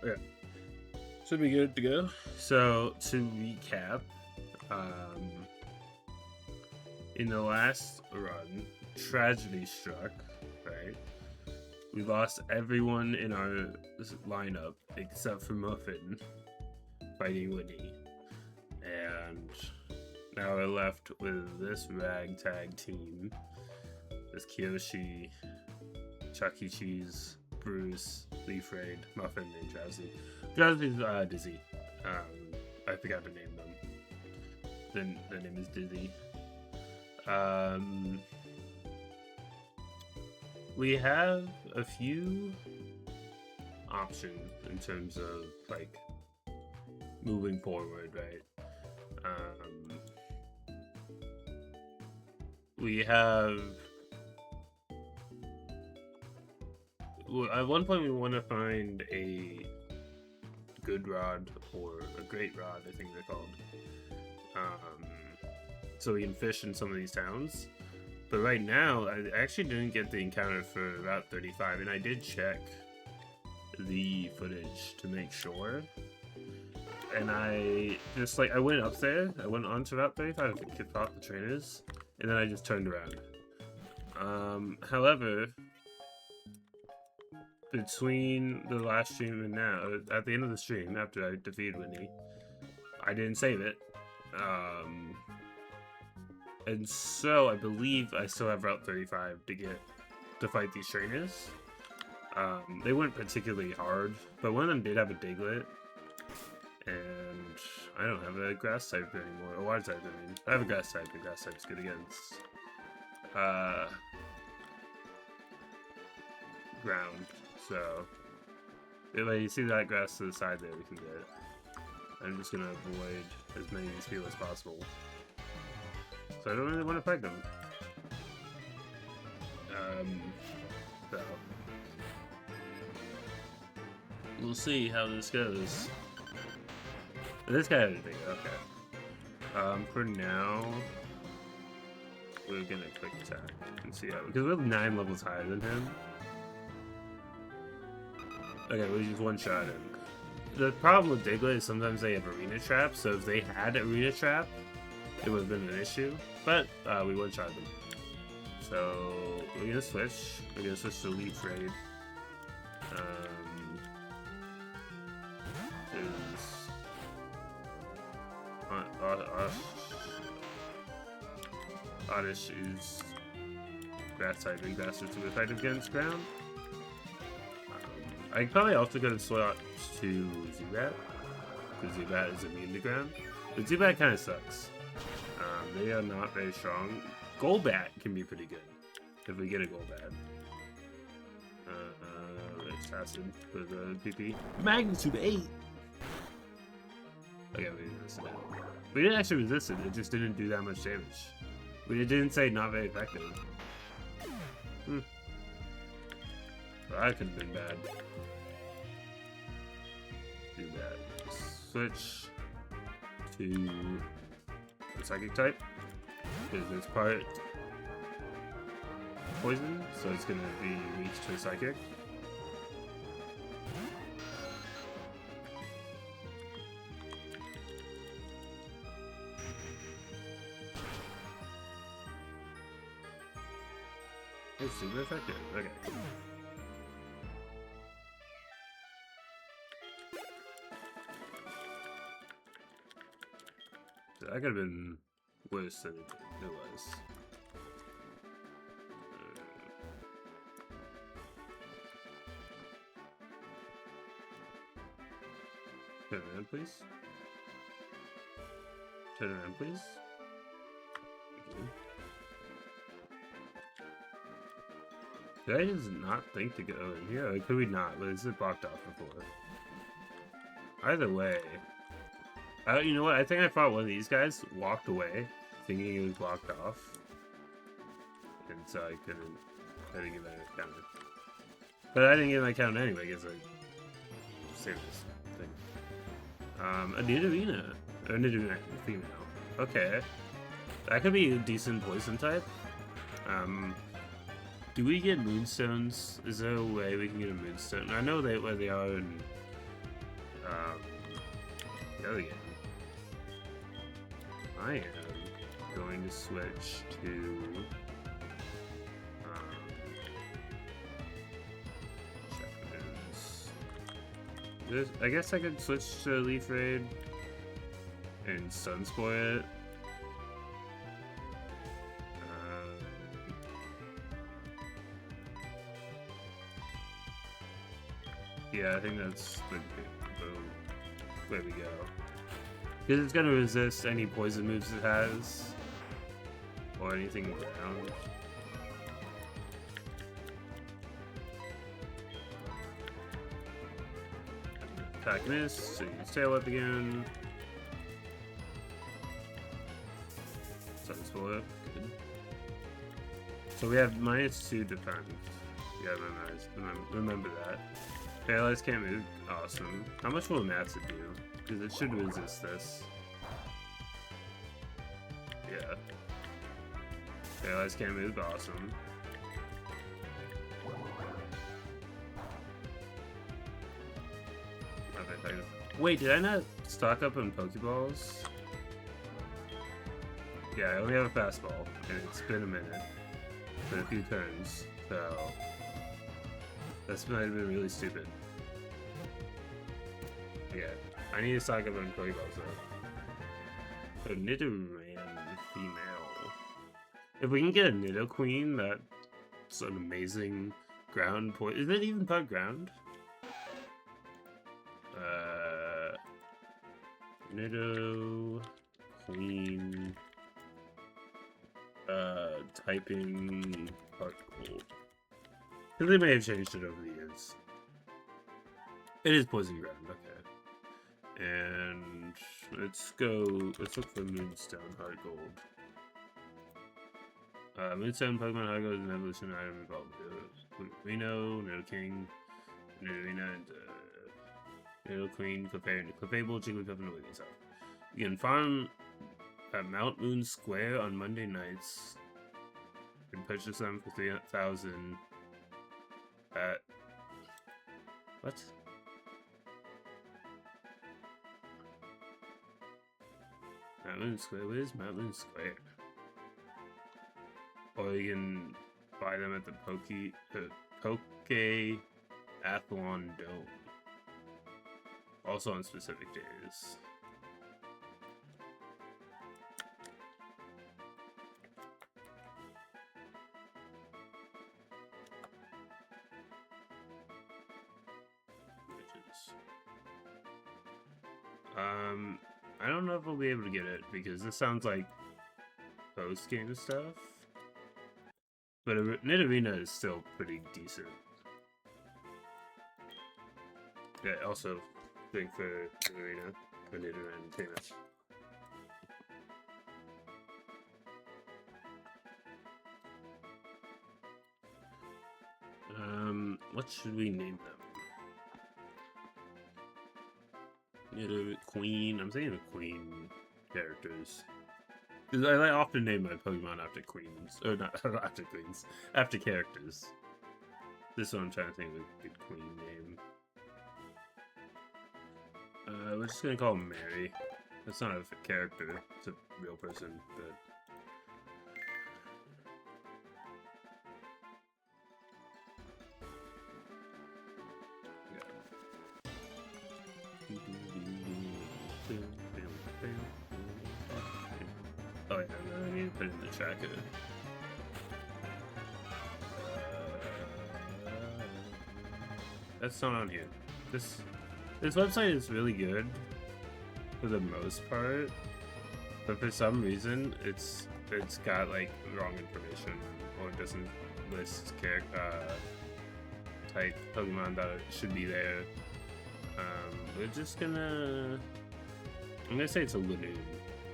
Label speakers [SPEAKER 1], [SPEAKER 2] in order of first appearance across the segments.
[SPEAKER 1] Okay. Should be good to go. So, to recap, in the last run, tragedy struck, right? We lost everyone in our lineup except for Muffin fighting Winnie. And now we're left with this ragtag team. There's Kiyoshi, Chuck E. Cheese, Bruce, Leaf Raid, Muffin, and Drowsy. Drowsy's Dizzy. I forgot to name them. Their name is Dizzy. We have a few options in terms of like moving forward, right? We have. Well, at one point, we want to find a good rod or a great rod, I think they're called. So we can fish in some of these towns. But right now, I actually didn't get the encounter for Route 35, and I did check the footage to make sure. And I just I went up there, I went onto Route 35 to kick off the trainers, and then I just turned around. However, between the last stream and now, at the end of the stream, after I defeated Winnie, I didn't save it. And so I believe I still have Route 35 to fight these trainers. They weren't particularly hard, but one of them did have a Diglett. And I don't have a grass type anymore. A water type, I mean. I have a grass type, and grass type's good against ground. So if you see that grass to the side there, we can get it. I'm just gonna avoid as many of these people as possible. So I don't really want to fight them. So we'll see how this goes. This guy has a big, okay. For now, we're gonna quick attack and see how, because we're 9 levels higher than him. Okay, we just one shot him. The problem with Diglett is sometimes they have arena traps, so if they had arena trap, it would have been an issue. But we one shot them. So we're gonna switch. We're gonna switch to Leaf Raid. Oddish is grass type and grass is too effective against ground. I probably also go to switch to Zubat, because Zubat is immune to ground. But Zubat kind of sucks. They are not very strong. Golbat can be pretty good if we get a Golbat. It's acid for the PP. Magnitude 8! Okay, we resisted it. We didn't actually resist it, it just didn't do that much damage. It didn't say not very effective. Well, that could have been bad. Do that. Switch to the Psychic type. Because it's part poison, so it's going to be weak to Psychic. It's super effective. Okay. That could have been worse than it was. Turn around, please. Turn around, please. Okay. Did I just not think to go in here? Or could we not? But is it blocked off before? Either way. You know what? I think I fought one of these guys, walked away, thinking it was blocked off. And so I didn't get that counter. But I didn't get my counter anyway, because I saved this thing. A Nidorina. Or Nidorina, female. Okay. That could be a decent poison type. Do we get moonstones? Is there a way we can get a moonstone? I know where they are in Go again. I am going to switch to this. I guess I could switch to Leaf Raid and Sunspoil it. Yeah, I think that's the way we go. Because it's going to resist any poison moves it has. Or anything ground. Attack miss, so you use Tail Whip again. Sunspoil, good. So we have -2 defense. Yeah, remember that. Paralyzed can't move, awesome. How much will Matsu do? Because it should resist this. Yeah. Paralyzed can't move, awesome. Wait, did I not stock up on Pokeballs? Yeah, I only have a fastball, and it's been a minute. Been a few turns, so that's might have been really stupid. Yeah, I need to stock up on Pokeballs though. So Nidoran female. If we can get a Nidoqueen, that's an amazing ground point. Is it even part ground? Nidoqueen. Typing HeartGold. Because they may have changed it over the years. It is poison ground, okay. And let's look for Moonstone HeartGold. Moonstone Pokemon HeartGold is an evolution item involved with Reno, Nidoking, Nidorina, and Nidoqueen, Clefable, Jigglypuff, and Wigglytuff. You can farm at Mount Moon Square on Monday nights. You can purchase them for 3,000 at... What? Mount Moon Square? What is Mount Moon Square? Or you can buy them at the Poke-Athlon Dome. Also on specific days. I don't know if we'll be able to get it because this sounds like post-game stuff. But Nidorina is still pretty decent. Yeah, also thing for Nidorina, for Nidoran and Tamus. What should we name them? Queen. I'm saying the Queen characters. Because I often name my Pokemon after queens. Or not after queens. After characters. This one I'm trying to think of a good queen name. We're just gonna call him Mary. That's not a character. It's a real person, but... Oh yeah, I need to put it in the tracker. That's not on here. This website is really good for the most part, but for some reason it's got like wrong information or it doesn't list type Pokemon that should be there. We're just gonna... I'm gonna say it's a Linoon,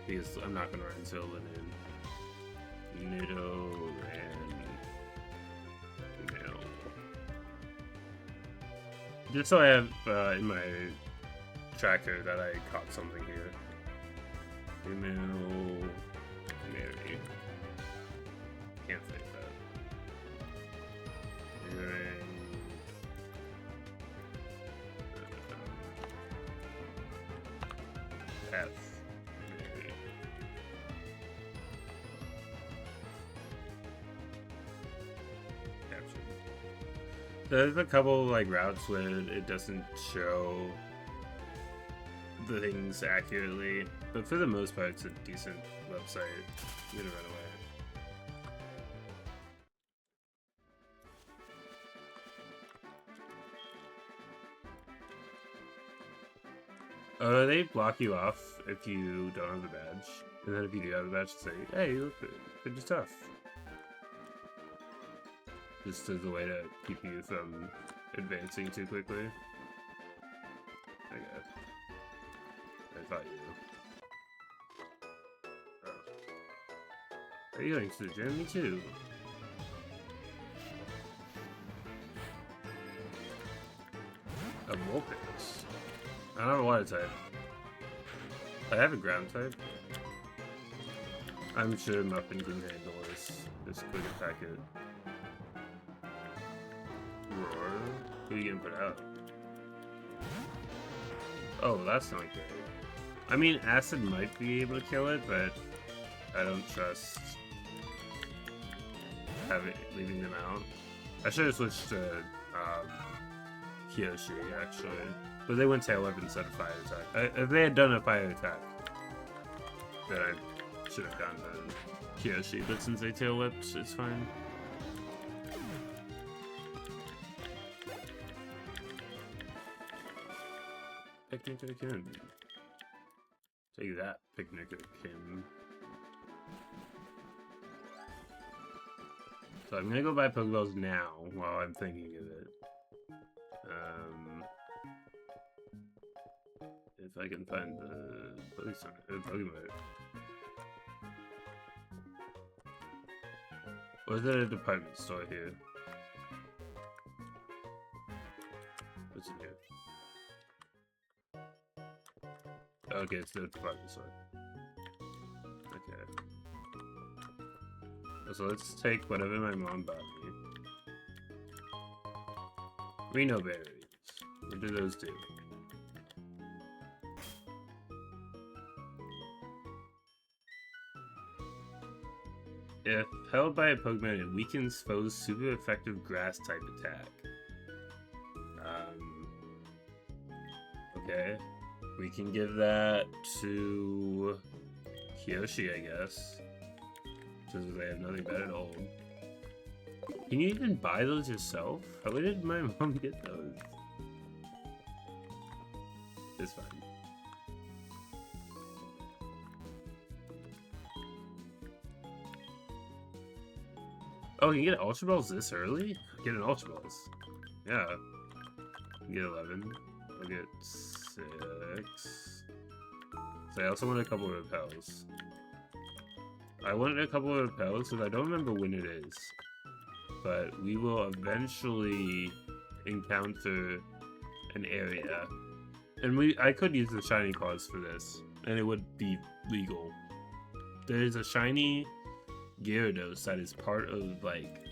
[SPEAKER 1] because I'm not gonna run into a Linoon. Nidoran female. Just so I have in my tracker that I caught something here. Female Mary. Can't say that. Nidoran. F. Maybe. There's a couple like routes where it doesn't show the things accurately, but for the most part, it's a decent website. I'm gonna run away. They block you off if you don't have the badge, and then if you do have the badge, they say, "Hey, you look pretty tough." Just as a way to keep you from advancing too quickly. I guess. I thought you. Oh. Are you going to the gym? Me too. A Vulpix. I don't have a water type. I have a ground type. I'm sure Muffin can handle this quick attack it. Roar? Who are you gonna put out? Oh, that's not good. I mean, Acid might be able to kill it, but I don't trust leaving them out. I should have switched to Kyoshi, actually. But they went Tail Whip instead of Fire Attack. If they had done a Fire Attack, then I should have gone to Kyoshi. But since they Tail Whipped, it's fine. Picnic-a-kin. Take that, Picnic-a-kin. So I'm gonna go buy Pokeballs now while I'm thinking of it. If I can find the Pokemon. Or is there a department store here? What's in here? Okay, it's the department store. Okay. So let's take whatever my mom bought me. Reno berries. What do those do? If held by a Pokemon, it weakens foes' super effective grass type attack. Okay. We can give that to Kyoshi, I guess. Since they have nothing better to hold. Can you even buy those yourself? How did my mom get those? It's fine. Oh, you can get Ultra Balls this early? Get an Ultra Balls. Yeah. Get 11. I'll get 6. So I also want a couple of repels. I wanted a couple of repels because I don't remember when it is. But we will eventually encounter an area. And I could use the shiny claws for this. And it would be legal. There's a shiny Gyarados that is part of, like,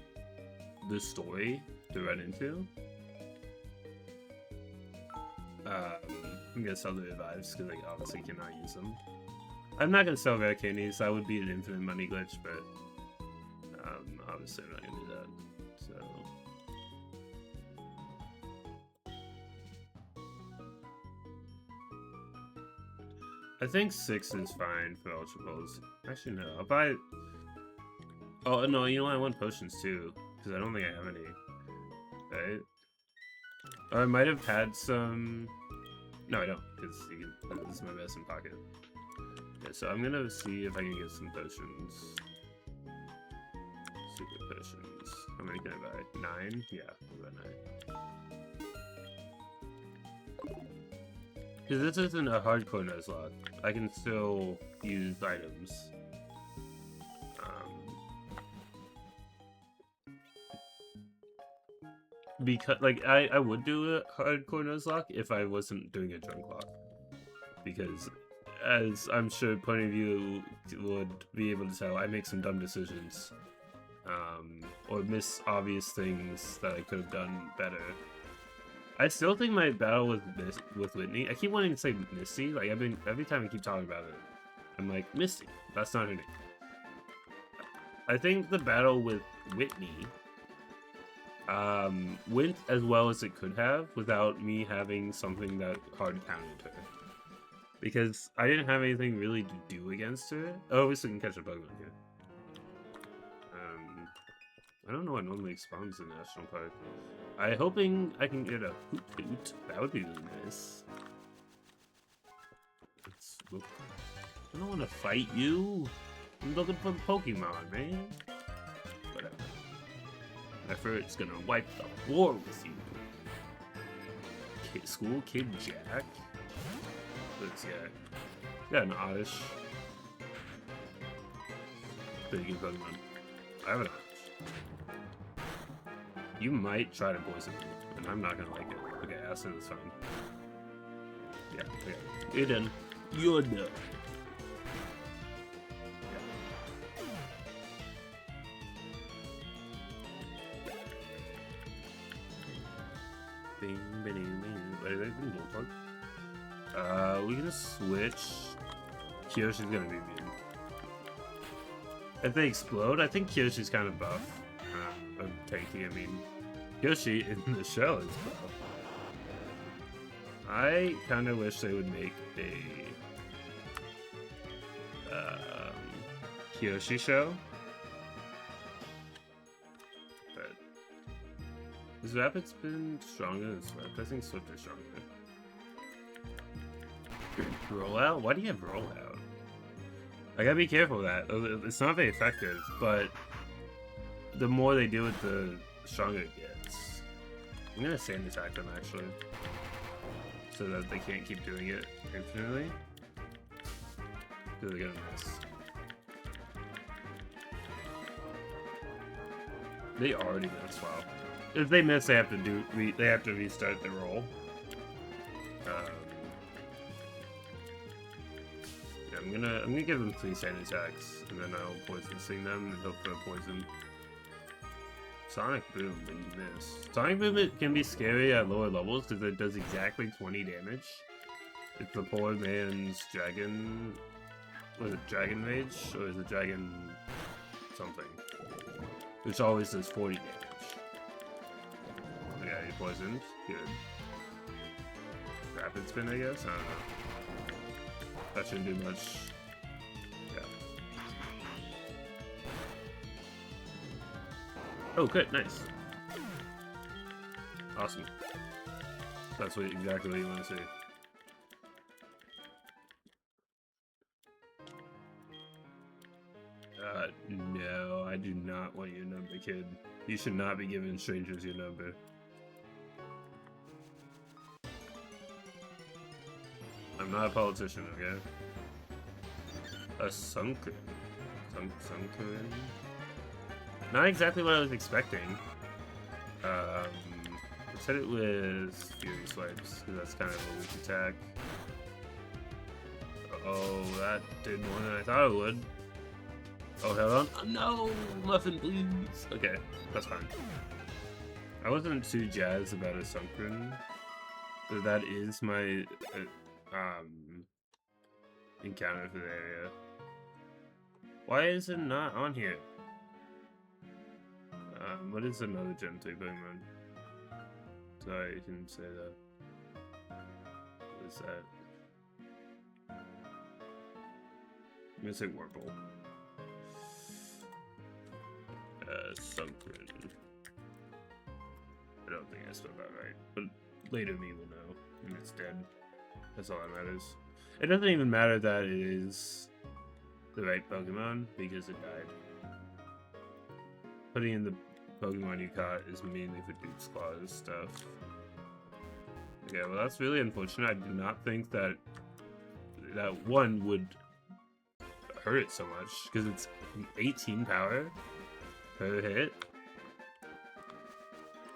[SPEAKER 1] the story to run into. I'm gonna sell the revives because I obviously cannot use them. I'm not gonna sell rare candies, that would be an infinite money glitch, but obviously I'm not gonna do that. So I think 6 is fine for Ultra Balls. Actually, no, I'll buy. Oh no, you know what? I want potions too, because I don't think I have any. Right? Or I might have had some. No, I don't, because this is my medicine pocket. Yeah, so I'm gonna see if I can get some potions. Super potions. How many can I buy? 9? Yeah, I'll buy 9. Because this isn't a hardcore Nuzlocke. I can still use items. Because, like, I would do a hardcore Nuzlocke if I wasn't doing a drunk lock. Because, as I'm sure plenty of you would be able to tell, I make some dumb decisions. Or miss obvious things that I could have done better. I still think my battle with Whitney. I keep wanting to say Misty. Like every time I keep talking about it, I'm like Misty. That's not her name. I think the battle with Whitney went as well as it could have without me having something that hard countered her. Because I didn't have anything really to do against her. Oh, we still can catch a Pokemon here. I don't know what normally spawns in National Park. I'm hoping I can get a Hoot. That would be really nice. I don't want to fight you. I'm looking for Pokemon, man. Whatever. Effort's gonna wipe the floor with you. School Kid Jack? What's this guy? Got an Oddish. Pretty good Pokemon. I have an Oddish. You might try to poison me, and I'm not gonna like it. Okay, acid is fine. Yeah, okay. You're done. You're done. We can switch. Kyoshi's gonna be mean. If they explode, I think Kyoshi's kind of buff. Or tanky, I mean. Kyoshi in the show is buff. I kind of wish they would make a Kyoshi show. But has Rapid's been stronger than Swift? I think Swift is stronger. Rollout? Why do you have rollout? I gotta be careful of that. It's not very effective, but the more they do it, the stronger it gets. I'm gonna sand attack them actually, so that they can't keep doing it infinitely. Because they're gonna miss. They already missed. Wow. If they miss, they have to restart the roll. I'm gonna give them 3 sand attacks, and then I'll poison sting them and hope for a poison. Sonic Boom, but you miss. Sonic Boom can be scary at lower levels because it does exactly 20 damage. It's the poor man's dragon. Was it Dragon Rage? Or is it Dragon something? Which always does 40 damage. Okay, you poisoned. Good. Rapid Spin, I guess? I don't know. That shouldn't do much. Yeah. Oh, good, nice. Awesome. That's exactly what you want to see. No, I do not want your number, kid. You should not be giving strangers your number. I'm not a politician, okay? A sunken. Sunken? Not exactly what I was expecting. I said it was Fury Swipes, because that's kind of a weak attack. Oh, that did more than I thought it would. Oh, hold on. Oh, no! Muffin, please! Okay, that's fine. I wasn't too jazzed about a Sunken, but that is my encounter for the area. Why is it not on here? What is another Gen 3 Pokemon? Sorry, I didn't say that. What is that? I'm gonna say Warble. Sunken. I don't think I spelled that right, but later me will know, and it's dead. That's all that matters. It doesn't even matter that it is the right Pokemon, because it died. Putting in the Pokemon you caught is mainly for Duke's Claws stuff. Okay, well that's really unfortunate. I did not think that that one would hurt it so much, because it's 18 power per hit.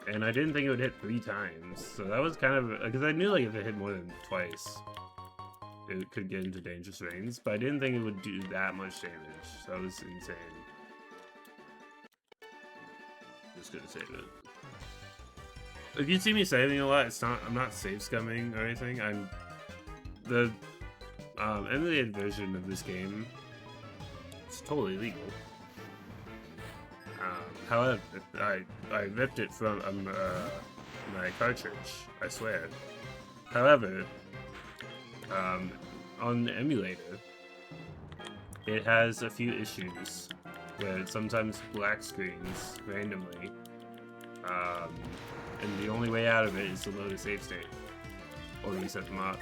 [SPEAKER 1] And I didn't think it would hit 3 times, so that was kind of, because I knew like if it hit more than twice, it could get into dangerous range, but I didn't think it would do that much damage. So that was insane. Just gonna save it. If you see me saving a lot, it's not. I'm not save scumming or anything. I'm the emulated version of this game. It's totally legal. However, I ripped it from my cartridge. I swear. However, on the emulator, it has a few issues where it sometimes black screens randomly. And the only way out of it is to load a save state or reset the ROM.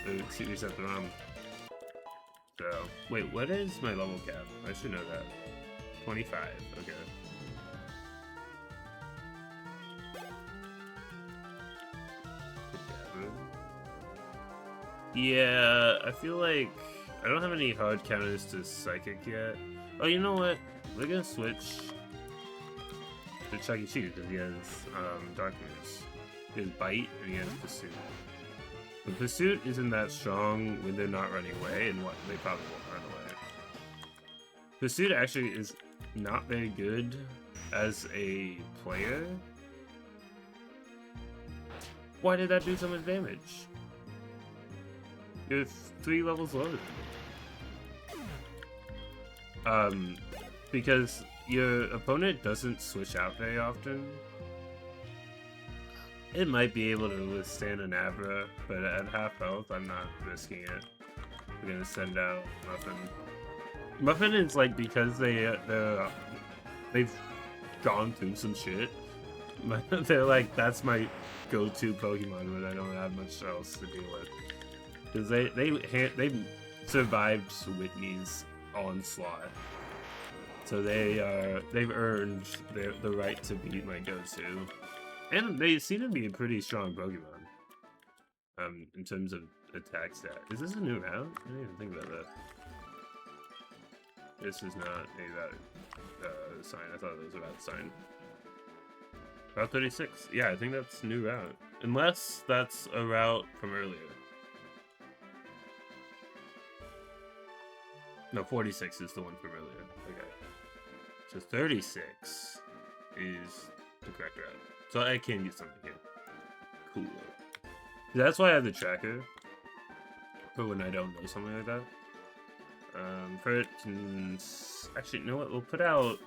[SPEAKER 1] So, wait, what is my level cap? I should know that. 25. Okay. Yeah, I feel like I don't have any hard counters to Psychic yet. Oh, you know what? We're gonna switch to Chuck E. Cheese because he has Dark Moves. He has Bite and he has Pursuit. But Pursuit isn't that strong when they're not running away, and what they probably won't run away. Pursuit actually is not very good as a player. Why did that do so much damage? You're 3 levels lower. Because your opponent doesn't switch out very often. It might be able to withstand an Abra, but at half health, I'm not risking it. We're gonna send out Muffin. Muffin is like, because they've gone through some shit. They're like, that's my go-to Pokemon when I don't have much else to deal with. Because they survived Whitney's onslaught, so they've earned the right to be my go-to, and they seem to be a pretty strong Pokemon. In terms of attack stat, is this a new route? I didn't even think about that. This is not a valid sign. I thought it was a valid sign. Route 36. Yeah, I think that's a new route, unless that's a route from earlier. No, 46 is the one from earlier. Okay. So 36 is the correct route. So I can get something here. Cool. That's why I have the tracker. For when I don't know something like that. For instance, actually, you know what? We'll put out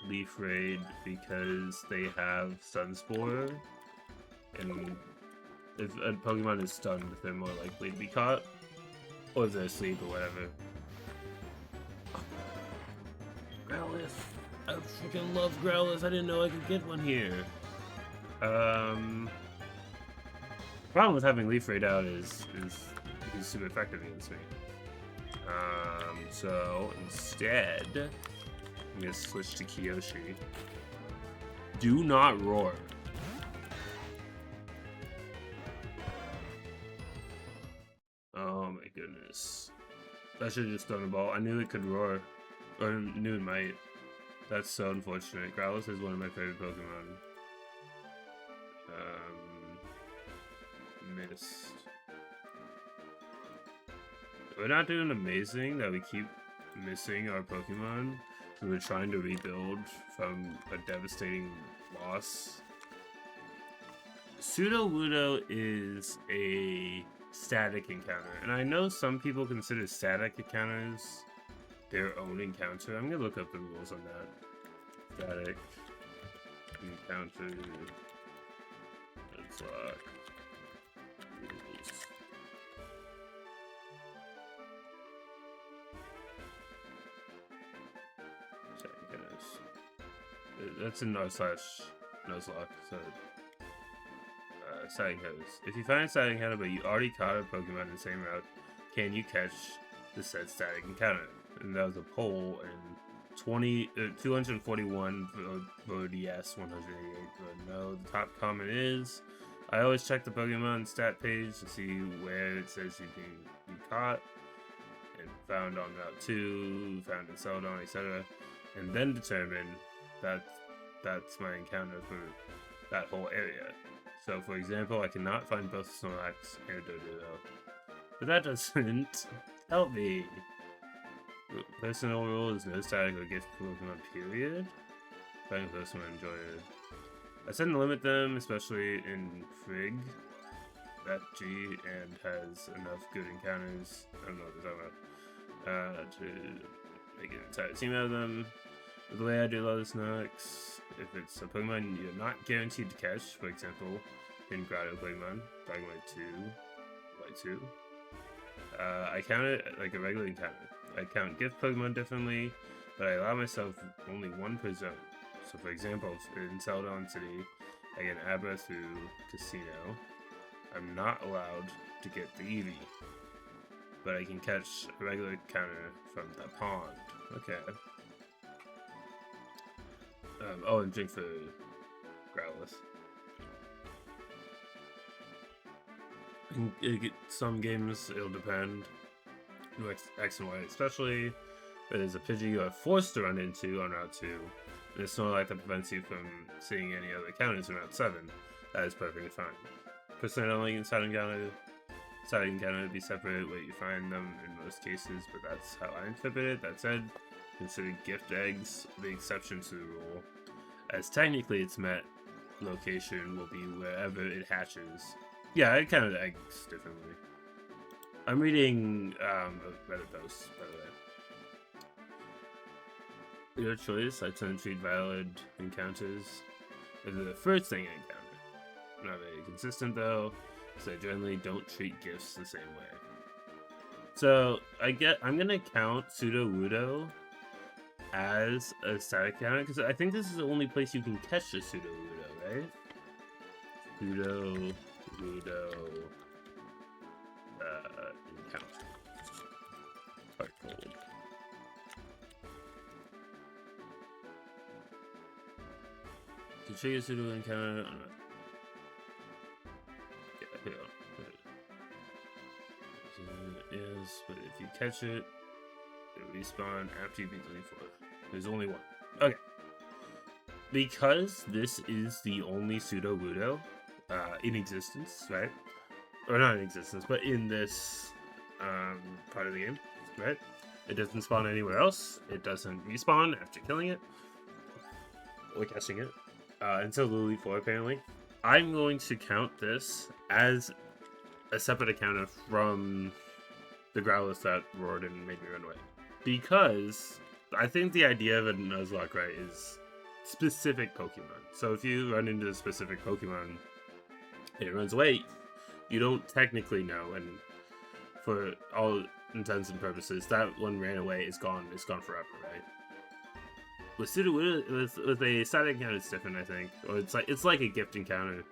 [SPEAKER 1] Leaf Raid because they have Sunspore. And if a Pokemon is stunned, they're more likely to be caught. Or if they're asleep or whatever. Growlithe! I freaking love Growlithe. I didn't know I could get one here. Problem with having Leaf Raid out is he's super effective against me. So instead, I'm gonna switch to Kyoshi. Do not roar. Oh my goodness. I should have just done a ball. I knew it could roar. Or knew it might. That's so unfortunate. Growlithe is one of my favorite Pokemon. Missed. We're not doing amazing that we keep missing our Pokemon. We're trying to rebuild from a devastating loss. Sudowoodo is a static encounter, and I know some people consider static encounters their own encounter. I'm gonna look up the rules on that. Static encounter Nuzlocke rules. That's in Nuzlocke, so sighting codes. If you find a sighting encounter but you already caught a Pokemon in the same route, can you catch the said static encounter? And that was a poll, and 241 voted yes, 188 voted no. The top comment is, I always check the Pokemon stat page to see where it says you can be caught and found on Route 2, found in Celadon, etc. And then determine that's my encounter for that whole area. So, for example, I cannot find both Snorlax and Doduo. But that doesn't help me. Personal rule is no static or gift Pokemon, period. Finding Pokemon enjoy it. I tend to limit them, especially in Frig, FG, and has enough good encounters. I don't know what they're talking about. To make an entire team out of them. The way I do Nuzlocke, if it's a Pokemon you're not guaranteed to catch, for example, in Grotto Pokemon, Dragon White 2, I count it like a regular encounter. I count gift Pokemon differently, but I allow myself only one per zone. So for example, in Celadon City, I get an Abra through Casino. I'm not allowed to get the Eevee, but I can catch a regular encounter from the pond. Okay. Oh, and drink for Growlithe. In some games, it'll depend. X and Y especially. But there's a Pidgey you are forced to run into on Route 2. And it's Snorlax that prevents you from seeing any other encounters in Route 7. That is perfectly fine. Personally, I don't like side encounter to be separate where you find them in most cases, but that's how I interpret it. That said, consider gift eggs the exception to the rule, as technically its met location will be wherever it hatches. Yeah, I count eggs differently. I'm reading a Reddit post, by the way. Your choice, I tend to treat valid encounters as the first thing I encounter. I'm not very consistent though, so I generally don't treat gifts the same way. So I'm gonna count Sudowoodo as a static counter because I think this is the only place you can catch a Sudowoodo, right? Sudowoodo encounter. HeartGold. To trigger Sudowoodo encounter. Yes, but if you catch it, it'll respawn after you beat the Elite Four. There's only one. Okay. Because this is the only Sudowoodo in existence, right? Or not in existence, but in this part of the game, right? It doesn't spawn anywhere else. It doesn't respawn after killing it or catching it until the Elite Four, apparently. I'm going to count this as a separate encounter from the Growlithe that roared and made me run away. Because I think the idea of a Nuzlocke, right, is specific Pokemon. So if you run into a specific Pokemon and it runs away, you don't technically know, and for all intents and purposes, that one ran away is gone. It's gone forever, right? With Sudowoodo, with a static encounter, it's different, I think. Or it's like a gift encounter.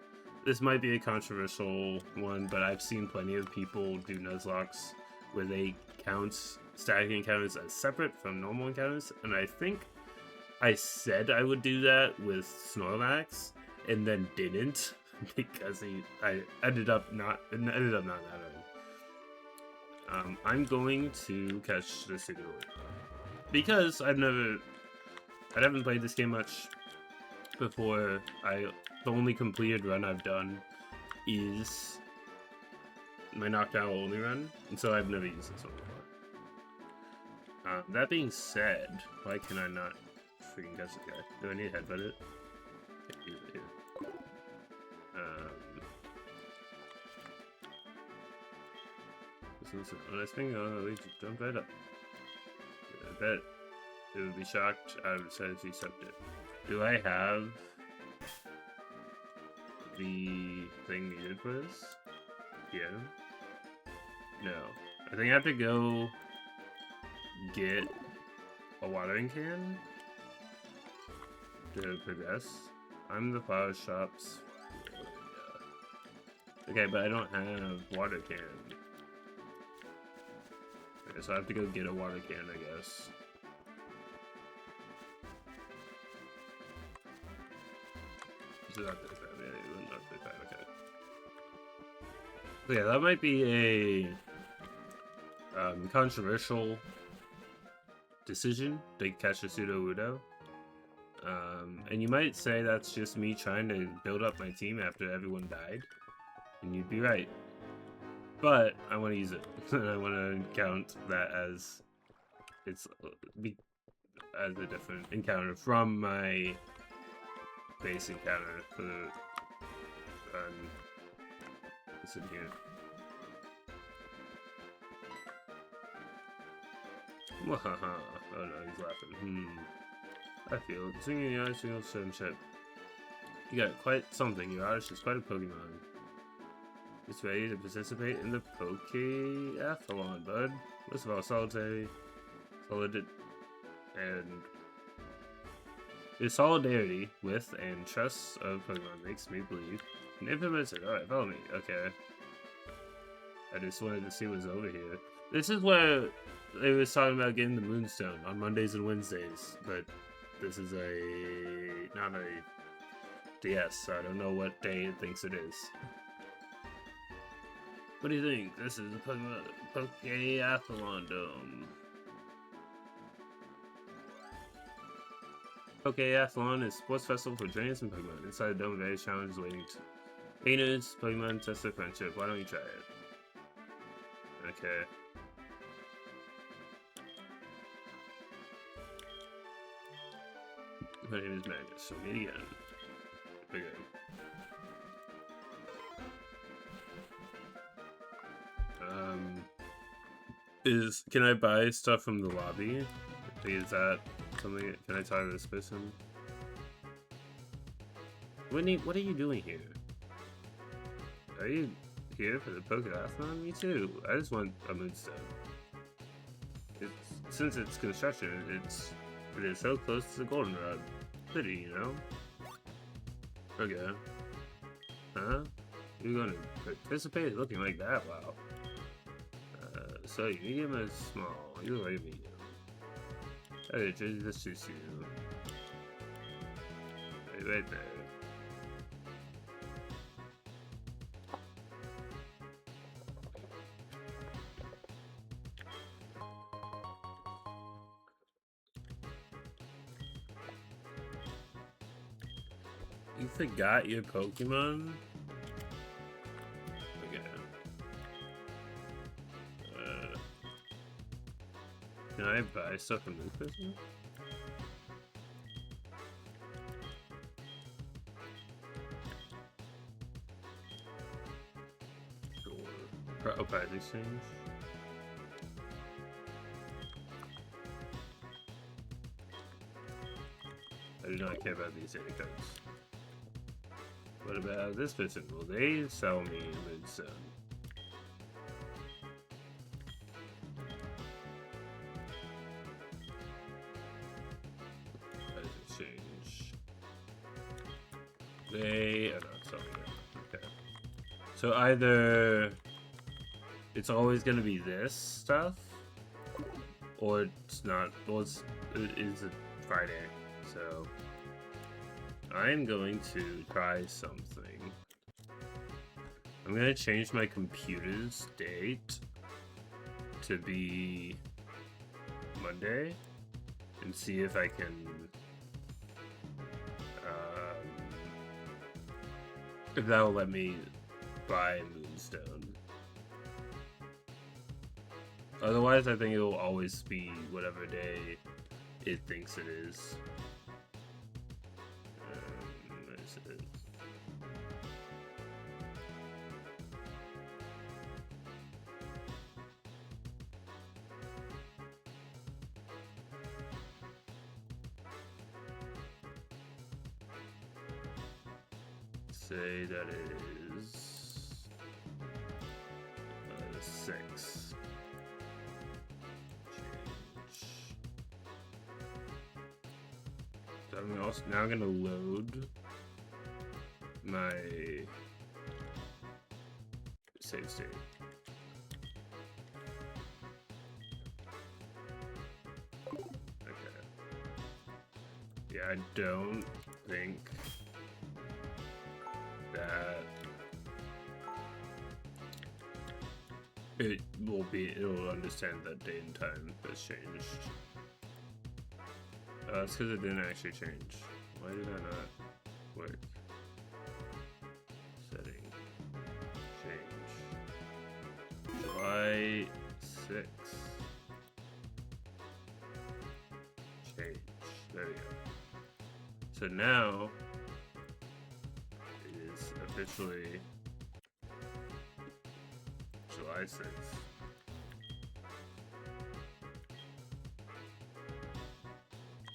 [SPEAKER 1] This might be a controversial one, but I've seen plenty of people do Nuzlocks where they count static encounters as separate from normal encounters, and I think I said I would do that with Snorlax, and then didn't because I ended up not mattering. I'm going to catch the Sudowoodo because I haven't played this game much before. The only completed run I've done is my Noctowl only run, and so I've never used this one before. That being said, why can I not freaking catch this guy? Do I need to headbutt it? Yeah. When I swing on, we just jump right up. I bet it would be shocked out of decided to accept it. Do I have the thing needed for this? Yeah. No. I think I have to go get a watering can to progress. I'm the flower shops. Okay, but I don't have water can. Okay, so I have to go get a water can, I guess. This is not this bad, yeah, not this bad, okay. So yeah, that might be a controversial decision to catch a Sudowoodo. And you might say that's just me trying to build up my team after everyone died. And you'd be right. But I want to use it. And I want to count that as a different encounter from my base encounter for the what's in here? Wahaha. Oh no, he's laughing. I feel swinging the eyes, single sunship. You got quite something. Your artist is quite a Pokemon. It's ready to participate in the Pokeathlon, bud. Most of all, solid, and the solidarity with and trust of Pokemon makes me believe. Alright, follow me. Okay. I just wanted to see what's over here. This is where they was talking about getting the Moonstone on Mondays and Wednesdays, but this is not a DS, so I don't know what day it thinks it is. What do you think? This is a Pokeathlon Dome. Pokeathlon is a sports festival for trainers and Pokemon. Inside the dome, various challenges waiting to trainers, Pokemon, test their friendship. Why don't you try it? Okay. My name is Magnus, so meet again. Okay. Can I buy stuff from the lobby? Is that something? Can I talk to this person? Whitney, what are you doing here? Are you here for the Pokeathlon? Me too. I just want a Moonstone. Since it's construction, it is so close to the Goldenrod City, you know? Okay. Huh? You're going to participate looking like that? Wow. So you medium or small? You're like medium. Okay, let's choose you. Right there. You forgot your Pokemon? Okay. Can I buy stuff from this person? Sure. Oh, prize exchange? I do not care about these data codes. What about this person? Will they sell me a Moonstone? Prize exchange. They are not selling it. Okay. So either it's always going to be this stuff, or it's not. Well, it's a Friday, so I'm going to try something. I'm going to change my computer's date to be Monday and see if I can if that will let me buy Moonstone. Otherwise, I think it will always be whatever day it thinks it is. What is it? Say that is 6. So I'm also now going to load my save state. Okay. Yeah, I don't think that it'll understand that date and time has changed. It's because it didn't actually change. Why did that not work? Setting. Change. July 6th. Change. There we go. So now officially July 6th.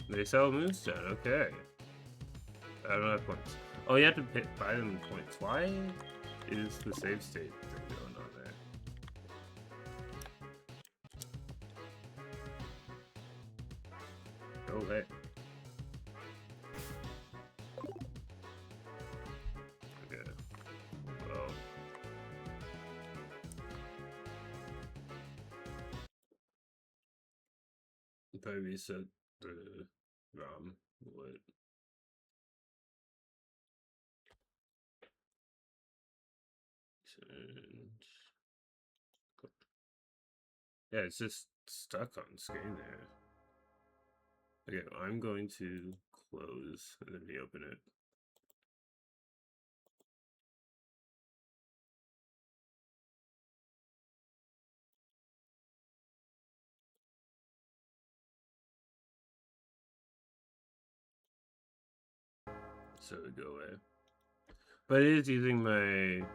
[SPEAKER 1] They sell Moonstone, okay. I don't have points. Oh, you have to buy them points. Why is the save state thing going on there? Go away. Okay. Well. If I reset the ROM, what? Yeah, it's just stuck on screen there. Okay, I'm going to close and then reopen it. So it would go away. But it is using my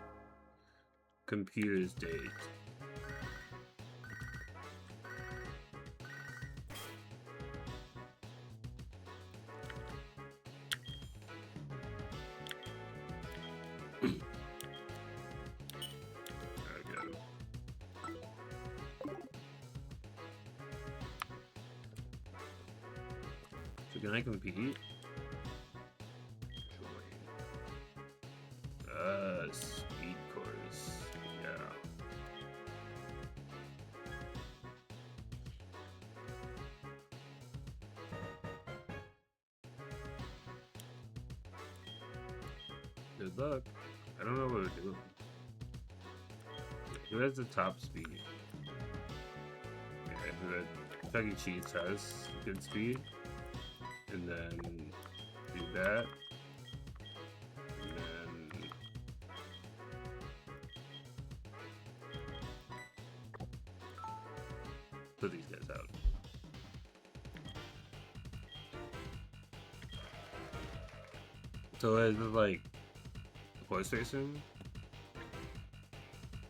[SPEAKER 1] computer's date. So can I compete? Speed course. Yeah. Good luck. I don't know what to do. Who has the top speed? Okay, the Chuck E. Cheese has good speed. And then do that. And then put these guys out. So is it like horse racing?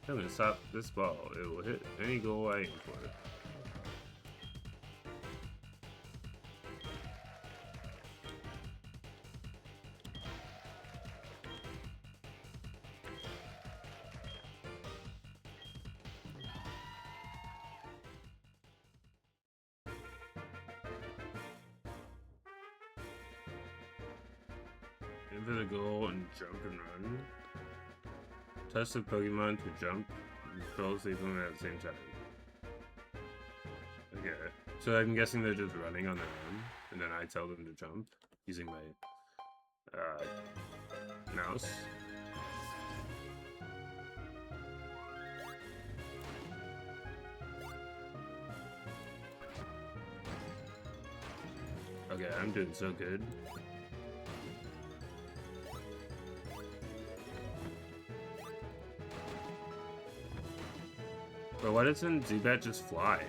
[SPEAKER 1] I'm gonna stop this ball. It will hit any goal I aim for. Enter the goal and jump and run. Touch the Pokemon to jump and control sleep them at the same time. Okay. So I'm guessing they're just running on their own, and then I tell them to jump using my mouse. Okay, I'm doing so good. But why doesn't Zubat just fly?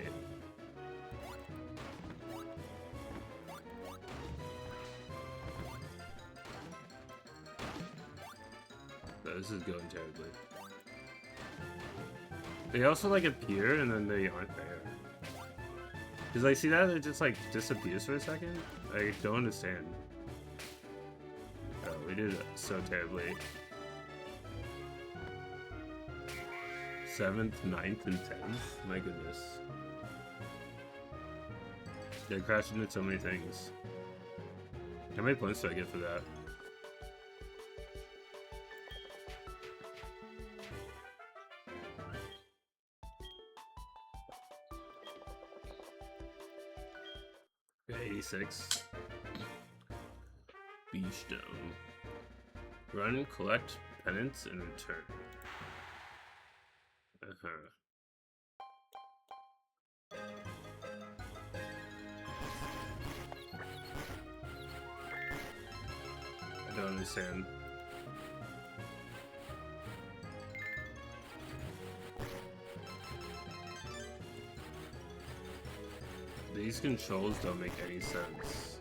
[SPEAKER 1] This is going terribly. They also like appear and then they aren't there. Cause I see that it just like disappears for a second. I don't understand. Oh, we did so terribly. 7th, 9th, and 10th? My goodness. I crashed into so many things. How many points do I get for that? Okay, 86. Beastone. Run, collect penance, and return. I don't understand. These controls don't make any sense.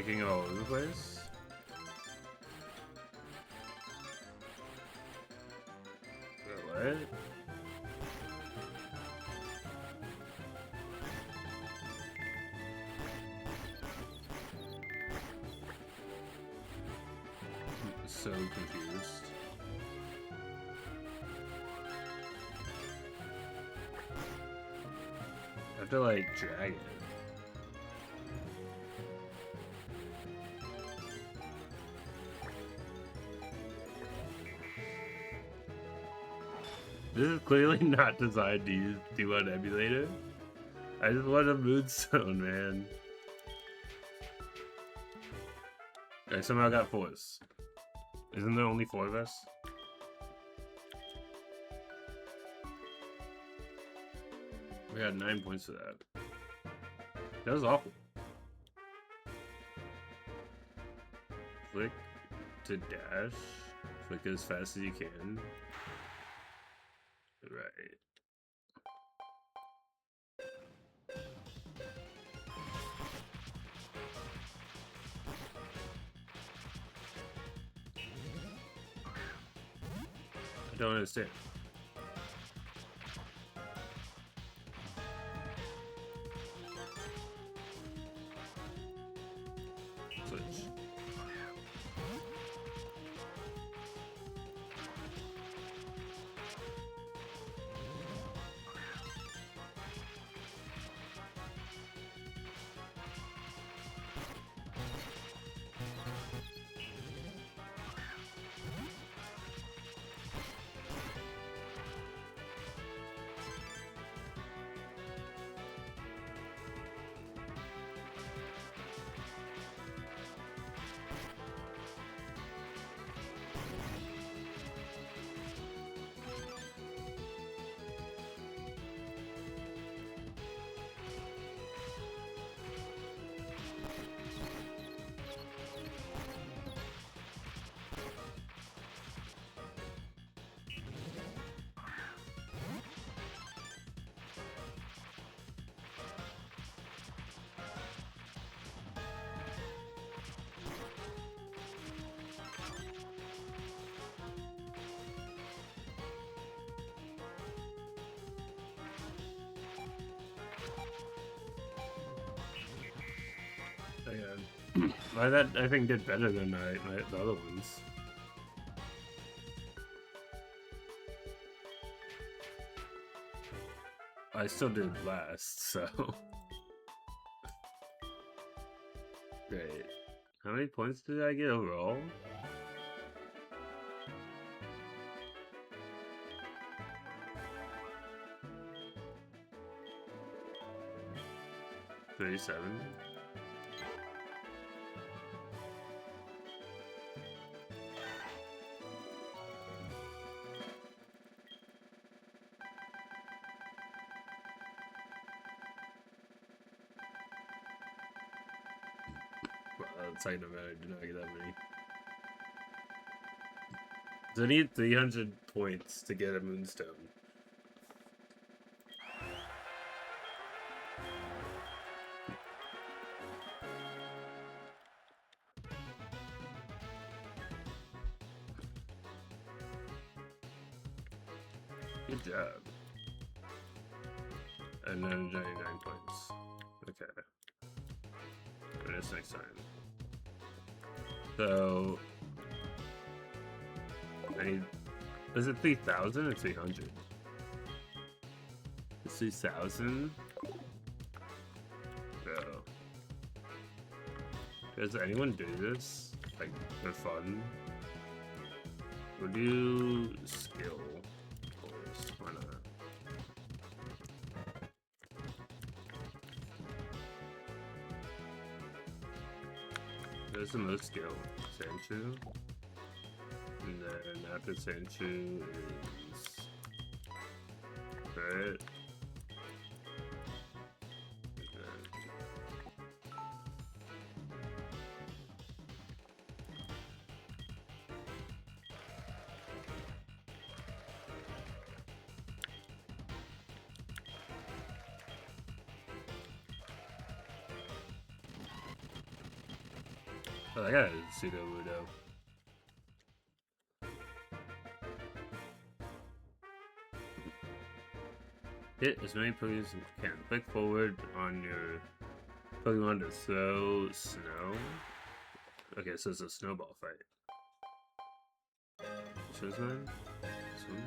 [SPEAKER 1] clicking all over the place. What? I'm so confused. I have to like drag it. This is clearly not designed to do on emulator. I just want a moonstone, man. I somehow got 4s. Isn't there only 4 of us? We had 9 points for that. That was awful. Flick to dash. Flick as fast as you can. Right. I don't understand. Switch. Yeah. That I think did better than the other ones. I still did last, so. Great. How many points did I get overall? $37. It's like no matter, I did not get that many. So I need 300 points to get a moonstone. Good job. And then 99 points. Okay. For this next time. So I need, is it 3,000 or 300? It's 3,000. Bro. Does anyone do this? Like for fun? We'll do skill. Of course, why not? There's the most skill. Sanchu. And then after Sanchu is Barret. Oh, I got a pseudo Wudo. Hit as many Pokemon as you can. Click forward on your Pokemon to throw snow. Okay, so it's a snowball fight. Which one's mine? This one?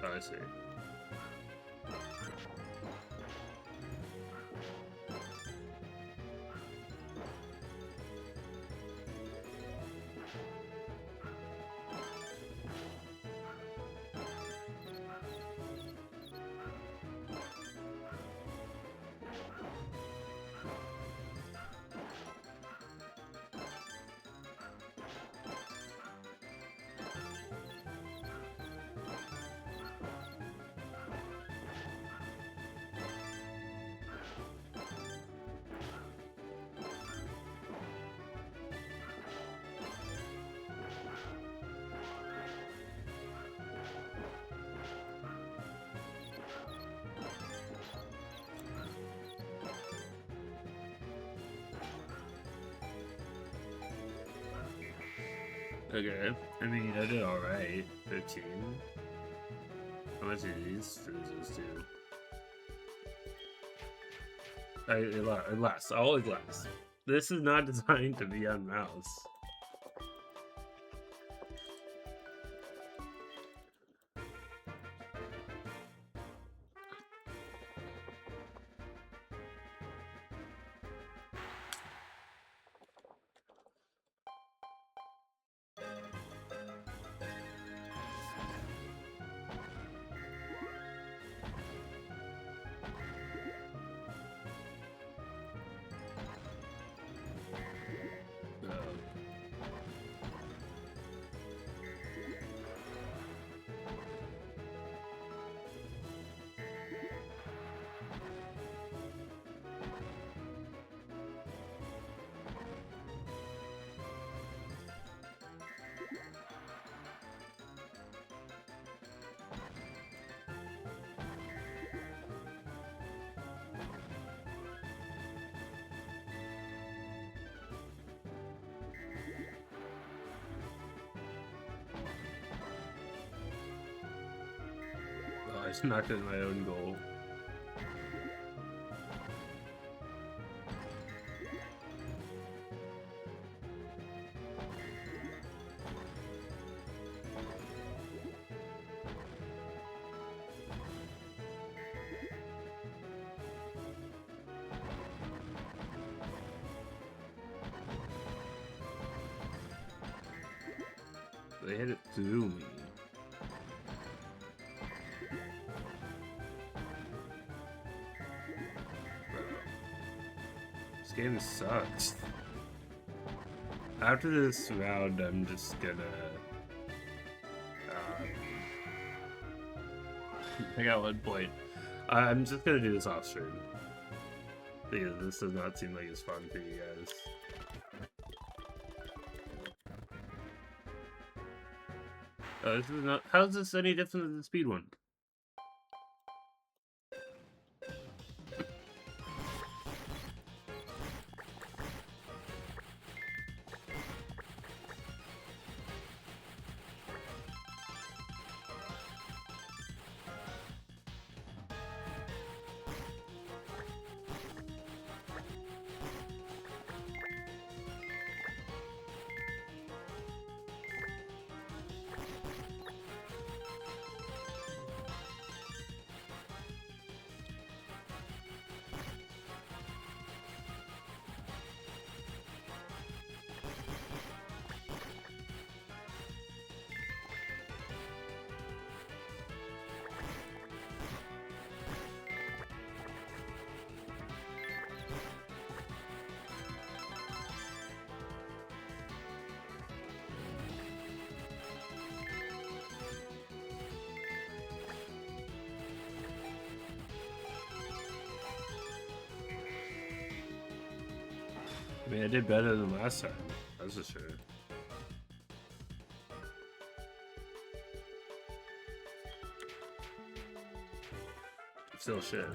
[SPEAKER 1] Oh, I see. Okay, I mean, I did alright. 15. How much do these freezes do? It lasts. Always lasts. This is not designed to be on mouse. I just knocked in my own goal. They hit it through me. This game sucks. After this round, I'm just gonna... I got 1 point. I'm just gonna do this off stream. Because this does not seem like it's fun for you guys. This is not... How is this any different than the speed one? I mean, I did better than last time. That's for sure. Still shit.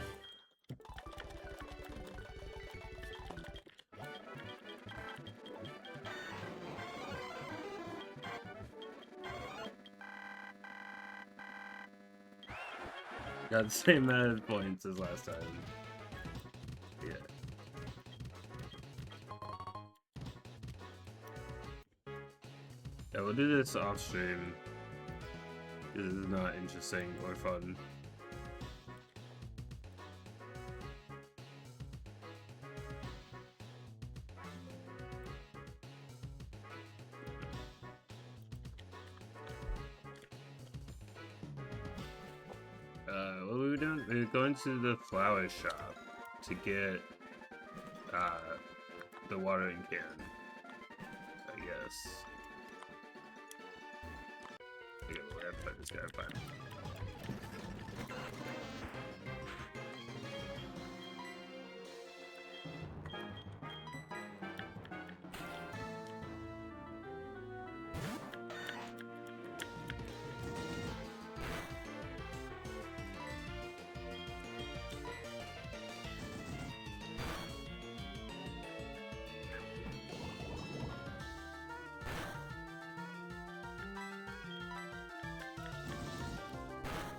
[SPEAKER 1] Got the same amount of points as last time. Yeah. Yeah, we'll do this off stream. This is not interesting or fun. What were we doing? We were going to the flower shop to get the watering can, I guess. Okay, we gotta fight this guy, fine.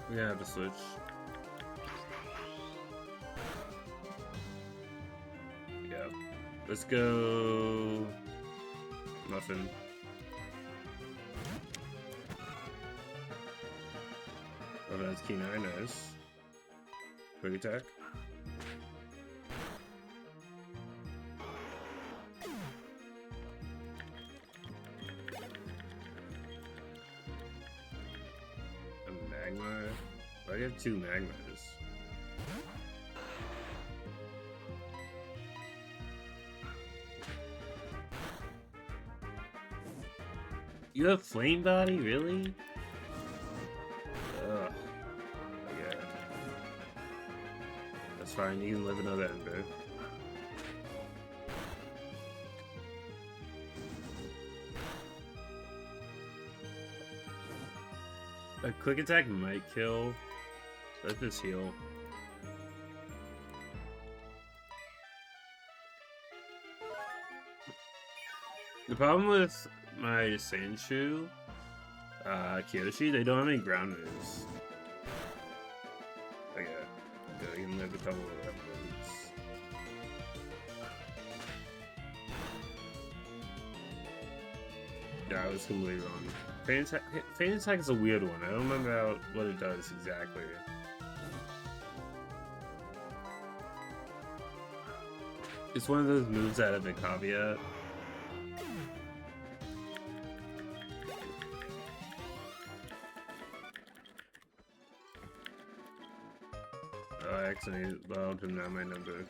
[SPEAKER 1] We're gonna have to switch. Yeah. Let's go Muffin. Oh, that's key 9, nice. Quick attack. I get 2 magmas. You have flame body, really? Ugh. Okay. That's fine. You can live another ember. A quick attack might kill. Let's just heal. The problem with my Sandshoe, Kyoshi, they don't have any ground moves. Okay, yeah, you can live a couple of episodes. Yeah, I was completely wrong. Feint attack is a weird one. I don't remember what it does exactly. It's one of those moves that have a caveat. Oh, I accidentally allowed him not my number.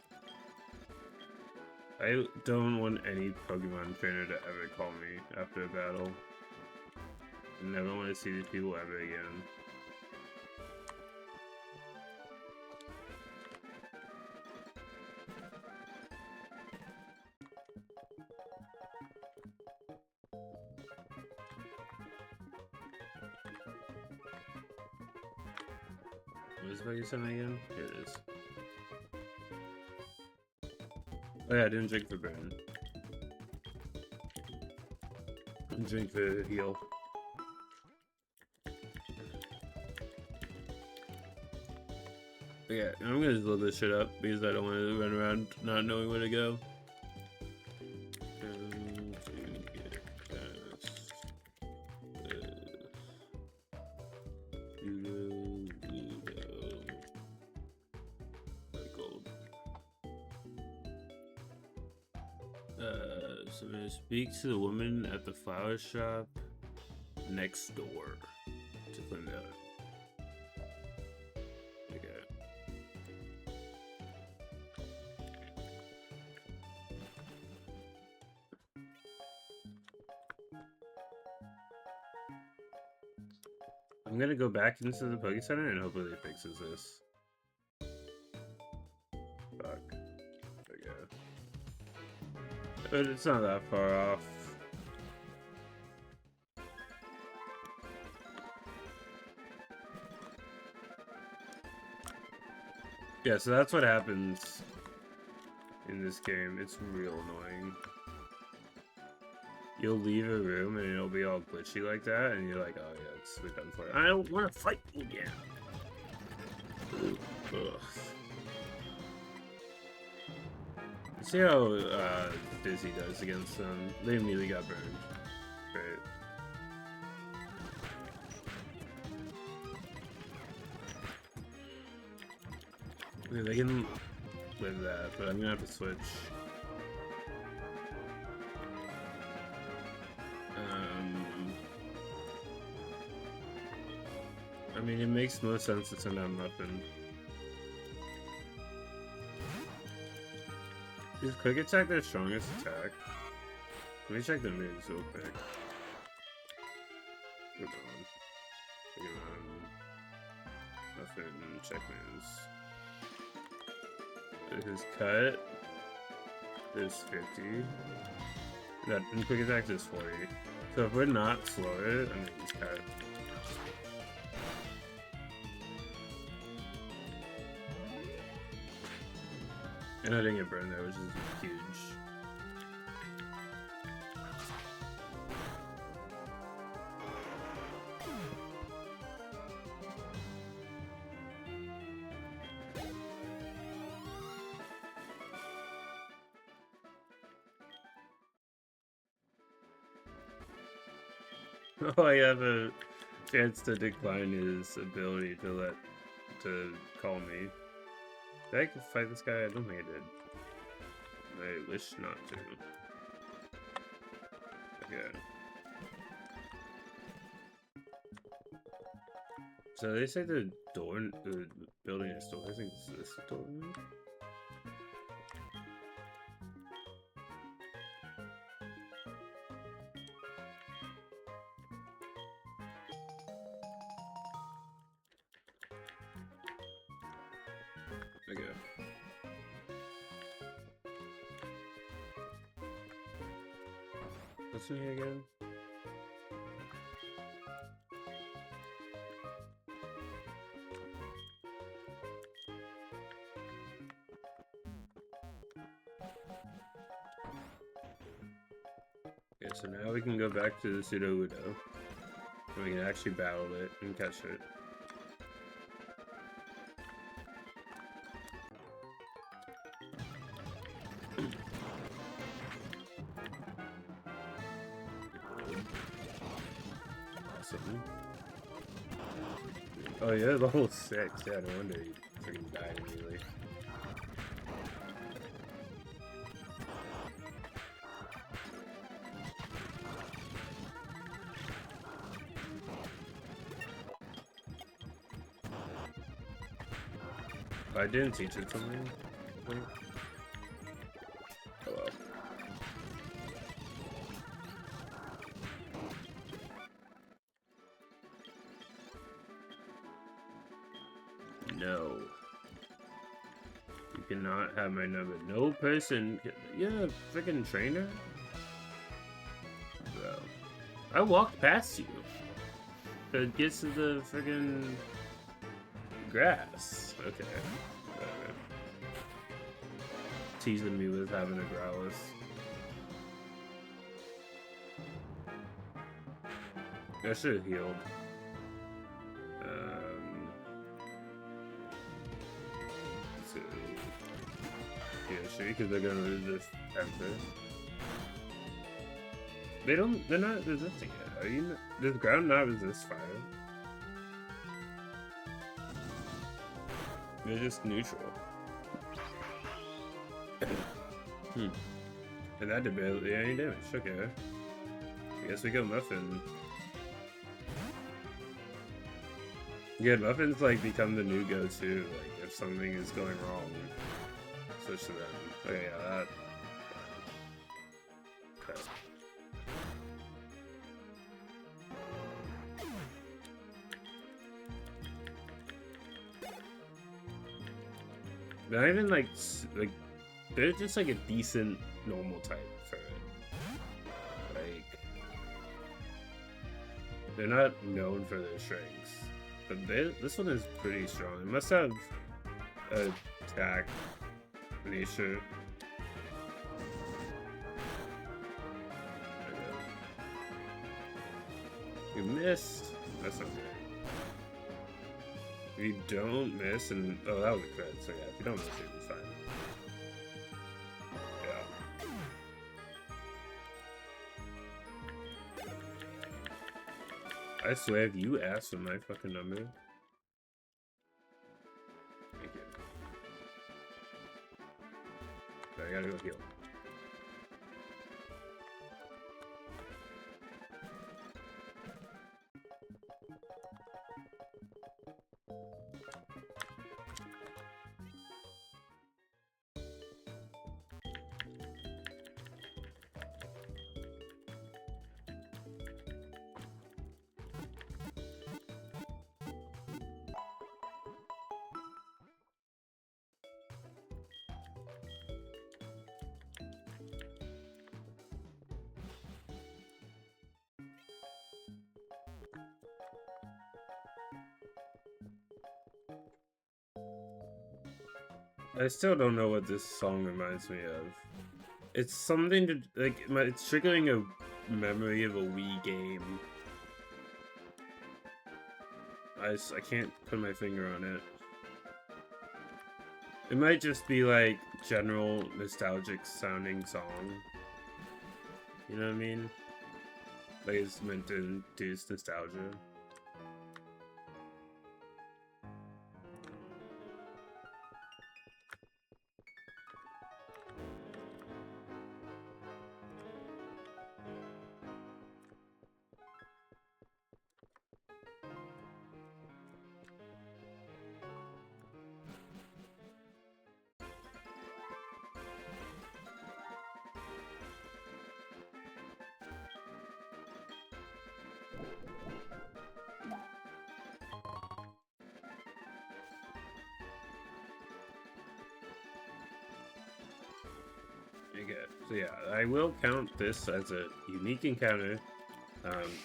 [SPEAKER 1] I don't want any Pokemon trainer to ever call me after a battle. I never want to see these people ever again. What is Pakistan again? Here it is. Oh yeah, I didn't drink for burn. I didn't drink for heal. Yeah, I'm gonna just load this shit up because I don't want to run around not knowing where to go. So I'm gonna speak to the woman at the flower shop next door to find out. I'm gonna go back into the Poké Center and hopefully it fixes this. Fuck. Okay. But it's not that far off. Yeah, so that's what happens in this game. It's real annoying. You'll leave a room and it'll be all glitchy like that, and you're like, oh yeah, we're done for it. I don't want to fight again. Ugh. See how Dizzy does against them. They immediately got burned. Great. Okay, they can live that, but I'm gonna have to switch. I mean, it makes no sense to send out Muffin. Is Quick Attack their strongest attack? Let me check the moves real quick. Hold on. Muffin, check moves. His cut is 50. That and Quick Attack is 40. So if we're not slower, I mean, he's cut. And I didn't get burned there, which is huge. Oh, I have a chance to decline his ability to call me. Did I fight this guy? I don't think I did. I wish not to. Okay. So they say the building is door. I think it's this door. Okay. What's in here again? Okay, so now we can go back to the Pseudo Udo. And we can actually battle it and catch it. Oh yeah, level 6. Yeah, no wonder he freaking died immediately. I didn't teach it to me. Oh well. No. You cannot have my number. No person. You're a freaking trainer? Bro. I walked past you. It gets to the freaking grass. Okay. Whatever. Teasing me with having a Growlithe. I should have healed. Because they're gonna lose this after. They're not resisting it. Are you not, does ground not resist fire? They're just neutral. And that did barely any damage. Okay. I guess we go Muffin. Yeah, Muffins like become the new go-to, like if something is going wrong. Switch to them. Okay, yeah, that. Okay. Not even like they're just like a decent normal type for it. Like they're not known for their strengths, but this one is pretty strong. It must have attack nature. You missed. That's not good. If you don't miss, and oh, that was a crit, so yeah, if you don't miss, you'll be fine. Yeah. I swear, if you ask for my fucking number, thank you. But I gotta go heal. I still don't know what this song reminds me of. It's something to, like, it's triggering a memory of a Wii game. I can't put my finger on it. It might just be, like, general nostalgic sounding song. You know what I mean? Like, it's meant to induce nostalgia. Okay, so yeah, I will count this as a unique encounter,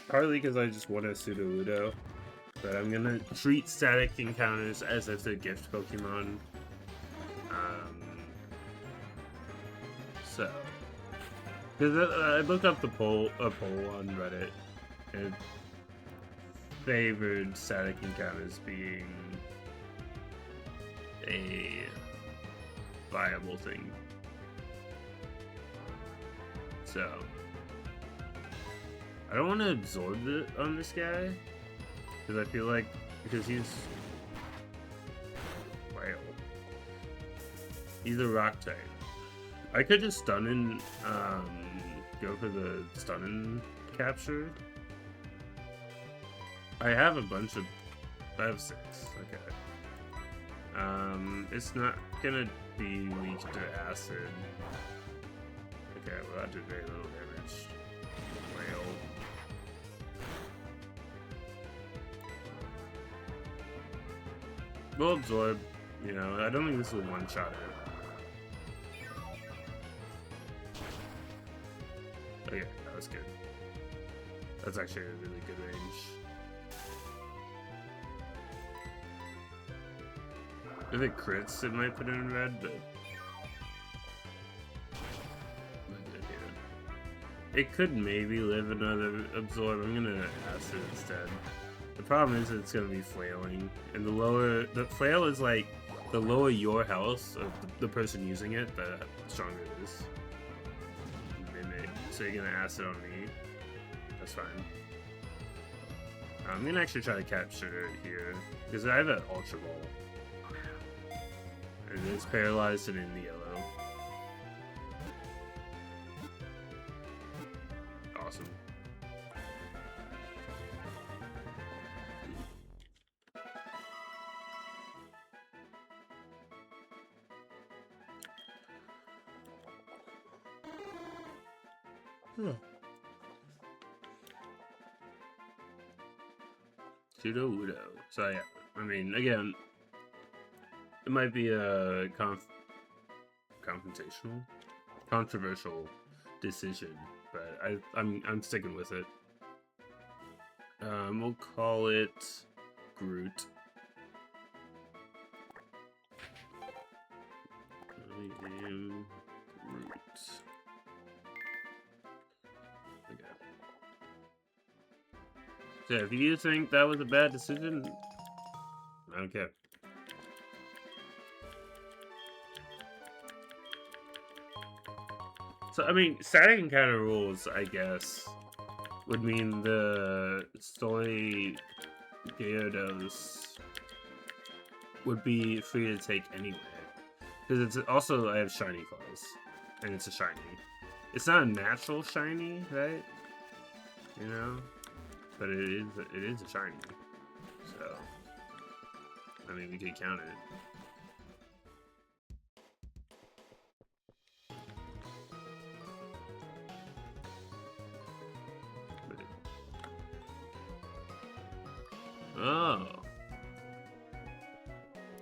[SPEAKER 1] partly because I just want a pseudo-Udo, but I'm gonna treat static encounters as if they're gift Pokemon. So, because I looked up a poll on Reddit, and it favored static encounters being a viable thing. So, I don't want to absorb it on this guy, because I feel like, because he's a rock type. I could just stun and go for the stun and capture. I have a bunch of, I have 6, okay. It's not gonna be weak to acid. Okay, well that did very little damage. Whale. We'll absorb, you know, I don't think this will one-shot it. Okay, that was good. That's actually a really good range. If it crits, it might put it in red, but it could maybe live another absorb. I'm gonna acid instead. The problem is it's gonna be flailing, and the flail is like the lower your health of the person using it, the stronger it is. So you're gonna acid on me. That's fine. I'm gonna actually try to capture it here because I have an Ultra Ball. And it's paralyzed and in the yellow. Awesome. Pseudo-Udo. So yeah, I mean, again, it might be a controversial decision, but I'm sticking with it. We'll call it Groot. I am Groot. Okay. So if you think that was a bad decision, I don't care. So, I mean, static encounter rules, I guess, would mean the story Gyarados would be free to take anyway. Because it's also, I have shiny claws, and it's a shiny. It's not a natural shiny, right? You know? But it is a shiny. So, I mean, we could count it. Oh.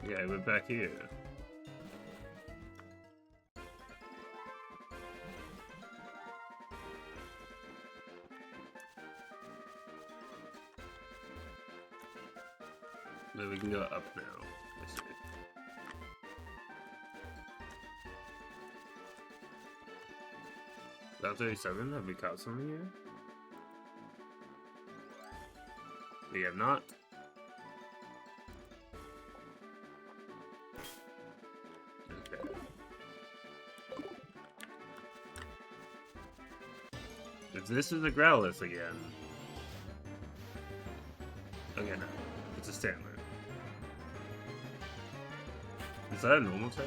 [SPEAKER 1] Yeah, I went back here. Then we can go up now. I see. About 37? Have we caught something here? We have not. Okay. If this is a Growlithe again. Okay, no. It's a Stantler. Is that a normal type?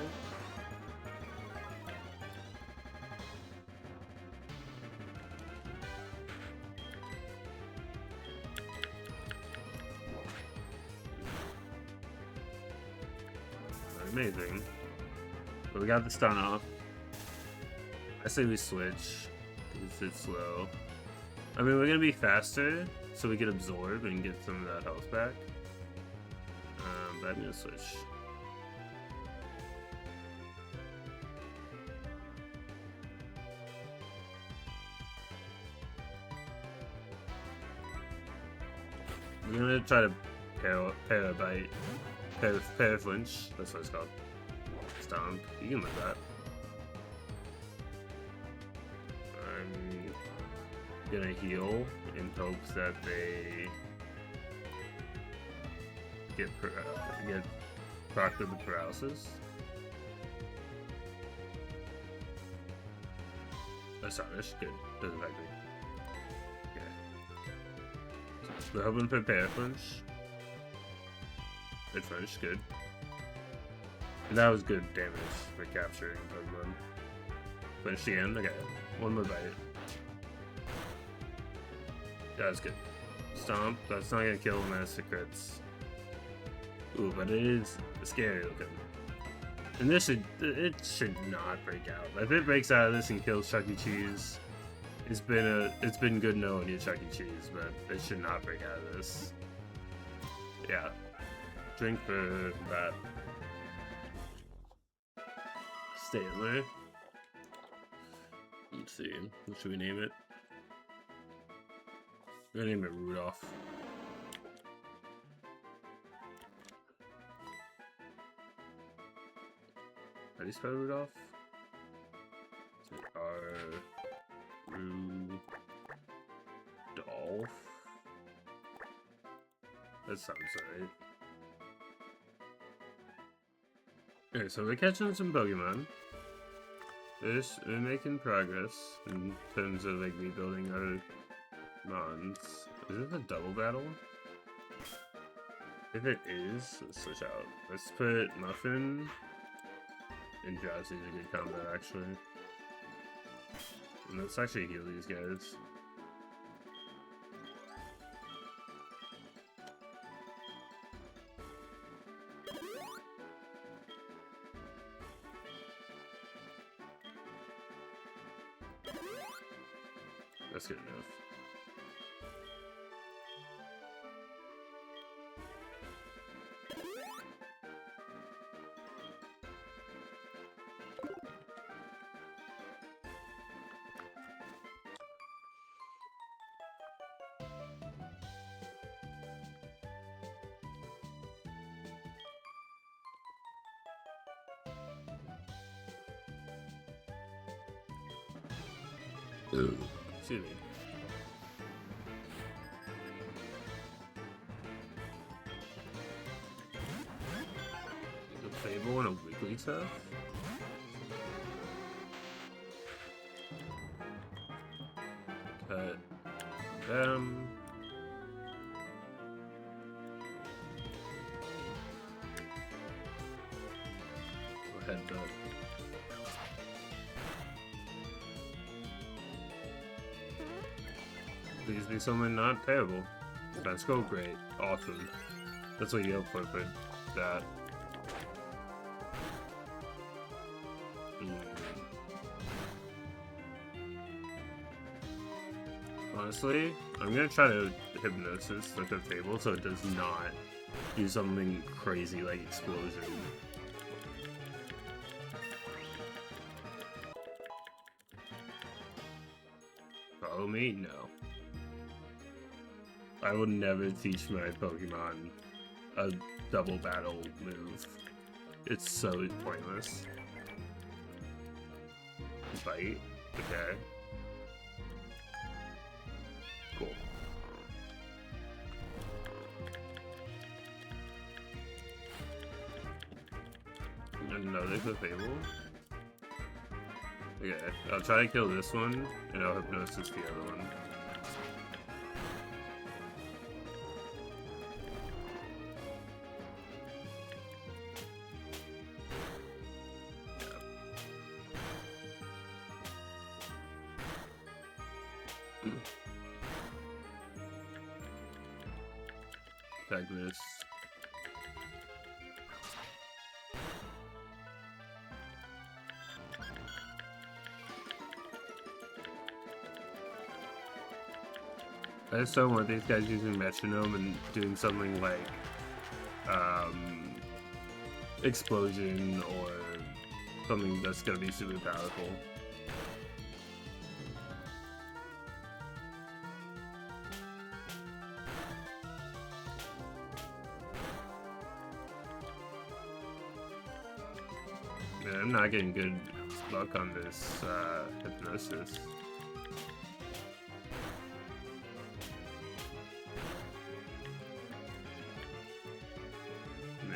[SPEAKER 1] Not amazing. But we got the stun off. I say we switch. Because it's slow. I mean, we're gonna be faster, so we can absorb and get some of that health back. But I'm gonna switch. I'm gonna try to parabite. Paraflinch. That's what it's called. Stomp. You can live that. I'm gonna heal in hopes that they get procced with the paralysis. Astonish. Good. Doesn't affect me. We're hoping for Paraflinch. Good flinch, good. And that was good damage for capturing Pokemon. Flinch again, okay. One more bite. That's good. Stomp, that's not gonna kill him as secrets. Ooh, but it is scary looking. And this it should not break out. If it breaks out of this and kills Chuck E. Cheese, it's been good knowing you Chuck E. Cheese, but it should not break out of this. Yeah. Drink for that. Stantler. Let's see. What should we name it? We're gonna name it Rudolph. How do you spell Rudolph? Rudolph. That sounds right. Okay, so we're catching some Pokemon. We're making progress in terms of like rebuilding our mons. Is this a double battle? If it is, let's switch out. Let's put Muffin and Drowsy's a good combo actually. And let's actually heal these guys. That's good enough. Ooh, excuse me. Fable and a Wigglytuff? Cut them. Go ahead, Doug. Please be someone not terrible. Let's go, great. Awesome. That's what you hope for that. Honestly, I'm gonna try to hypnosis like a Fable so it does not do something crazy like explosion. Follow me? No. I will never teach my Pokemon a double battle move. It's so pointless. Bite? Okay. Cool. Another Fable? Okay, I'll try to kill this one, and I'll hypnosis the other one. Tag this. I just don't want these guys using metronome and doing something like explosion or something that's gonna be super powerful. Man, I'm not getting good luck on this hypnosis.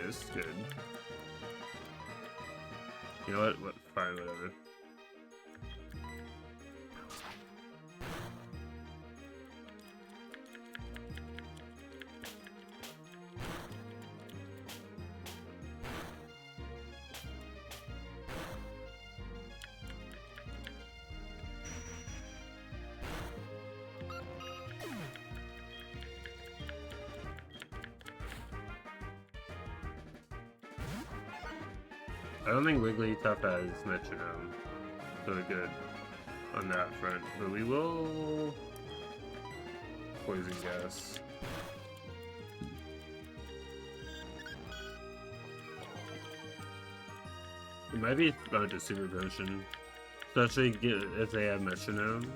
[SPEAKER 1] This good. You know what? Fine, whatever. I don't think Wigglytuff has metronome, so we're good on that front. But we will poison gas. It might be a super potion, especially if they have metronome.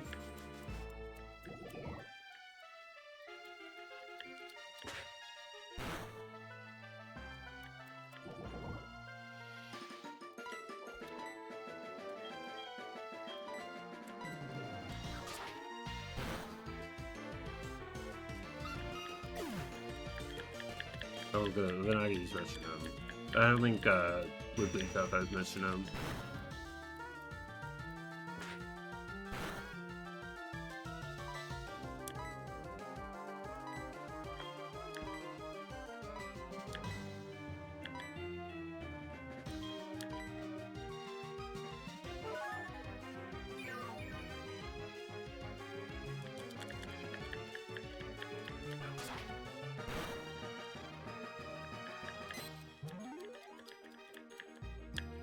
[SPEAKER 1] Oh good, then I use metronome. I don't think Wigglytuff has metronome.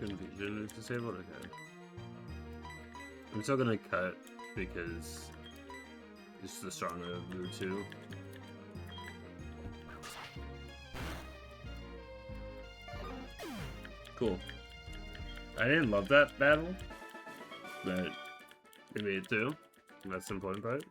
[SPEAKER 1] Confusion is disabled? Okay. I'm still gonna cut because it's the stronger of the two. Cool. I didn't love that battle, but we made it through. That's the important part.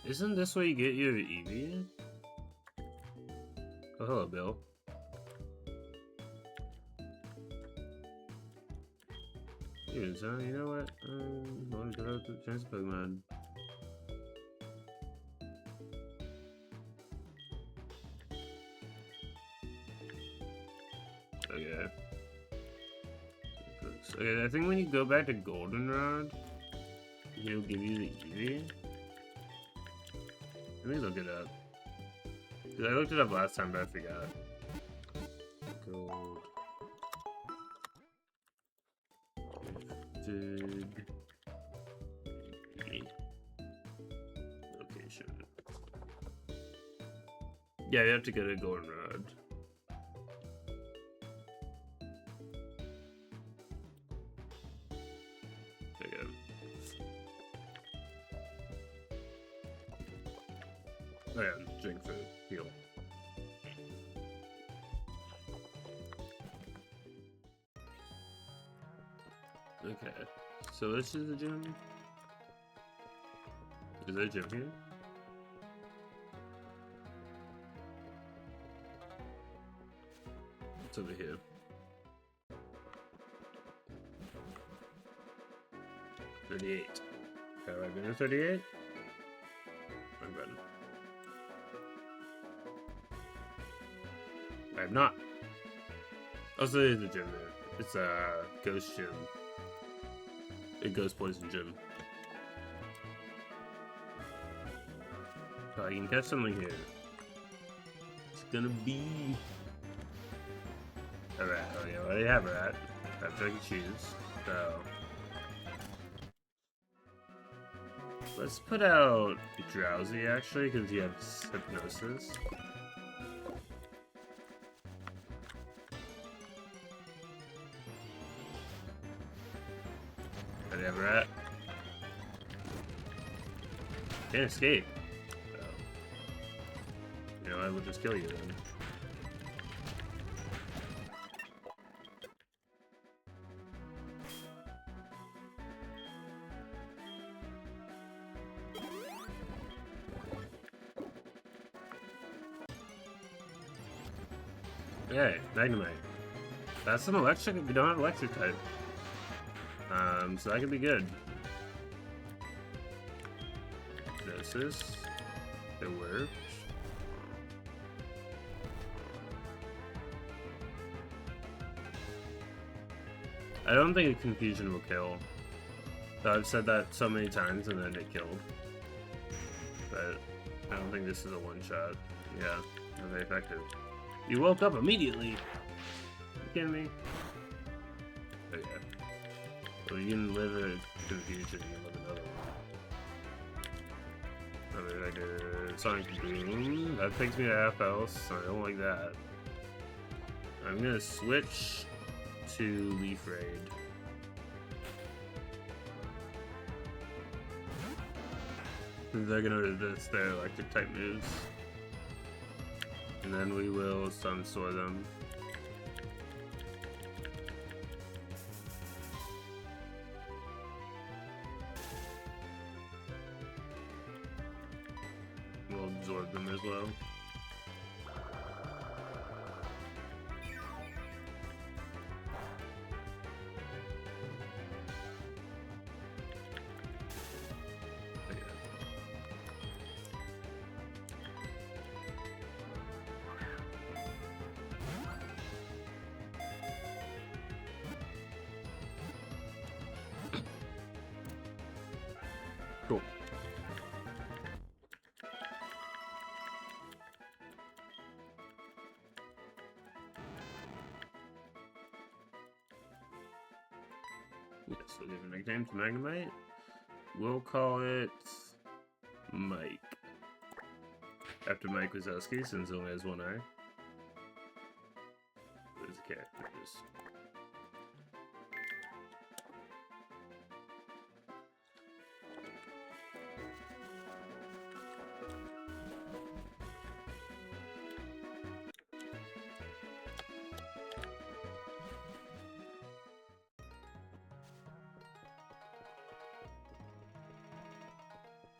[SPEAKER 1] Isn't this where you get your Eevee? Oh, hello, Bill. Dude, so you know what? I want to develop the chance Pokemon. Okay. Okay, I think when you go back to Goldenrod, he'll give you the Eevee. Let me look it up. Because I looked it up last time, but I forgot. Gold. Gifted. Location. Yeah, you have to go to Goldenrod. Oh yeah, drink food, heal. Okay, so this is the gym. Is there a gym here? It's over here. 38. Have I been to 38? I'm done. I have not. Also, there's a gym there. It's a ghost gym. A ghost poison gym. So I can catch something here. It's gonna be a rat. Oh yeah, well, I have a rat. I'm trying to choose. So let's put out Drowsy actually, because he has hypnosis. I have a rat. Can't escape. Oh. You know, I will just kill you then. Hey, Magnemite. That's an electric. We don't have electric type. So that could be good. Hypnosis. It worked. I don't think a confusion will kill. So I've said that so many times and then it killed. But I don't think this is a one-shot. Yeah, not very effective. You woke up immediately! You kidding me? Okay. Well, you can live a confusion, you can live another one. I mean, like a Sonic Boom. That takes me to half health. I don't like that. I'm gonna switch to Leaf Raid. They're gonna resist their electric type moves. And then we will Sunstorm them. We'll absorb them as well. Cool. Yes, we'll give a nickname to Magnemite. We'll call it Mike. After Mike Wazowski, since he only has one eye. There's a cat.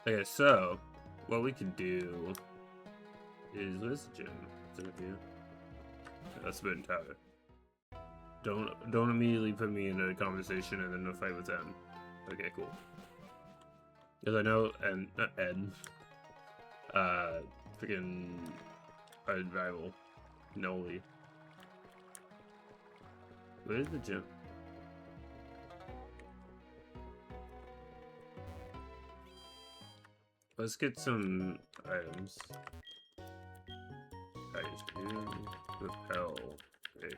[SPEAKER 1] Okay, so what we can do is where's the gym? Is it here? That's a bit entire. Don't immediately put me in a conversation and then a fight with them. Okay, cool. Because I know Ed, freaking our rival, Noli. Where's the gym? Let's get some items. Ice repel. Okay.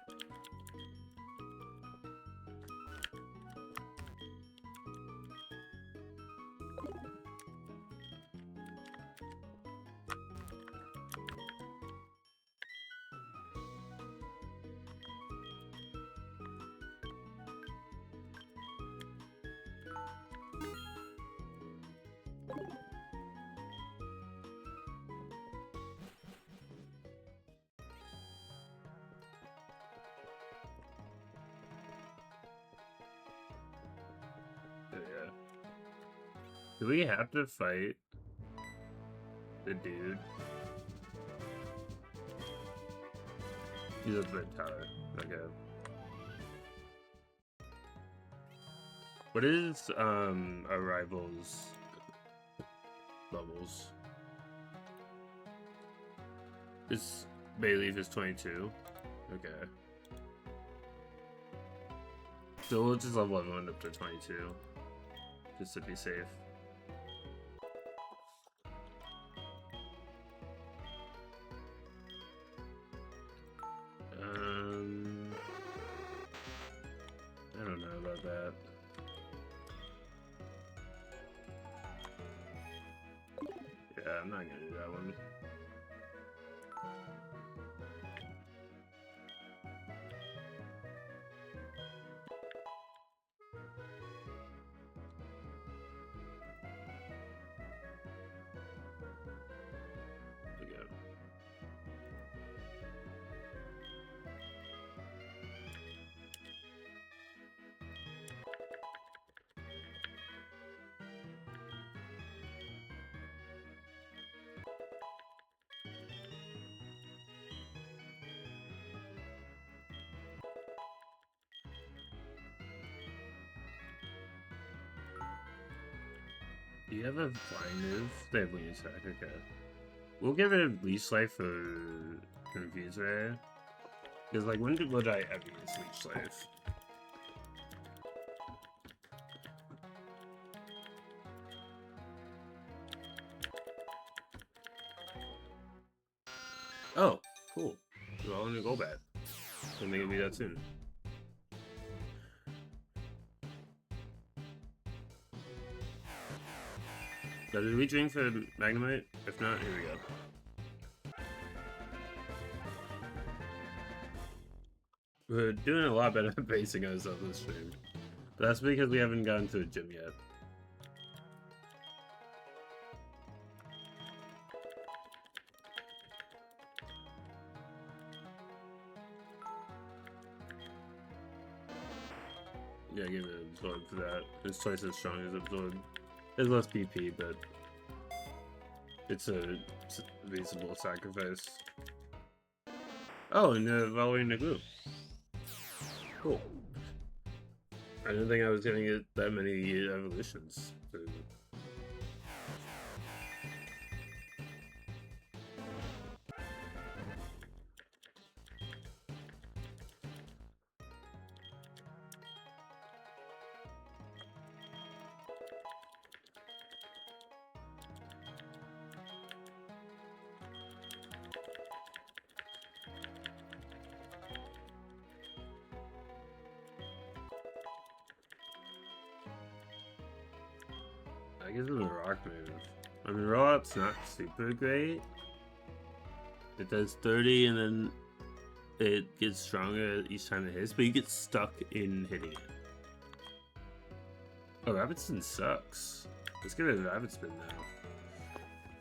[SPEAKER 1] Yeah. Do we have to fight the dude? He's a bit tower. Okay. What is our rivals' levels? This Bayleaf is 22. Okay. So we'll just level everyone up to 22. Just to be safe. I don't know about that. Yeah, I'm not gonna do that one. Okay. Do you have a flying move? They have wing attack, okay. We'll give it leash life for Confuse Ray. Because, like, when would I ever use leash life? Oh, cool. We're all in the go back. Don't think it'll be that soon. Did we drink for Magnemite? If not, here we go. We're doing a lot better at pacing us on this stream. But that's because we haven't gotten to a gym yet. Yeah, give it Absorb for that. It's twice as strong as Absorb. There's less PP, but it's a reasonable sacrifice. Oh, and following the group. Cool. I didn't think I was gonna get that many evolutions. I guess it's a rock move. I mean, rollout's not super great. It does 30 and then it gets stronger each time it hits, but you get stuck in hitting it. Oh, Rapid Spin sucks. Let's give it a Rapid Spin now.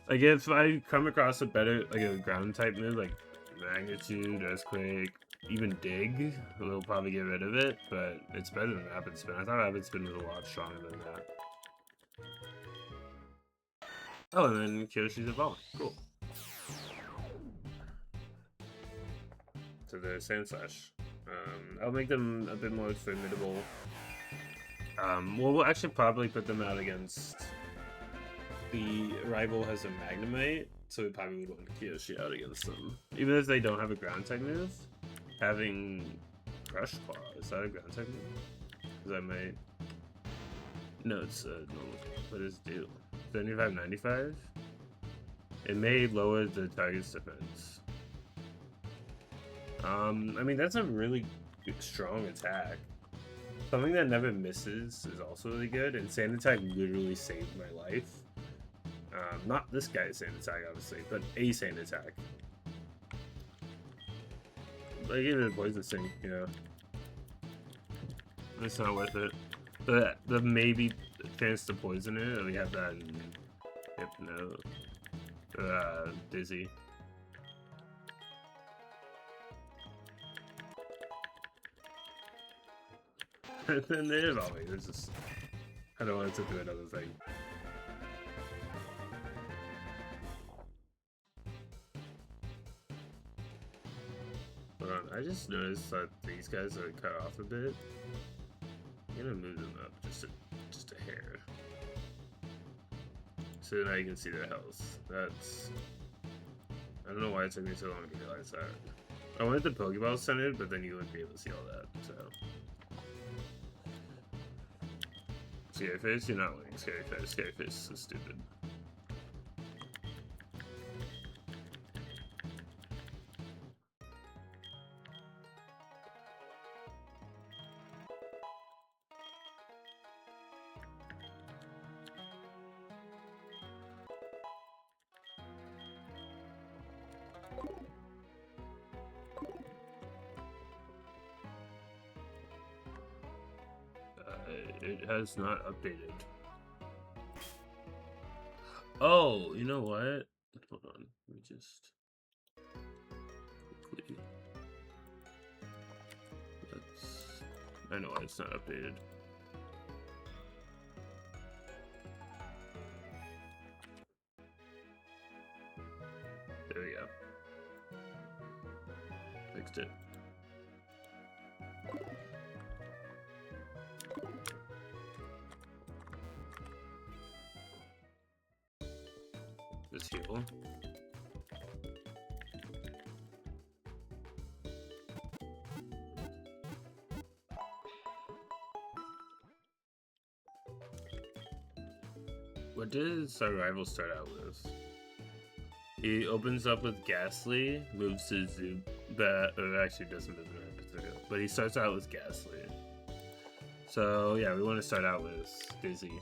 [SPEAKER 1] Like, if I come across a better, like a ground type move, like Magnitude, Earthquake, even Dig, we'll probably get rid of it, but it's better than Rapid Spin. I thought Rapid Spin was a lot stronger than that. Oh, and then Kyoshi's evolving. Cool. To the Sand Slash. I'll make them a bit more formidable. We'll actually probably put them out against the rival has a Magnemite, so we probably would want to Kyoshi out against them. Even if they don't have a ground type move, having Crush Claw, is that a ground type move? Because I might... No, it's normal. What does it do? 75, 95? It may lower the target's defense. I mean, that's a really strong attack. Something that never misses is also really good, and Sand Attack literally saved my life. Not this guy's Sand Attack, obviously, but a Sand Attack. I gave it a Poison Sting, you know. It's not worth it. The maybe chance to poison it, we have that in Hypno. Dizzy. And then there's always, it's just, I don't want it to do another thing. Hold on, I just noticed that these guys are cut off a bit. I'm gonna move them up just a hair. So now you can see their health. That's... I don't know why it took me so long to realize that. I wanted the Pokeball centered, but then you wouldn't be able to see all that, so... Scary Face? You're not winning Scary Face. Scary Face is so stupid. It has not updated. Oh, you know what? Hold on, let me just quickly. I know why it's not updated. There we go. Fixed it. This heal. What does our rival start out with? He opens up with Ghastly, moves to Zoom, but it actually doesn't move in particular. But he starts out with Ghastly. So yeah, we want to start out with Dizzy.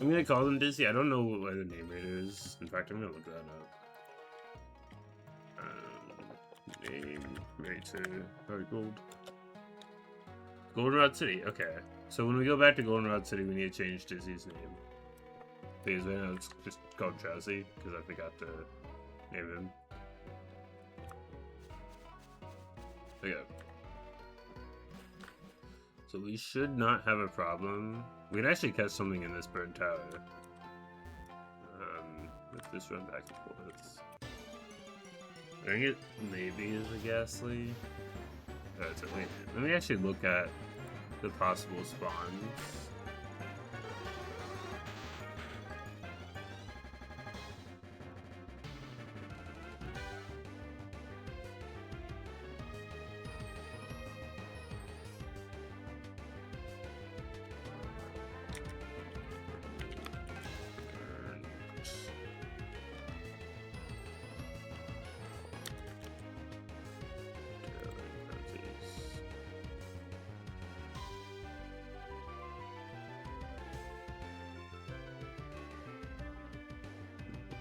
[SPEAKER 1] I'm gonna call them Dizzy. I don't know what the name rate is. In fact, I'm gonna look that up. Name rate to HeartGold. Goldenrod City. Okay. So when we go back to Goldenrod City, we need to change Dizzy's name. Because right now it's just called Drowsy, because I forgot to name him. Okay. So we should not have a problem. We can actually catch something in this burn tower. Let's just run back and forth. I think it maybe is a Ghastly. Let me actually look at the possible spawns.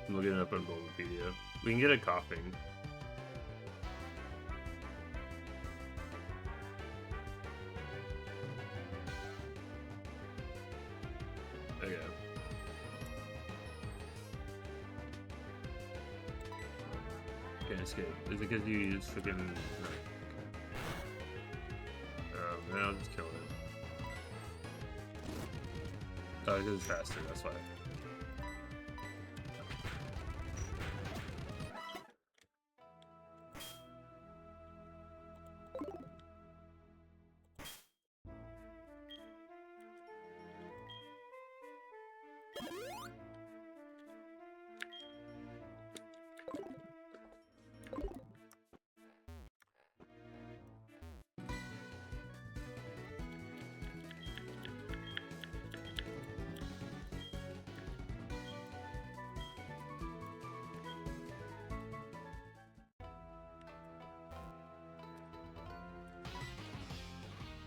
[SPEAKER 1] I'm looking it up on Bulbapedia. We can get a coughing. Okay. Okay, escape. Is it because you use freaking... then I'll just kill it. Oh, because it's faster, that's why.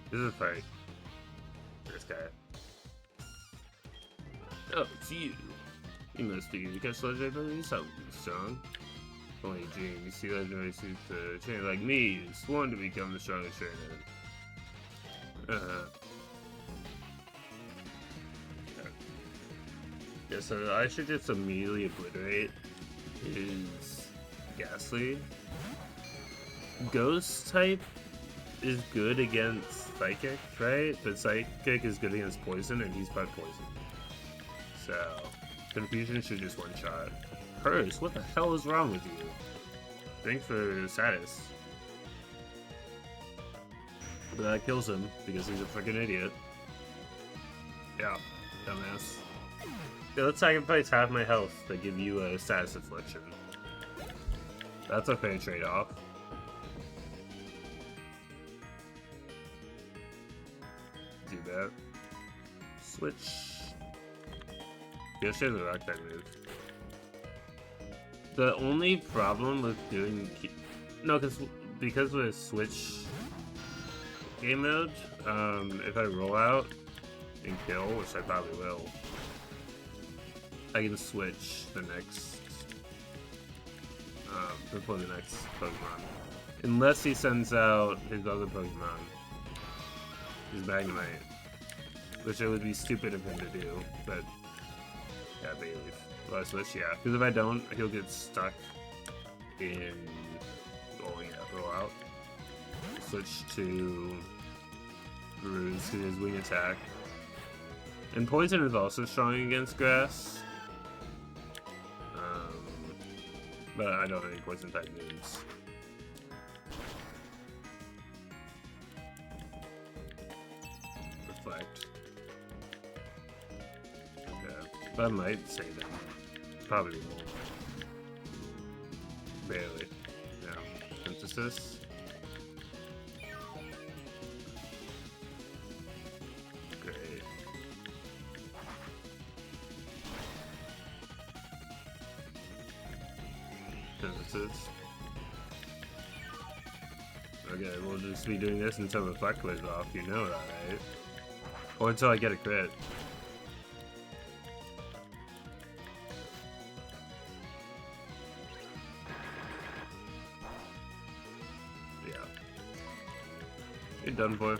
[SPEAKER 1] This is a fight. This guy. Oh, it's you. You must be to catch legendary something strong. Only a dream. You see legendary suits to train like me. You sworn to become the strongest trainer. Yeah, so I should just immediately obliterate his Ghastly. Ghost type is good against Psychic, right? But Psychic is good against Poison, and he's part Poison. So, Confusion should just one-shot. Curse, what the hell is wrong with you? Thanks for status. But that kills him, because he's a freaking idiot. Yeah, dumbass. Yeah, let's sacrifice half my health to give you a status affliction. That's a fair trade-off. Do that. Switch. Yeah, should have the rock type move. The only problem with doing because with switch game mode, if I roll out and kill, which I probably will, I can switch the next before the next Pokemon, unless he sends out his other Pokemon, his Magnemite, which it would be stupid of him to do, but yeah, Bayleaf. Well, I switch, yeah, because if I don't, he'll get stuck in roll out. Switch to Bruise because he has Wing Attack. And Poison is also strong against Grass. But I don't have any Poison type moves. Reflect. Okay. That might save him. Probably won't. Barely. No. Synthesis. Great. Synthesis. Okay, we'll just be doing this until the Reflect wears off, you know that, right? Or until I get a crit. You're done for.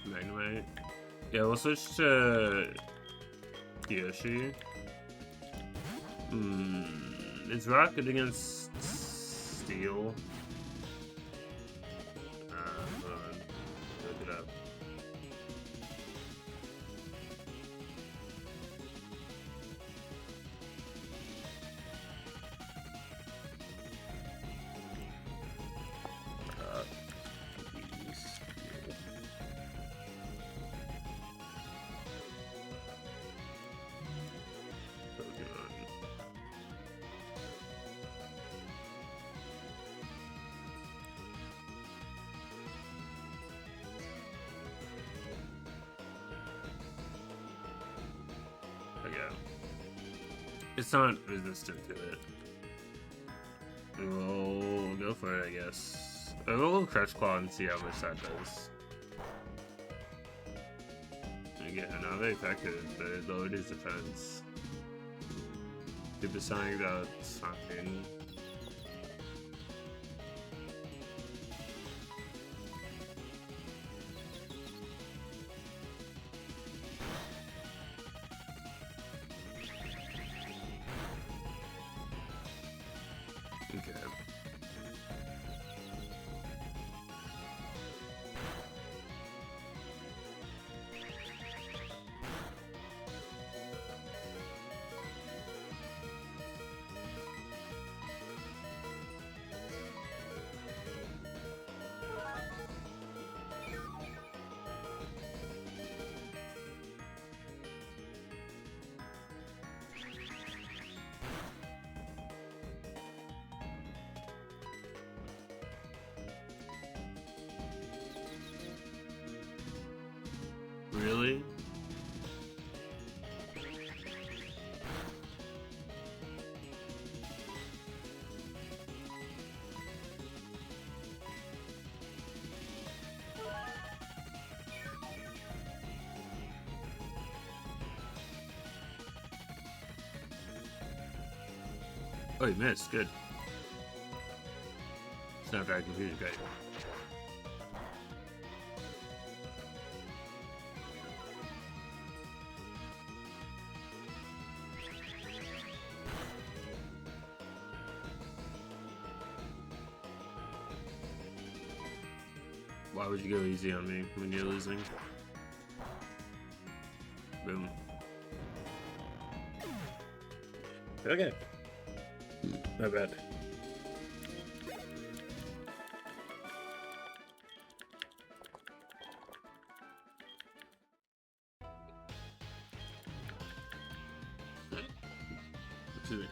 [SPEAKER 1] Magnemite. Yeah, we'll switch to Yoshi. Is Rock good against Steel? Hold on. Look it up. It's not resistant to it. We'll go for it, I guess. We'll Crush Claw and see how much that does. Again, not very effective, but it lowered his defense. Supersonic, that's fine. Really? Oh, you missed. Good. Snapdragon computer, great. Why would you go easy on me when you're losing? Boom. Okay. Not bad. Excuse me.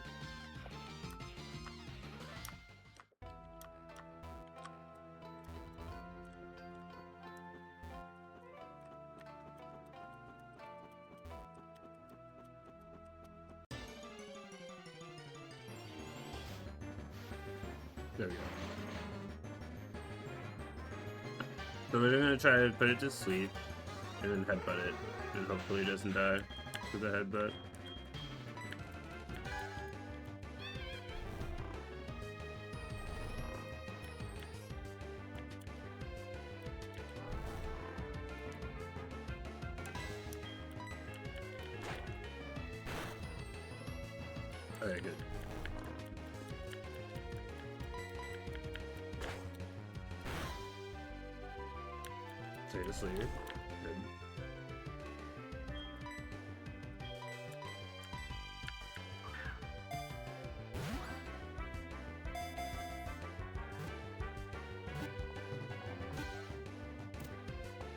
[SPEAKER 1] There we go. So we're gonna try to put it to sleep and then headbutt it, and hopefully it doesn't die with the headbutt. Alright, good. Stay to sleep. Good.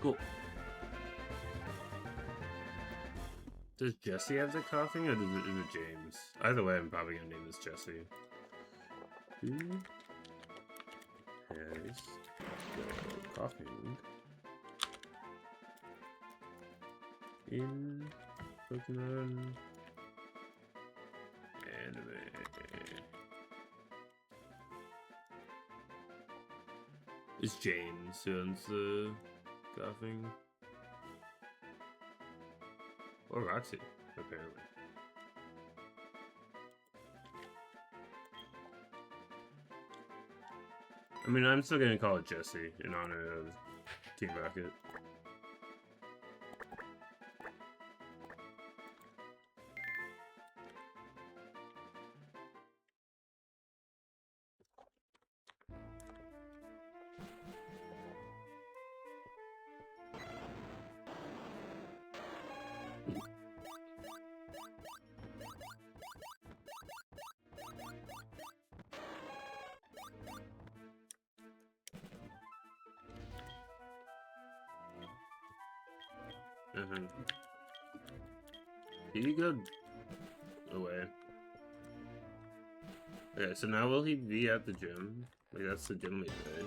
[SPEAKER 1] Cool. Does Jesse have the coughing, or is it James? Either way, I'm probably gonna name this Jesse. Who has the coughing in Pokemon anime? It's James who owns the coughing. Or Roxy, apparently. I mean, I'm still gonna call it Jesse in honor of Team Rocket. He go away. Okay, so now will he be at the gym? Like, that's the gym lead, right?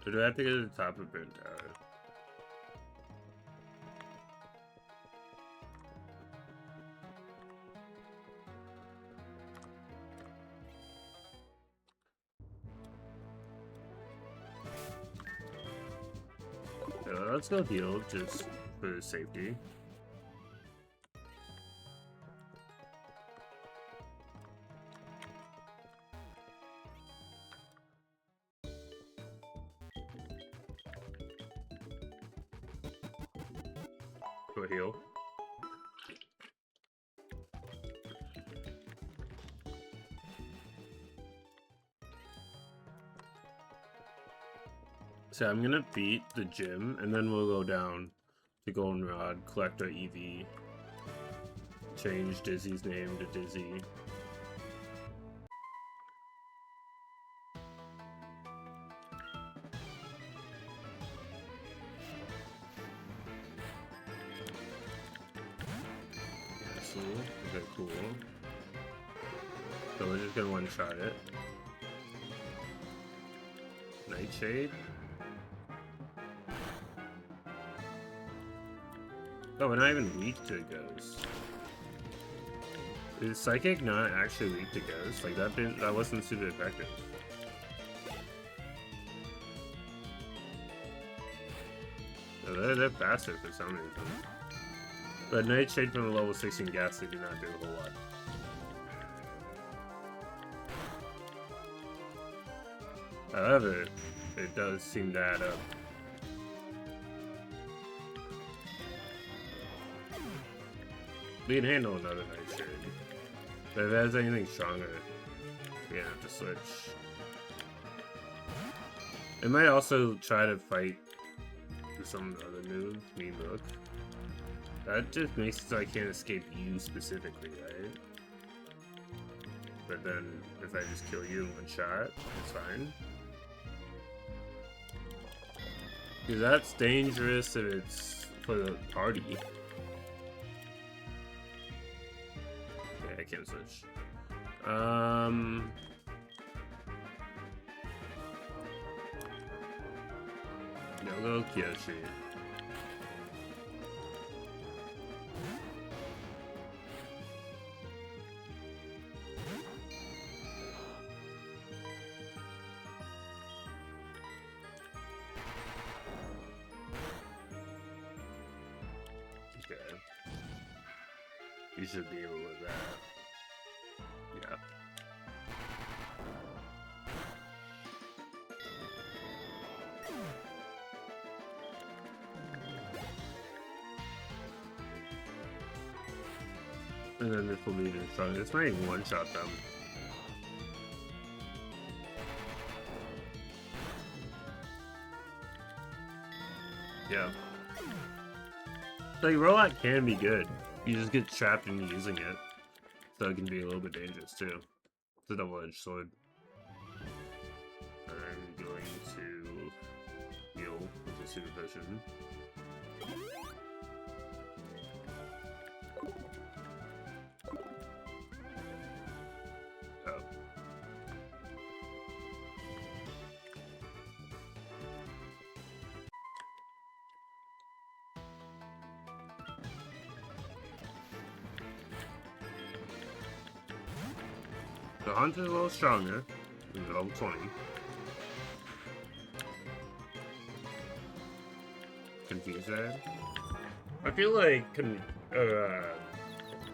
[SPEAKER 1] Or do I have to go to the top of Burnt Tower? Let's go heal, just for safety. Go heal. So I'm gonna beat the gym, and then we'll go down to Goldenrod, collect our EV, change Dizzy's name to Dizzy. Absolutely. Okay, cool. So we're just gonna one-shot it. Nightshade. Oh, we're not even weak to Ghost. Is Psychic not actually weak to Ghost? Like that wasn't super effective. No, they're faster for some reason. But Nightshade from the level 16 Ghastly did not do a whole lot. However, it does seem to add up. We can handle another Nightshade. But if it has anything stronger, we're gonna have to switch. It might also try to fight with some other move, Mean Look. That just makes it so I can't escape you specifically, right? But then, if I just kill you in one shot, it's fine. Because that's dangerous if it's for the party. Yeah, I can't switch. No, Kyoshi. Okay. You should be able with that. Yeah. And then this will be even stronger. This might even one-shot them. Yeah. Like, Rollout can be good. You just get trapped in using it. So it can be a little bit dangerous too. It's a double-edged sword. I'm going to heal with a super potion. Oh. The Hunt is a little stronger. He's level 20. Confused there. I feel like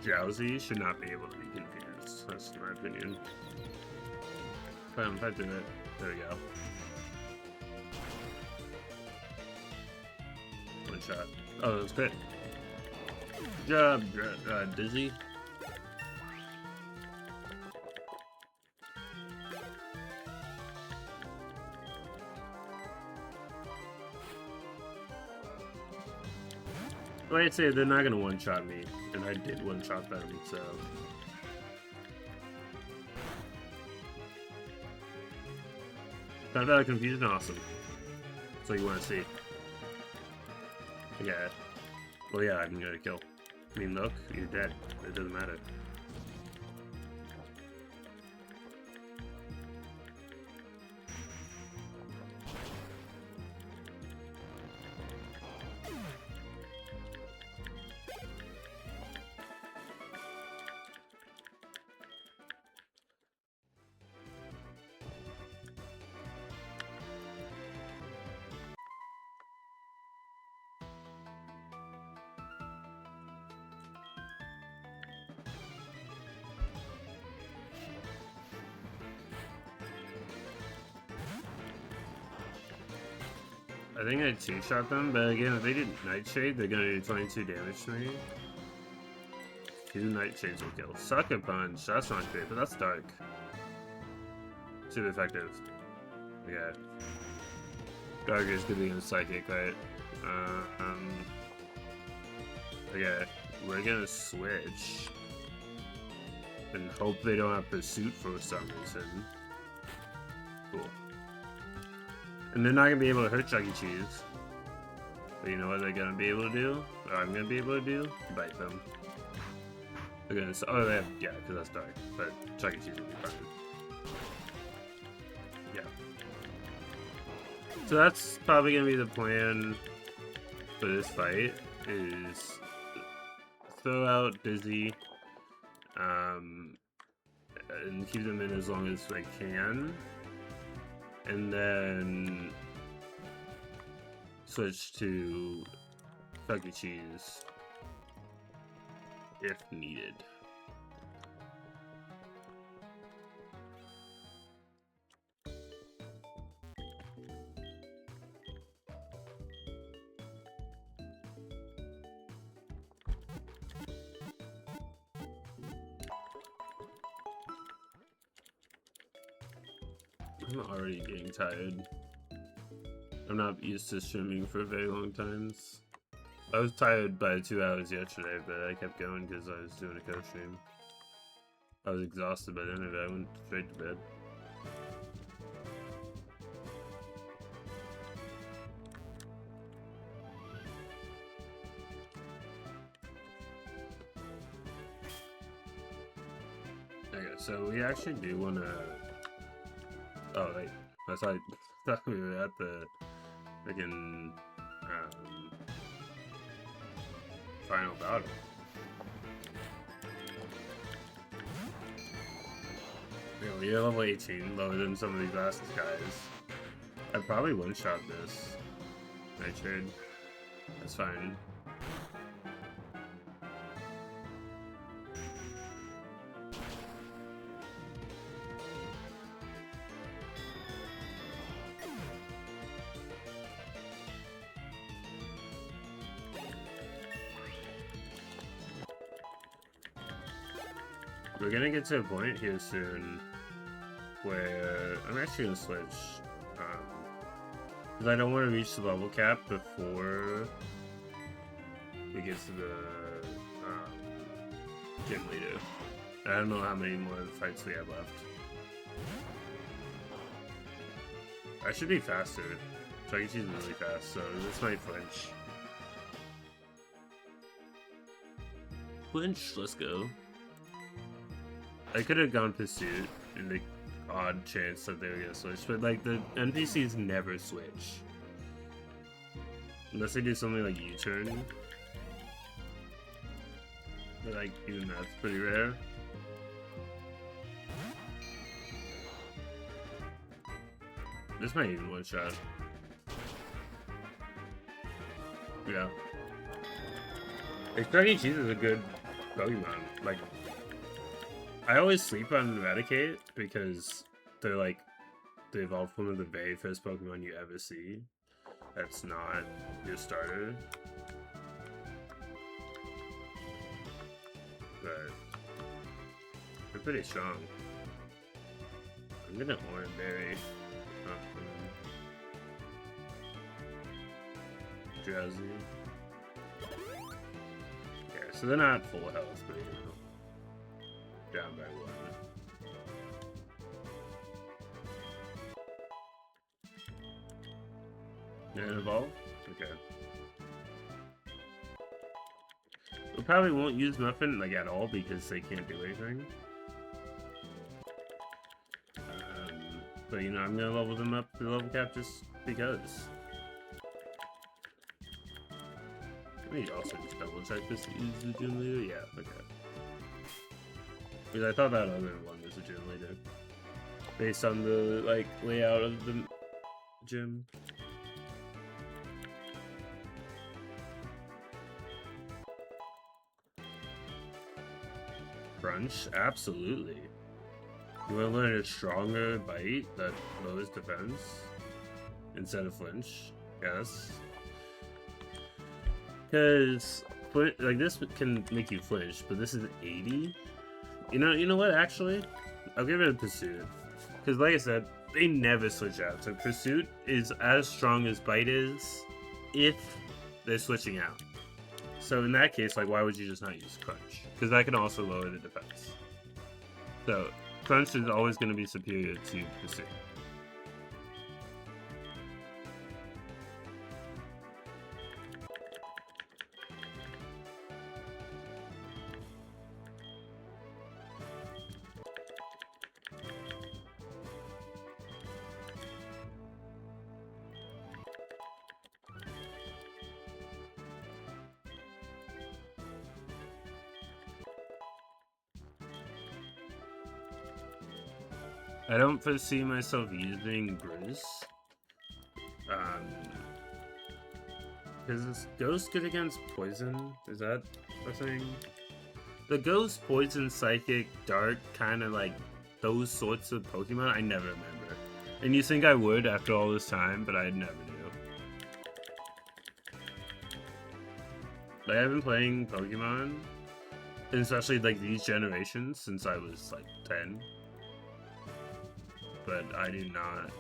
[SPEAKER 1] Drowsy should not be able to be confused. That's my opinion. If I did it, there we go. One shot. Oh, that was good. Good job, Dizzy. Like I say, they're not gonna one-shot me, and I did one-shot them, so... Found out confusion, awesome. That's what you want to see. Yeah. Well, yeah, I can get a kill. I mean, look, you're dead. It doesn't matter. I think I two-shot them, but again, if they did Nightshade, they're gonna do 22 damage to me. 2 Nightshades will kill. Sucker Punch, that's not great, but that's dark. Super effective. Yeah. Dark is good against Psychic, right? Okay, we're gonna switch. And hope they don't have Pursuit for some reason. Cool. And they're not gonna be able to hurt Chuck E. Cheese. But you know what they're gonna be able to do? Or I'm gonna be able to do? Bite them. Again, so, oh, yeah, because that's dark. But Chuck E. Cheese will be fine. Yeah. So that's probably gonna be the plan for this fight. Is throw out Dizzy, and keep them in as long as I can, and then switch to Chuck E. Cheese if needed. I'm already getting tired. I'm not used to streaming for very long times. I was tired by 2 hours yesterday, but I kept going because I was doing a co-stream. I was exhausted by the end of it. I went straight to bed. Okay, so we actually do want to... Oh, wait. I thought we were at the freaking final battle. Yeah, we're level 18, lower than some of these last guys. I'd probably one-shot this. Nightshade. That's fine. We're gonna get to a point here soon where I'm actually gonna switch, because I don't want to reach the level cap before we get to the gym leader. I don't know how many more fights we have left. I should be faster. Chuck E. Cheese is really fast, so this might flinch. Flinch, let's go. I could have gone Pursuit in the odd chance that they were gonna switch, but like the NPCs never switch. Unless they do something like U-turn. But like even that's pretty rare. This might even one shot. Yeah. Chuck E. Cheese is a good Pokemon. Like, I always sleep on Eradicate because they're like, they evolved one of the very first Pokemon you ever see. That's not your starter. But they're pretty strong. I'm gonna Orange Berry. Drowsy. Yeah, so they're not full health, but you know, down by one. And evolve? Okay. We probably won't use Muffin like at all because they can't do anything. But you know, I'm gonna level them up to the level cap just because. Let me also just double check this is the gym leader. Yeah, okay. Because I thought that other one was a gym leader. Based on the like layout of the gym. Crunch? Absolutely. You want to learn a stronger bite that lowers defense instead of flinch? Yes. Because like this can make you flinch, but this is 80. You know what? Actually, I'll give it a Pursuit. Because like I said, they never switch out. So Pursuit is as strong as bite is if they're switching out. So in that case, like, why would you just not use Crunch? Because that can also lower the defense. So Crunch is always going to be superior to Pursuit. I don't foresee myself using Grizz. Is Ghost good against Poison? Is that a thing? The Ghost, Poison, Psychic, Dark, kind of like those sorts of Pokemon, I never remember. And you think I would after all this time, but I never do. Like, I've been playing Pokemon, and especially like these generations, since I was like 10. But I do not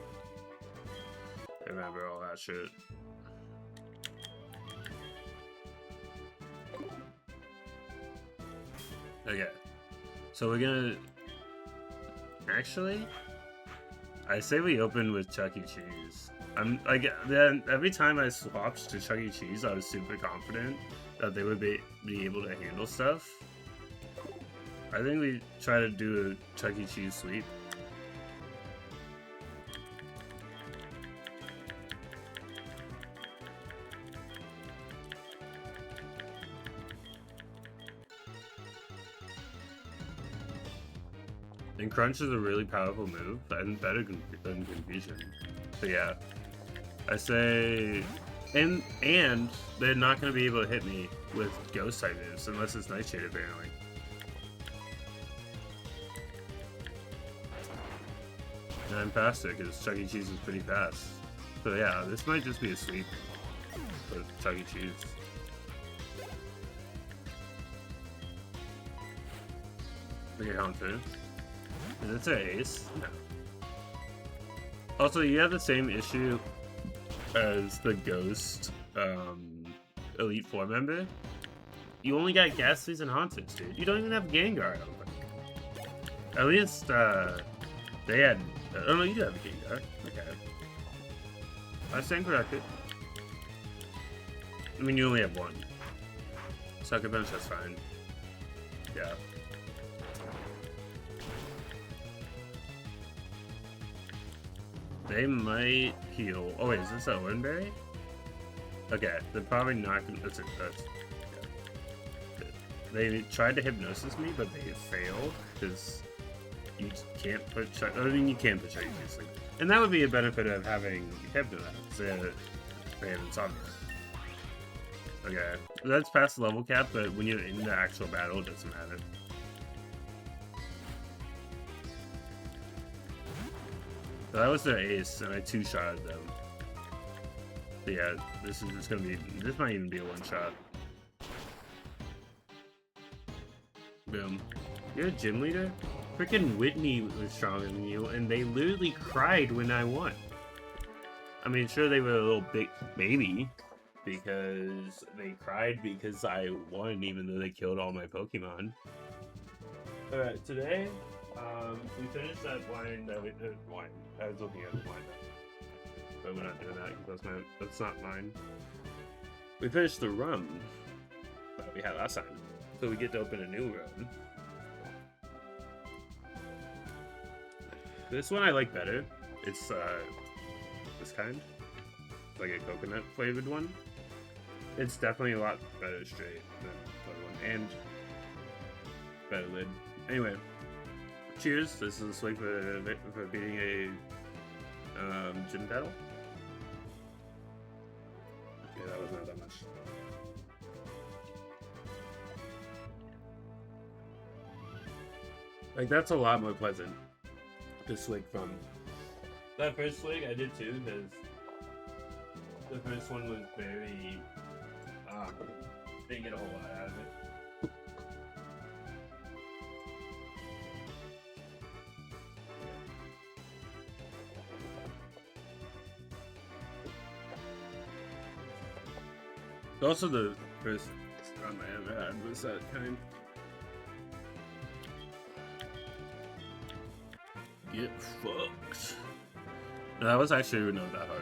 [SPEAKER 1] remember all that shit. Okay, so we're gonna actually. I say we open with Chuck E. Cheese. I'm like, then every time I swapped to Chuck E. Cheese, I was super confident that they would be able to handle stuff. I think we try to do a Chuck E. Cheese sweep. And Crunch is a really powerful move, and better than Confusion. But yeah, I say, and they're not going to be able to hit me with Ghost type moves unless it's Nightshade apparently. And I'm faster because Chuck E. Cheese is pretty fast. So yeah, this might just be a sweep with Chuck E. Cheese. Look at Haunter. Is it an ace? No. Also, you have the same issue as the Ghost Elite Four member. You only got Ghastlies and Haunters, dude. You don't even have Gengar, I don't think. At least, they had... oh no, you do have a Gengar. Okay. I stand corrected. I mean, you only have one. Sucker Punch, that's fine. Yeah. They might heal. Oh wait, is this a Windberry? Okay, they're probably not gonna. That's yeah. They tried to hypnosis me, but they failed because you can't put. I mean, you can put Chuck E. Cheese sleep, and that would be a benefit of having Hypnotize. They have Insomnia. Okay, that's past the level cap, but when you're in the actual battle, it doesn't matter. So that was their ace, and I two-shotted them. But yeah, this is just gonna be. This might even be a one-shot. Boom. You're a gym leader? Freaking Whitney was stronger than you, and they literally cried when I won. I mean, sure, they were a little big baby, because they cried because I won, even though they killed all my Pokemon. Alright, today, we finished that blind, wine. I was looking at the blind, but we're not doing that because that's not mine. We finished the rum that we had last time, so we get to open a new rum. This one I like better. It's this kind, like a coconut flavored one. It's definitely a lot better straight than the other one, and better lid. Anyway, cheers. This is a swing for beating a gym battle. Yeah, that was not that much. Like, that's a lot more pleasant to swig from. That first swig I did too, because the first one was very didn't get a whole lot out of it. Also, the first run I ever had was that kind. Get fucked. No, that was actually not that hard.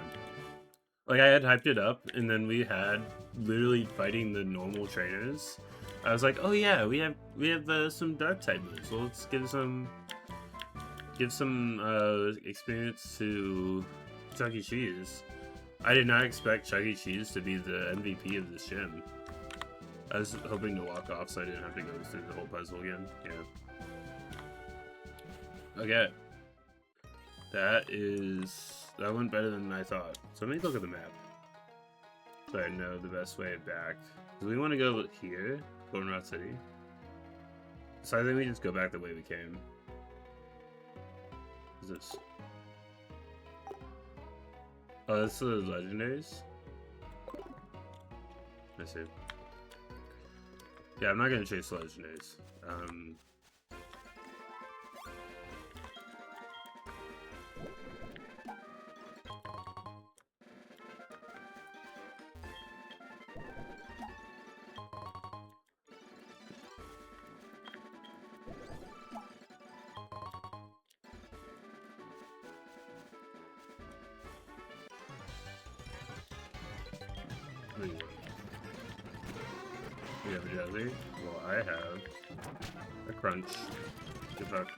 [SPEAKER 1] Like, I had hyped it up, and then we had literally fighting the normal trainers. I was like, oh yeah, we have some dark type moves. So let's give some experience to Chuck E. Cheese. I did not expect Chuck E. Cheese to be the MVP of this gym. I was hoping to walk off so I didn't have to go through the whole puzzle again. Yeah. Okay. That went better than I thought. So let me look at the map, so I know the best way back. Do we want to go here, Goldenrod City? So I think we just go back the way we came. What is this? Oh, that's the legendaries? I see. Yeah, I'm not gonna chase legendaries. We have a jelly. Well, I have a crunch. Good luck.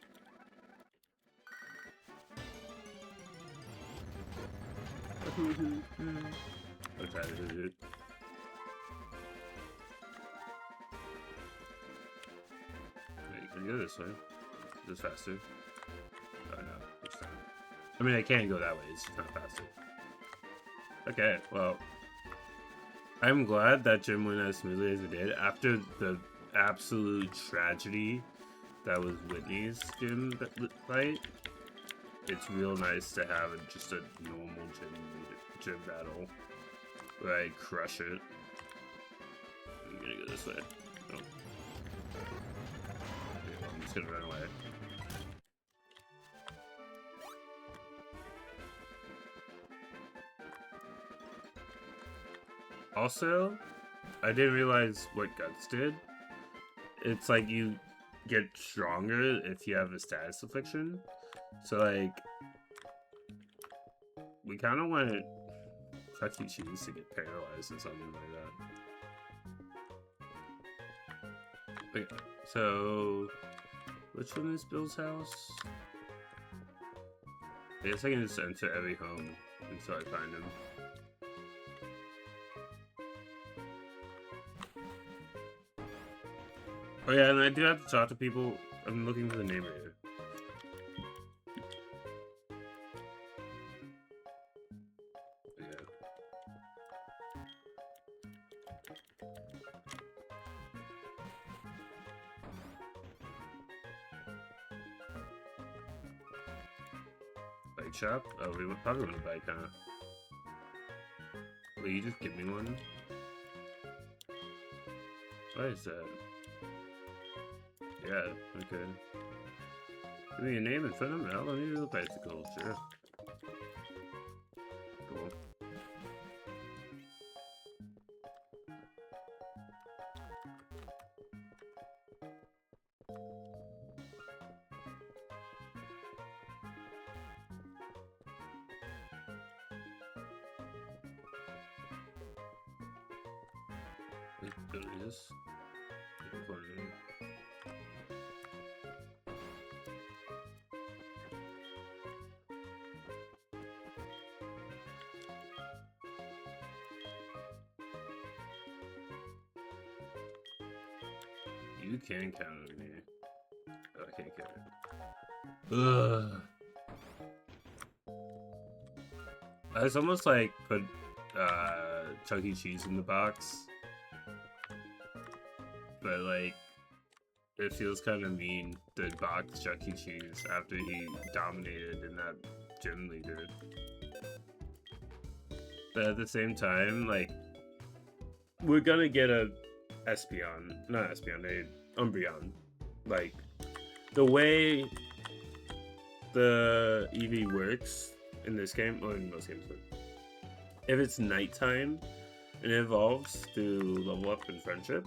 [SPEAKER 1] Okay, Wait, can you go this way? Is this faster? Oh no, this time. I mean, I can go that way, it's not faster. Okay, well, I'm glad that gym went as smoothly as it did. After the absolute tragedy that was Whitney's gym fight, it's real nice to have just a normal gym battle where I crush it. I'm gonna go this way. Oh. Okay, well, I'm just gonna run away. Also, I didn't realize what Guts did. It's like you get stronger if you have a status affliction. So like, we kind of want Chuck E. Cheese to get paralyzed or something like that. Okay, so which one is Bill's house? I guess I can just enter every home until I find him. Oh yeah, and I do have to talk to people. I'm looking for the name here. Yeah. Bike shop? Oh, we would probably want a bike, huh? Will you just give me one? What is that? Yeah, okay. Give me a name and phone number. I'll need a bicycle, sure. Cool. Let's do this. You can count on me. Oh, I can't get it. Ugh. It's almost like put Chuck E. Cheese in the box. But like, it feels kind of mean to box Chuck E. Cheese after he dominated in that gym leader. But at the same time, like, we're gonna get a Espeon, not Espeon, a Umbreon. Like, the way the EV works in this game, or in most games, but if it's nighttime and it evolves to level up in friendship,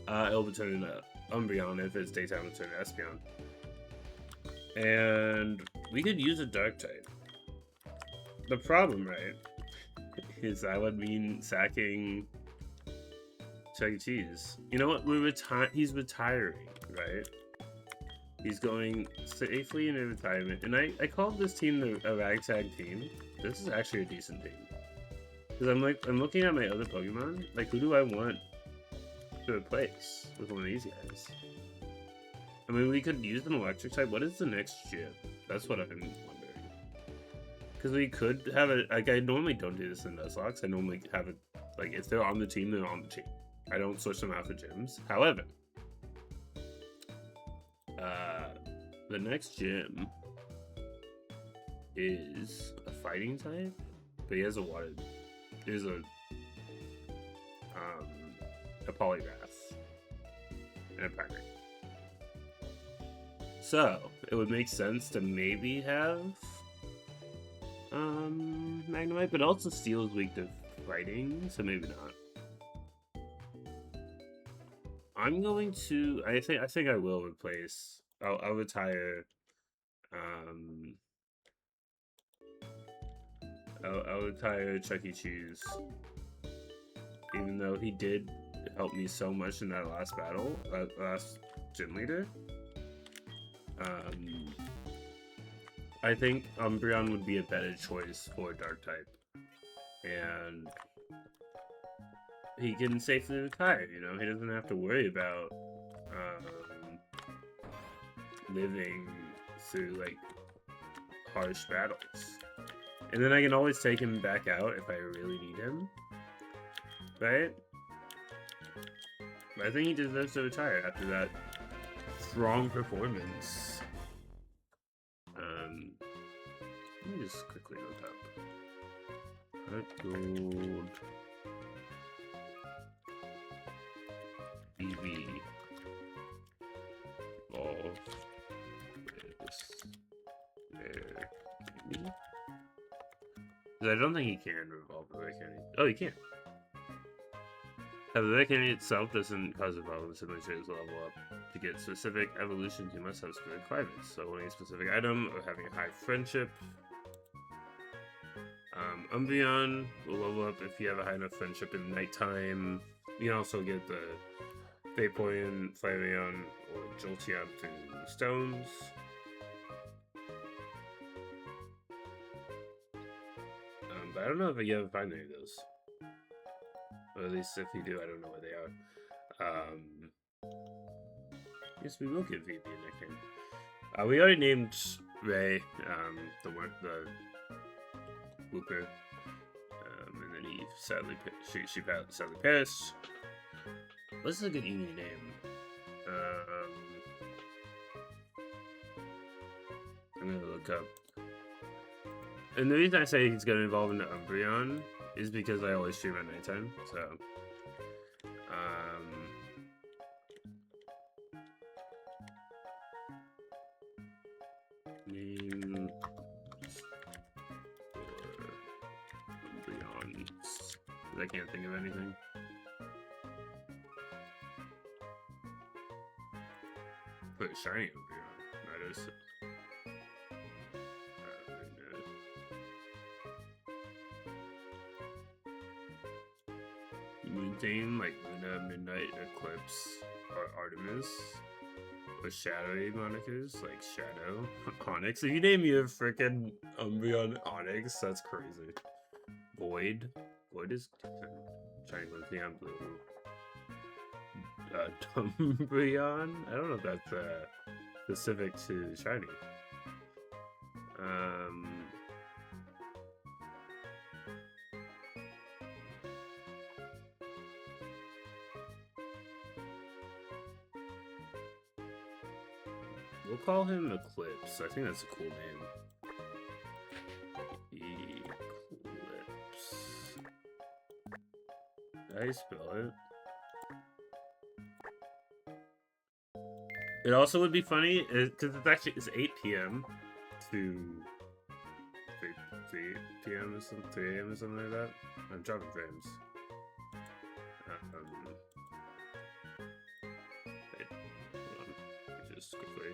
[SPEAKER 1] it'll return into Umbreon. If it's daytime, it'll turn to Espeon. And we could use a dark type. The problem, right, is that would mean sacking Chuck E. Cheese. You know what? He's retiring, right? He's going safely into retirement. And I called this team a ragtag team. This is actually a decent team. Because I'm looking at my other Pokemon. Like, who do I want to replace with one of these guys? I mean, we could use an electric type. What is the next gym? That's what I've been wondering. Because we could have it. Like, I normally don't do this in Nuzlocke. I normally have it, like, if they're on the team, they're on the team. I don't switch them out for gyms. However, the next gym is a fighting type, but he has a water. There's a polygraph and a primary. So it would make sense to maybe have Magnemite, but also Steel is weak to fighting, so maybe not. I'm going to. I think I will replace. I'll retire. I'll retire Chuck E. Cheese, even though he did help me so much in that last battle, last gym leader. I think Umbreon would be a better choice for Dark type, and he can safely retire. You know, he doesn't have to worry about living through like harsh battles. And then I can always take him back out if I really need him, right? But I think he deserves to retire after that strong performance. Let me just quickly look up HeartGold EV of there. I don't think he can revolve the Rare Candy. Oh, he can. The Rare Candy itself doesn't cause evolvement, simply shows the level up. To get specific evolutions, you must have specific requirements. So, owning a specific item or having a high friendship. Umbreon will level up if you have a high enough friendship in nighttime. You can also get the Vaporeon, Flareon, or Jolteon through stones. But I don't know if you ever find any of those. Or at least if you do, I don't know where they are. Yes, we will give VP a nickname. We already named Ray, the Whooper. And then he sadly, she sadly perished. What's a good Eevee name? I'm gonna look up. And the reason I say he's gonna evolve into Umbreon is because I always stream at nighttime, so name for Umbreon. I can't think of anything. But shiny Umbreon, that is. Moon theme like Luna, Midnight, Eclipse, or Artemis, or shadowy monikers like Shadow, Onyx. If you name your freaking Umbreon Onyx, that's crazy. Void is different. Shiny Lithium Blue. Umbreon? I don't know if that's specific to shiny. We'll call him Eclipse. I think that's a cool name. Eclipse. How do you spell it? It also would be funny because it's 8 p.m. to 3 p.m. or something, 3 a.m. or something like that. I'm dropping frames. Wait, hold on. Let me just quickly.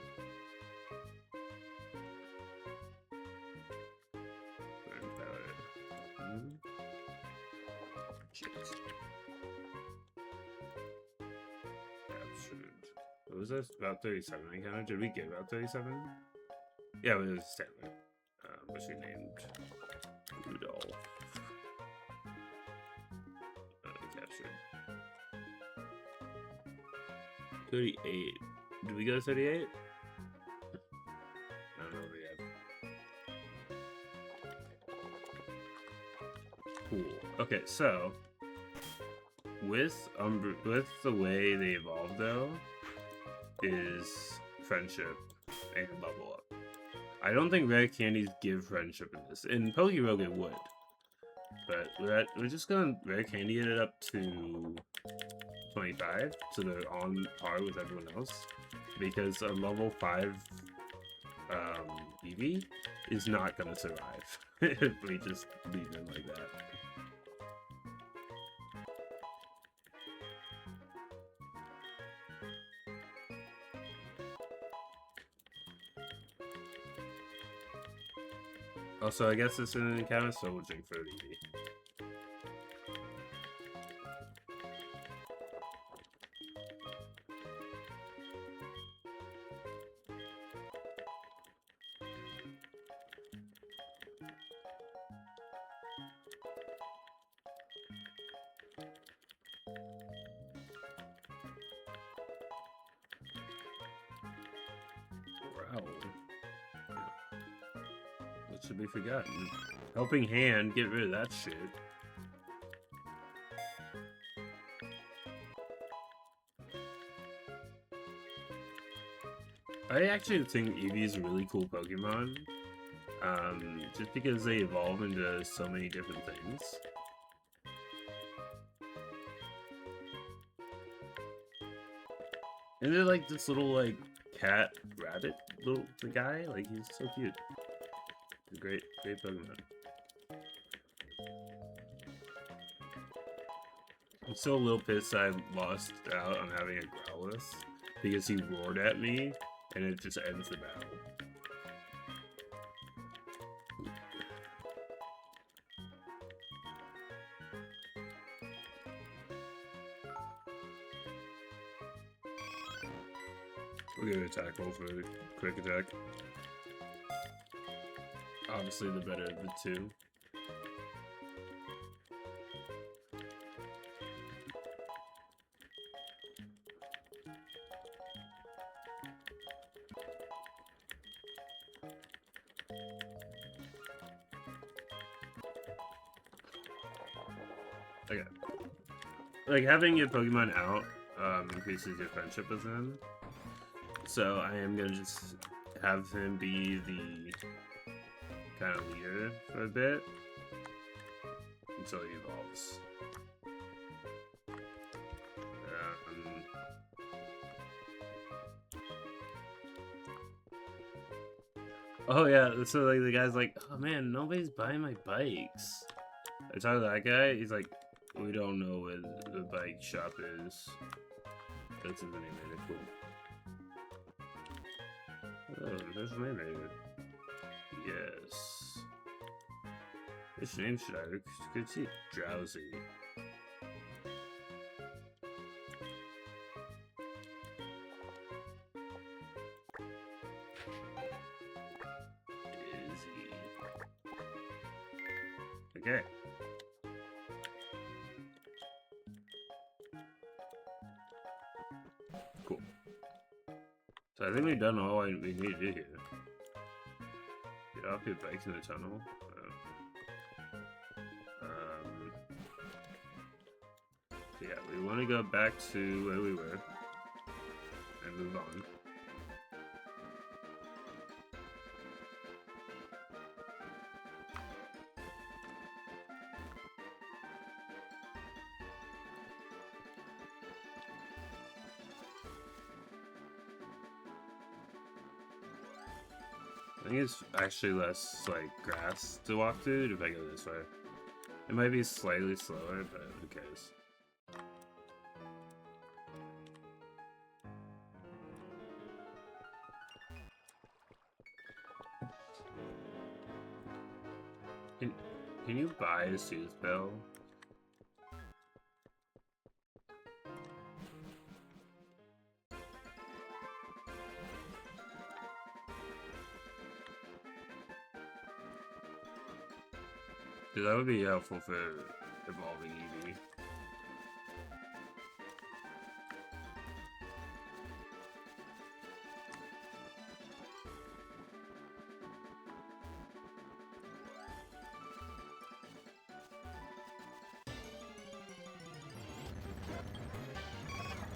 [SPEAKER 1] Captured. What was that? About 37 encounter? Did we get about 37? Yeah, it was Stanley. Which we named Rudolph. Captured. 38. Did we go to 38? I don't know what we have. Okay, so with the way they evolve though is friendship and level up. I don't think rare candies give friendship in this. In Pokerogue it would. But we're just gonna rare candy it up to 25, so they're on par with everyone else. Because a level 5 Eevee is not gonna survive if we just leave him like that. Also, I guess it's an encounter, so we'll drink for Eevee. Wow. What should be forgotten? Helping Hand, get rid of that shit. I actually think Eevee is a really cool Pokemon. Just because they evolve into so many different things. And they're like this little like cat rabbit little guy, like he's so cute. He's a great Pokemon. I'm still a little pissed I lost out on having a Growlithe because he roared at me and it just ends the battle. We're gonna attack roll for the quick attack. Obviously the better of the two. Okay. Like having your Pokemon out increases your friendship with them. So I am gonna just have him be the kind of leader for a bit until he evolves. Oh yeah, so like the guy's like, oh man, nobody's buying my bikes. I talked to that guy, he's like, we don't know where the bike shop is. That's his name, made it cool. Oh, there's my name. Yes. Which name should I look? Could see Drowsy. Okay. Cool. So I think we've done all we need to do here. Get off your bikes in the tunnel. So yeah, we want to go back to where we were and move on. I think it's actually less, like, grass to walk through if I go this way. It might be slightly slower, but who cares? Can you buy a Sooth Bell? Because that would be helpful for evolving Eevee.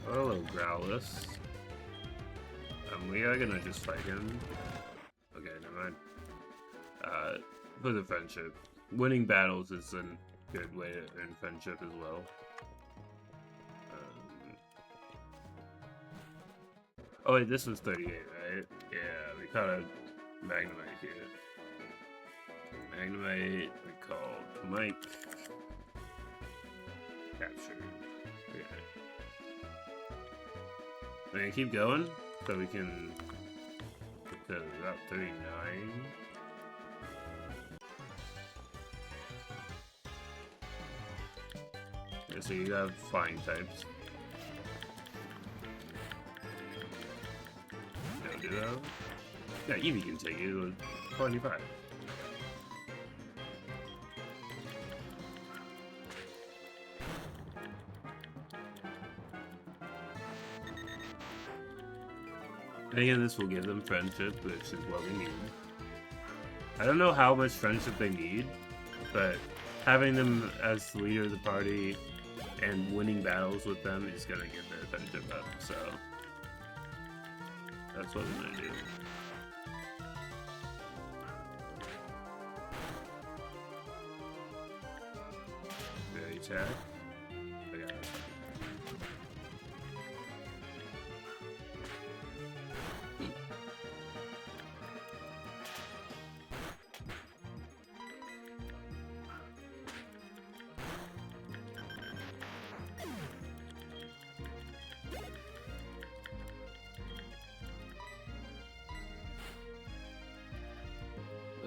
[SPEAKER 1] Hello, Growlithe. We are gonna just fight him. Okay, never mind. For the friendship. Winning battles is a good way to earn friendship as well. Oh wait, this was 38, right? Yeah, we caught a Magnemite here. Magnemite, we called Mike. Captured. Okay. We're gonna keep going, so we can get to about 39. Yeah, so you have flying types. No duo. Yeah, Eevee can take you with 25. And again, this will give them friendship, which is what we need. I don't know how much friendship they need, but having them as the leader of the party and winning battles with them is gonna get their friendship up, so that's what we're gonna do. Very attack. Okay.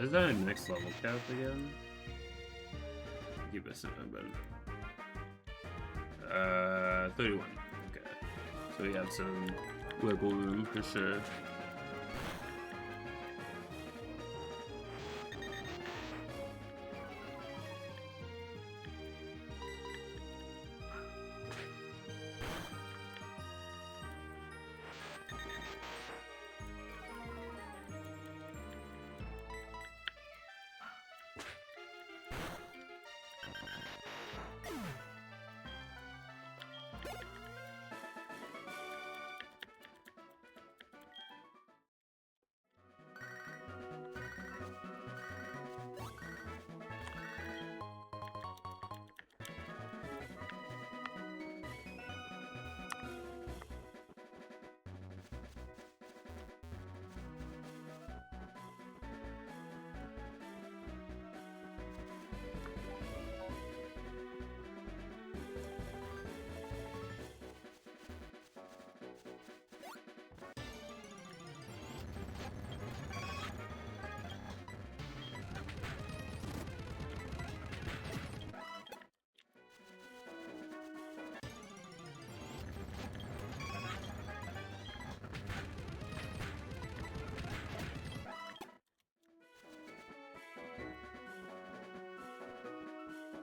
[SPEAKER 1] Is that a next level cap again? Keep us in but 31. Okay. So we have some wiggle room for sure.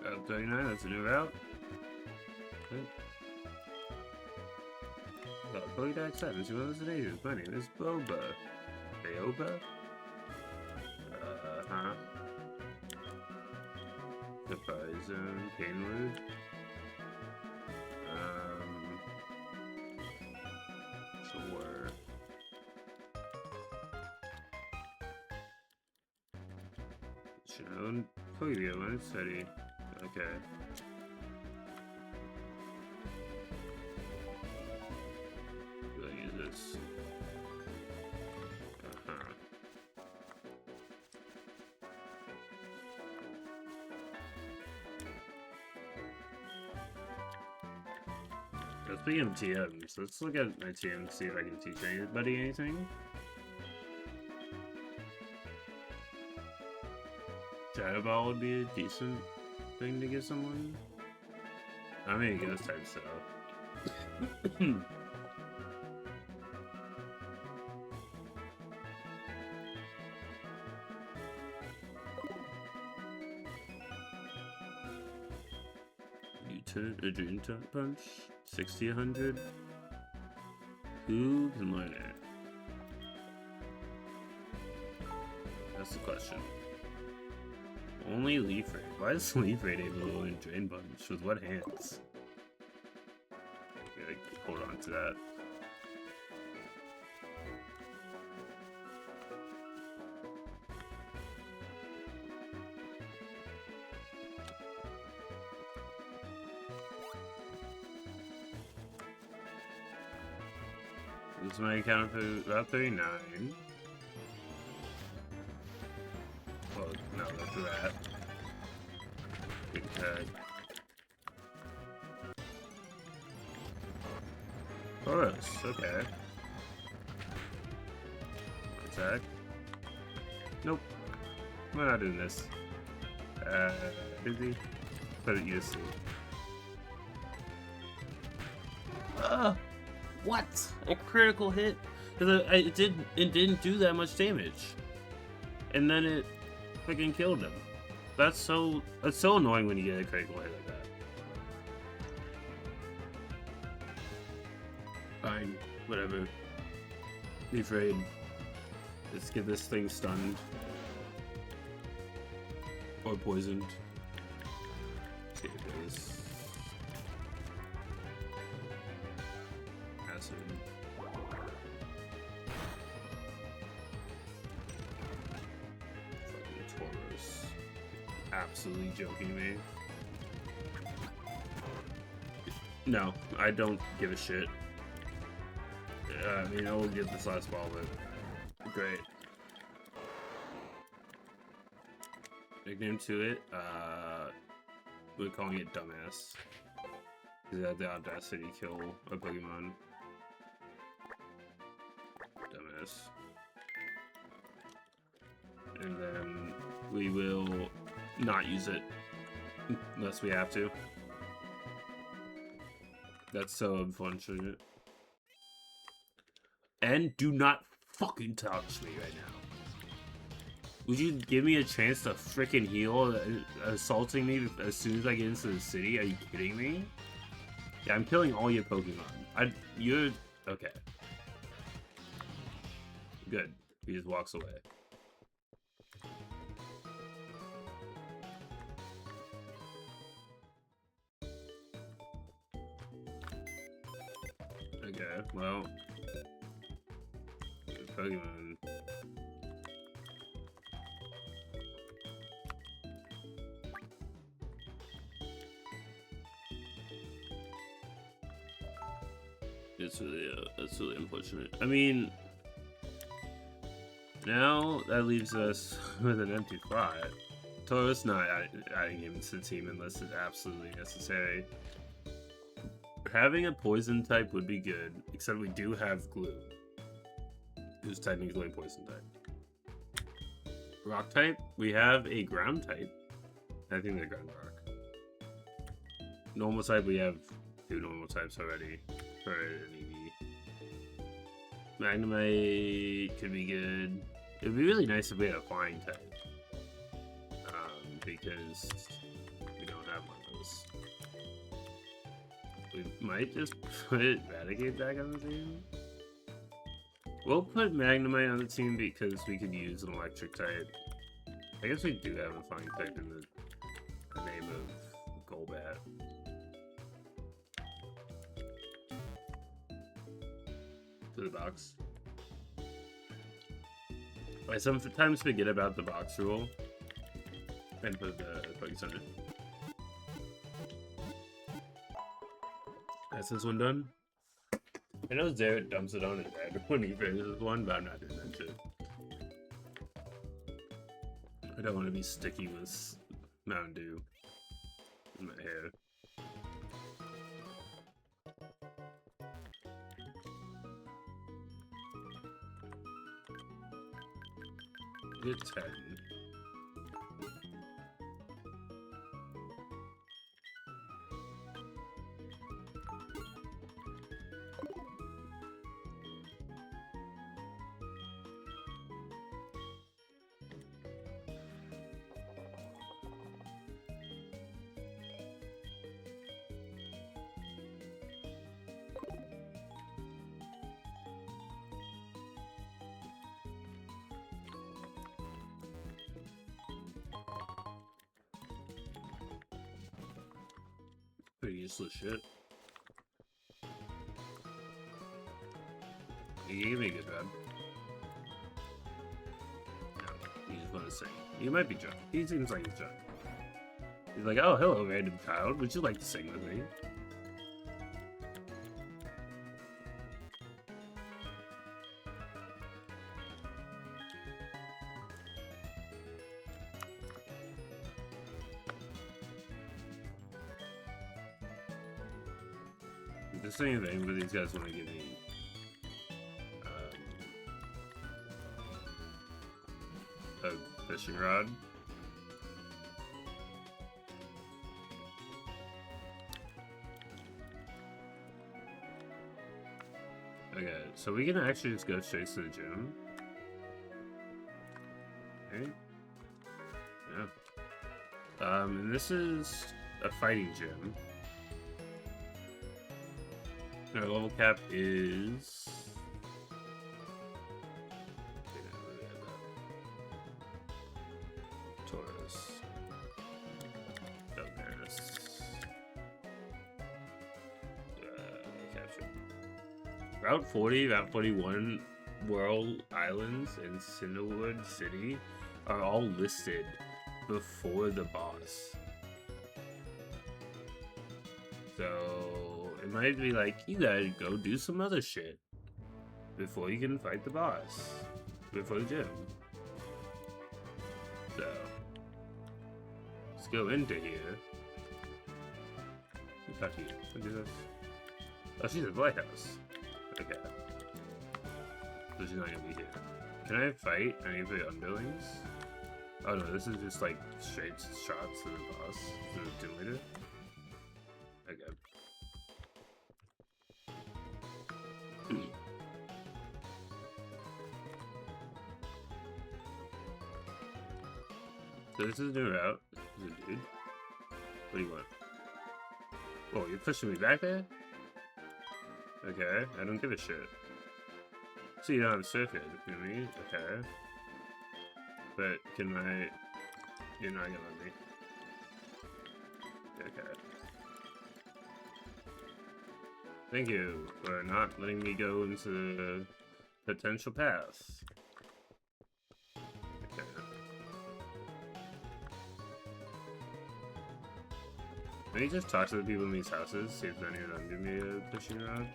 [SPEAKER 1] Route 39, that's a new route. Pokedex 7, see what was the name? My name is Boba. Aoba? Huh? Surprise Zone, Painwood. Sure. Shown Pokemon City. Okay. We'll use this. Speaking of TMs, let's look at my TM to see if I can teach anybody anything. Shadow Ball would be a decent thing to give someone. I mean, ghost type stuff. A Dream Punch, 60, 100. Who can learn it? That's the question. Only Leaf Raid. Why is Leaf Raid able to learn Drain Punch? With what hands? Yeah. hold on to that. This is my account for about 39. Well, no, that's that. Big tag. Chorus, okay. Attack. Nope. We're not doing this. Busy. Put it USC. What? A critical hit? Because it didn't do that much damage. And then it freaking killed him. That's so annoying when you get a critical hit like that. Fine, whatever. Be afraid. Let's get this thing stunned. Or poisoned. Let's see if it is. Acid. Fucking Taurus. Absolutely joking me. No, I don't give a shit. I mean, I will get this last ball, but great. Nickname to it, we're calling it Dumbass. Because it had the audacity to kill a Pokemon. Dumbass. And then we will not use it unless we have to. That's so unfortunate. And do not fucking touch me right now. Would you give me a chance to freaking heal assaulting me as soon as I get into the city? Are you kidding me? Yeah, I'm killing all your Pokemon. You're... Okay. Good. He just walks away. Okay, well... Pokemon. That's really unfortunate. I mean, now that leaves us with an empty spot. Taurus not adding him to the team unless it's absolutely necessary. Having a poison type would be good, except we do have Glue, who's technically a poison type. Rock type, we have a ground type. I think they're ground rock. Normal type, we have 2 normal types already for an EV. Magnemite could be good. It'd be really nice if we had a flying type. Because we don't have one of those. We might just put Raticate back on the team. We'll put Magnemite on the team because we could use an electric type. I guess we do have a flying type in the name of Golbat. To the box. I sometimes forget about the box rule and put the Focus Center. That's this one done? I know Zarrett dumps it on his head when he finishes one, but I'm not doing that shit. I don't want to be sticky with Mountain Dew in my hair. Good 10. Pretty useless shit. You gave me a good rub. No, you just want to sing. You might be drunk. He seems like he's drunk. He's like, oh, hello, random child. Would you like to sing with me? The same thing, but these guys want to give me a fishing rod. Okay, so we can actually just go straight to the gym. Okay. Yeah. And this is a fighting gym. Our level cap is... Taurus. Dumbass. Capture. Route 40, Route 41, World Islands, and Cinderwood City are all listed before the boss. So it might be like, you gotta go do some other shit before you can fight the boss, before the gym. So let's go into here. Who talked to you? Who do this? Oh, she's at the lighthouse. Okay. So she's not gonna be here. Can I fight any of the underlings? Oh no, this is just like straight shots to the boss, to the gym leader. Okay. So this is a new route. This is a dude. What do you want? Oh, you're pushing me back there? Okay, I don't give a shit. So you don't have a surf you know me? Okay. But can I... You're not gonna let me. Okay. Thank you for not letting me go into the potential path. Okay. Let me just talk to the people in these houses, see if any of them give me a fishing rod.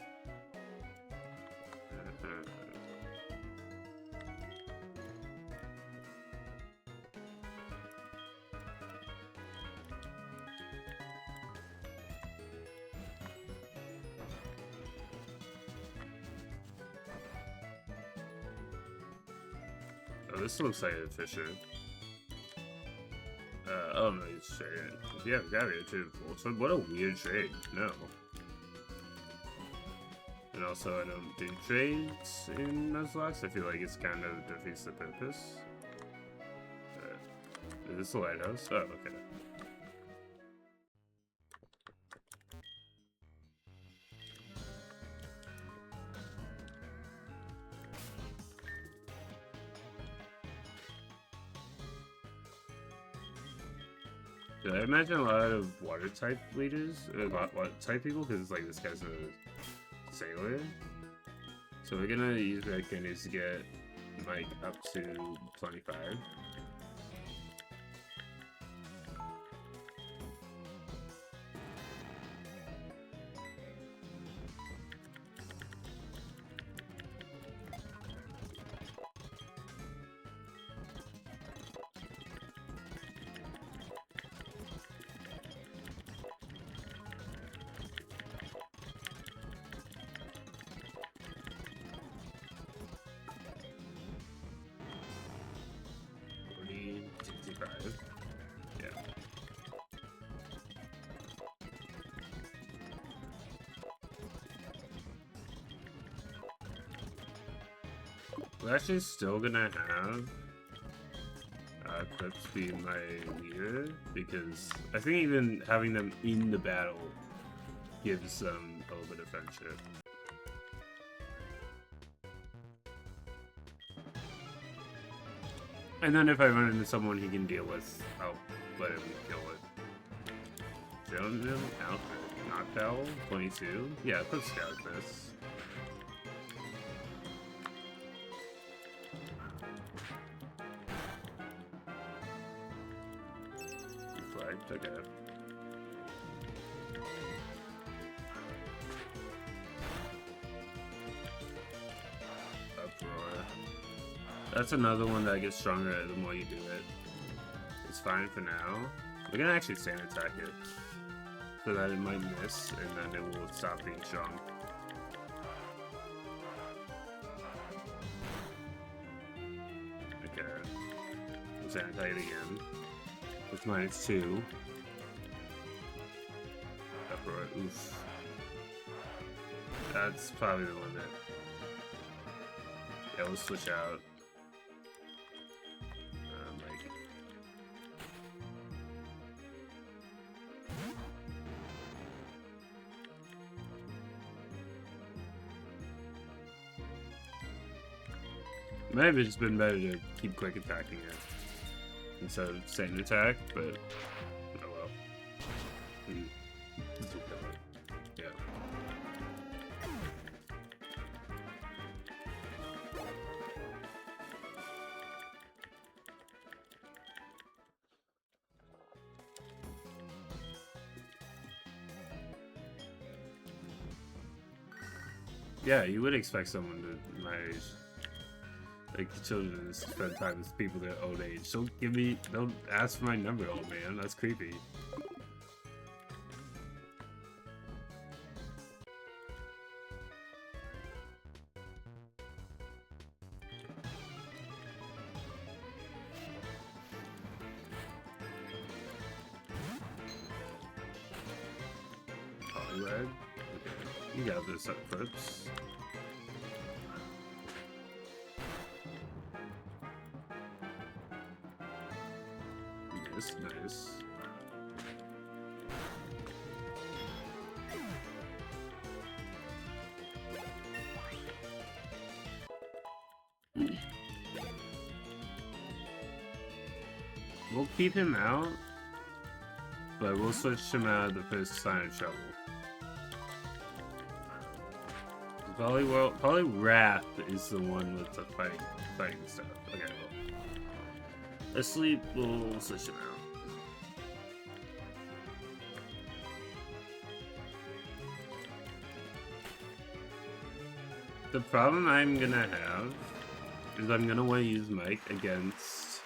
[SPEAKER 1] Oh, this looks like a fisher. Oh no, he's straight in. If you have gravity, so what a weird trade. No. And also, I don't do trades in Nuzlocke. I feel like it's kind of defeats the purpose. Is this the lighthouse? Oh, okay. Yeah, I imagine a lot of water type leaders, water type people, because like this guy's a sailor. So we're gonna use red candies to get Mike up to 25. Yeah. We're actually still gonna have Clips be my leader because I think even having them in the battle gives them a little bit of friendship. And then if I run into someone he can deal with, I'll let him kill it. Gentleman outfit. Knocked owl? 22? Yeah, let's scout this. Okay. Uproar. That's another one that gets stronger the more you do it. It's fine for now. We're gonna actually stand attack it. So that it might miss, and then it will stop being strong. Okay. Let's stand attack it again. It's -2. Uproar. Oof. That's probably the limit. Yeah, we'll switch out. Like... Might have just been better to keep quick attacking it instead of sand attack, but oh well. This will kill it. Yeah. Yeah, you would expect someone to my age, like children, to spend time with people their old age. Don't ask for my number, old man. That's creepy. Red. Okay. You got this up first. Nice, nice. We'll keep him out, but we'll switch him out at the first sign of trouble. Probably Wrath is the one with the fighting stuff. Okay, well. Asleep, we'll switch him out. The problem I'm gonna have is I'm gonna want to use Mike against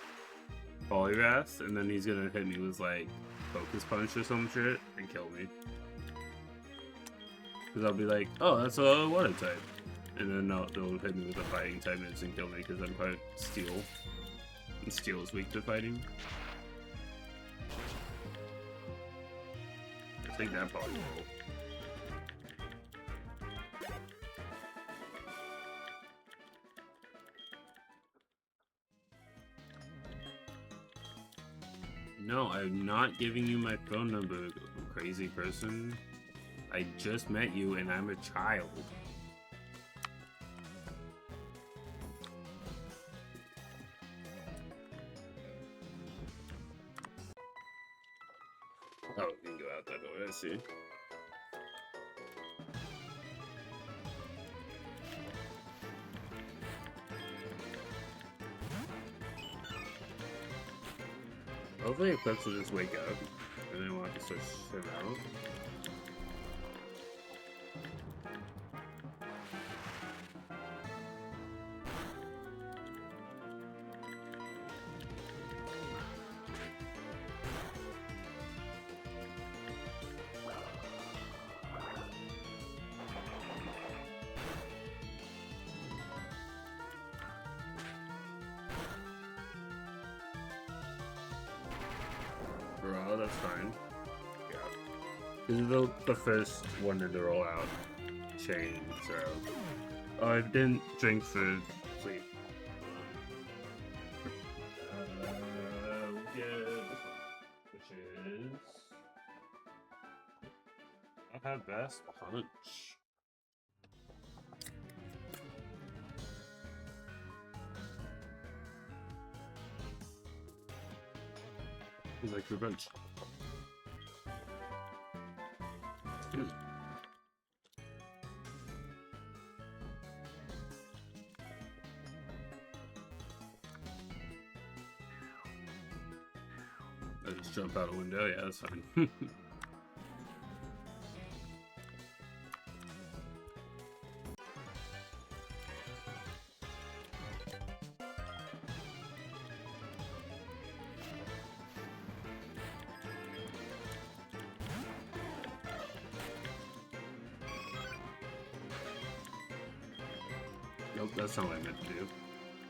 [SPEAKER 1] Poliwrath, and then he's gonna hit me with like Focus Punch or some shit and kill me. Because I'll be like, oh, that's a water type. And then they'll hit me with a fighting type and instant kill me because I'm part steel. And steel is weak to fighting. I think that probably will. No, I'm not giving you my phone number, crazy person. I just met you and I'm a child. Oh, you can go out that door, I see. Hopefully Eclipse will just wake up and then we'll have to switch him out. Oh, that's fine. Yeah. This is the first one to roll out chain, so... Oh, I didn't drink for sleep. We'll get this one, which is... I have Best Punch. He's like revenge. I just jump out a window. Yeah, that's fine. Nope, that's not what I meant to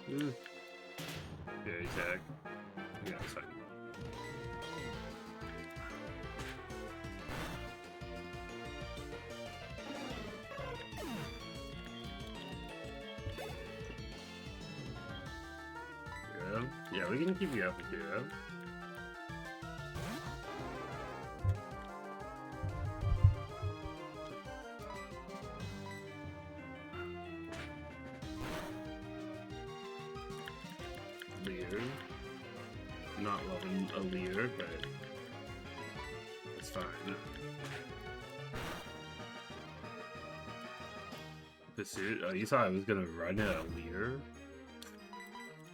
[SPEAKER 1] do. Yeah, attack. Yeah, that's fine. Yeah, we can keep you up with Hero. Leer. Not loving a Leer, but it's fine. Pursuit? Oh, you thought I was gonna run at a Leer?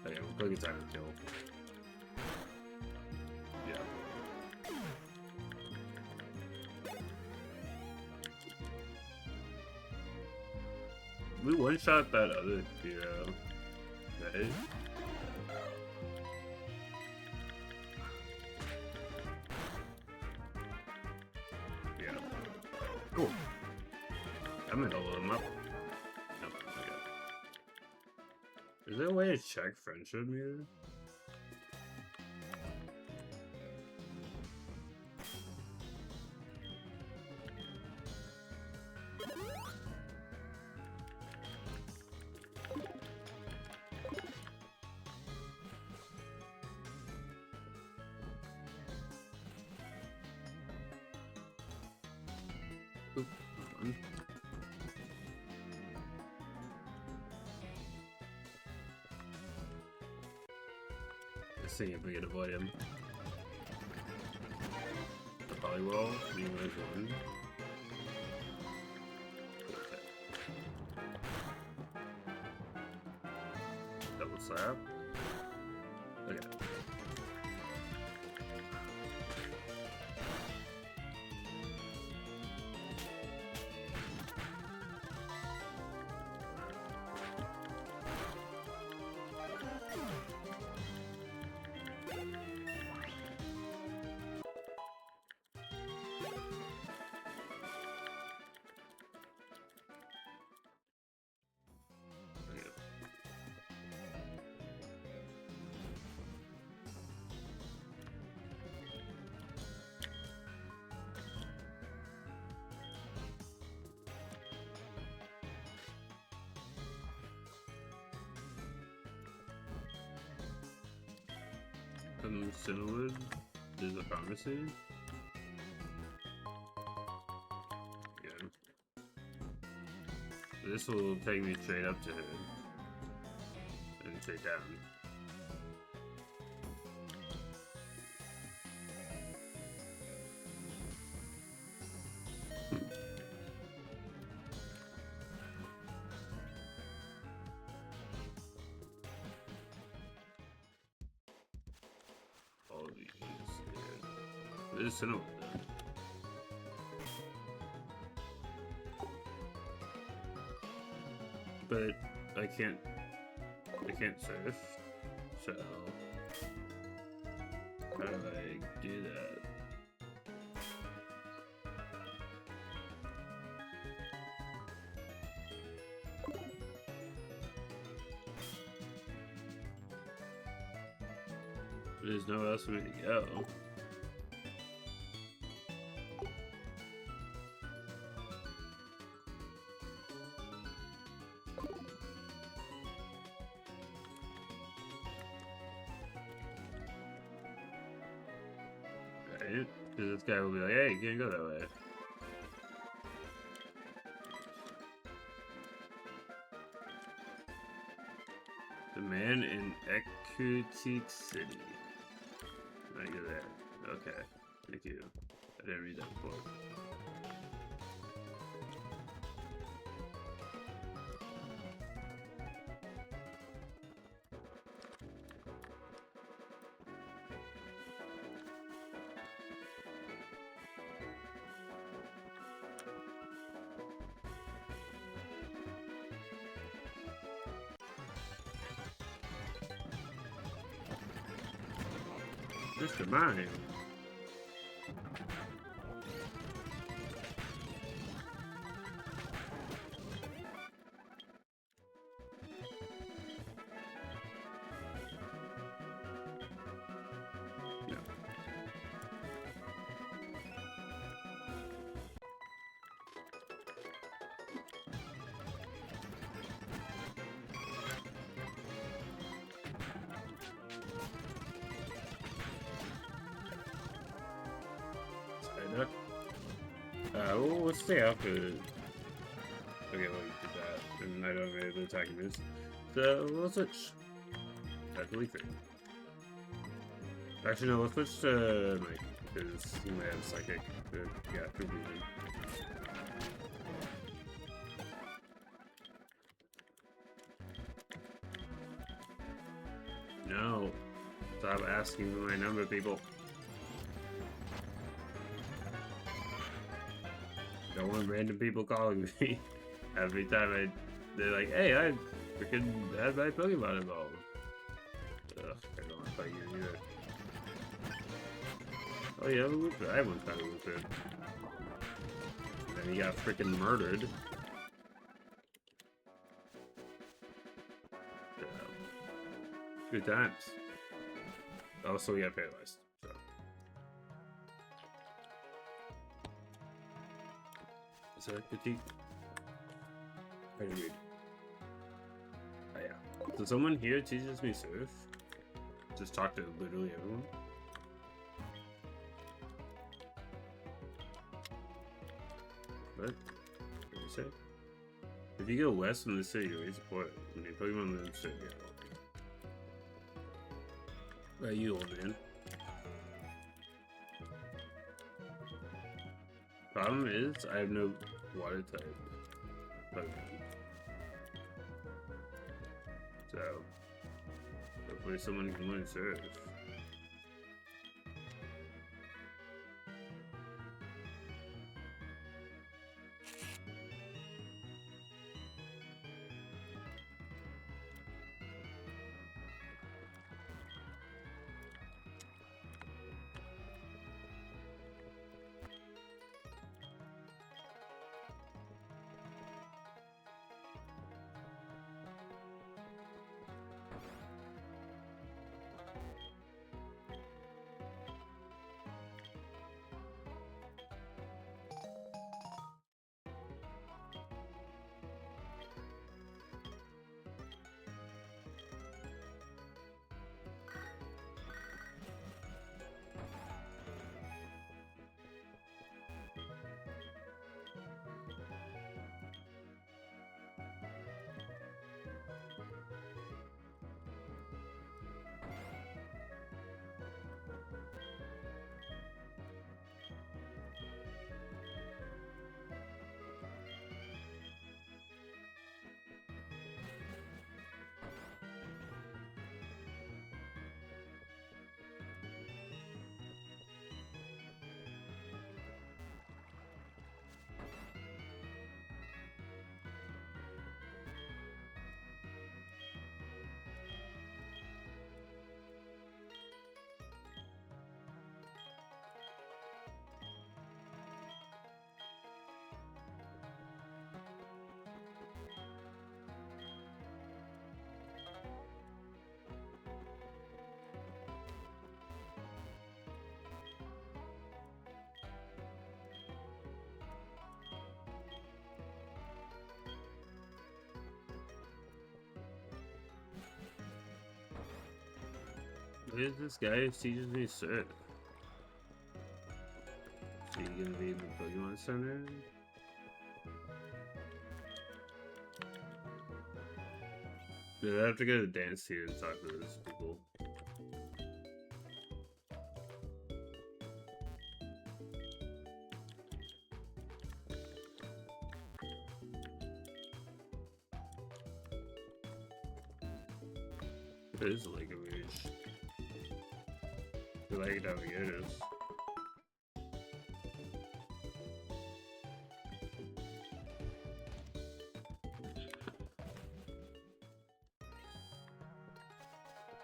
[SPEAKER 1] Okay, we'll go get time to kill. Yeah. We one-shot that other hero, right? Yeah. Cool. I'm gonna hold him up. Nope, okay. Is there a way to check friendship meter? Oop, hold on. Let's see if we can avoid him. The Polywall, you guys one. Okay. Double slap. Okay. Cinewood is a pharmacy. Yeah. This will take me straight up to her and straight down. All these. Yeah. This is Cinewood. But I can't surf, so how do I do that? There's nowhere else for me to go. Right? Because this guy will be like, hey, you can't go that way. The man in Ekutik City. I get that. Okay. Thank you. I didn't read that before. Mr. Mime. No. Psyduck. Well, let's stay after. Okay, well, you did that, and I don't have any other attacking moves. So, we'll switch. I believe it. Actually, no, let's switch to Mike, because he might have Psychic. Yeah, confusion. No. Stop asking for my number, people. Don't want random people calling me every time they're like, hey, I freaking had my Pokemon involved. Ugh, I don't want to fight you either. Oh yeah, Lupin. I haven't found a Lupin. And then he got freaking murdered. Good times. Also, we got paralyzed. So. Is that critique? I didn't read. Oh yeah. So someone here teaches me surf. Just talk to literally everyone. What? What did you say? If you go west from the city, you raise a port. When you Pokemon live in the city, yeah. You old man. Problem is, I have no water type Pokemon. So, hopefully someone can learn surf. Where's this guy who teaches me surf? So you gonna be in the Pokemon Center? Dude, I have to go to the dance here and talk to those people. It is like a Rouge. I like Navigators.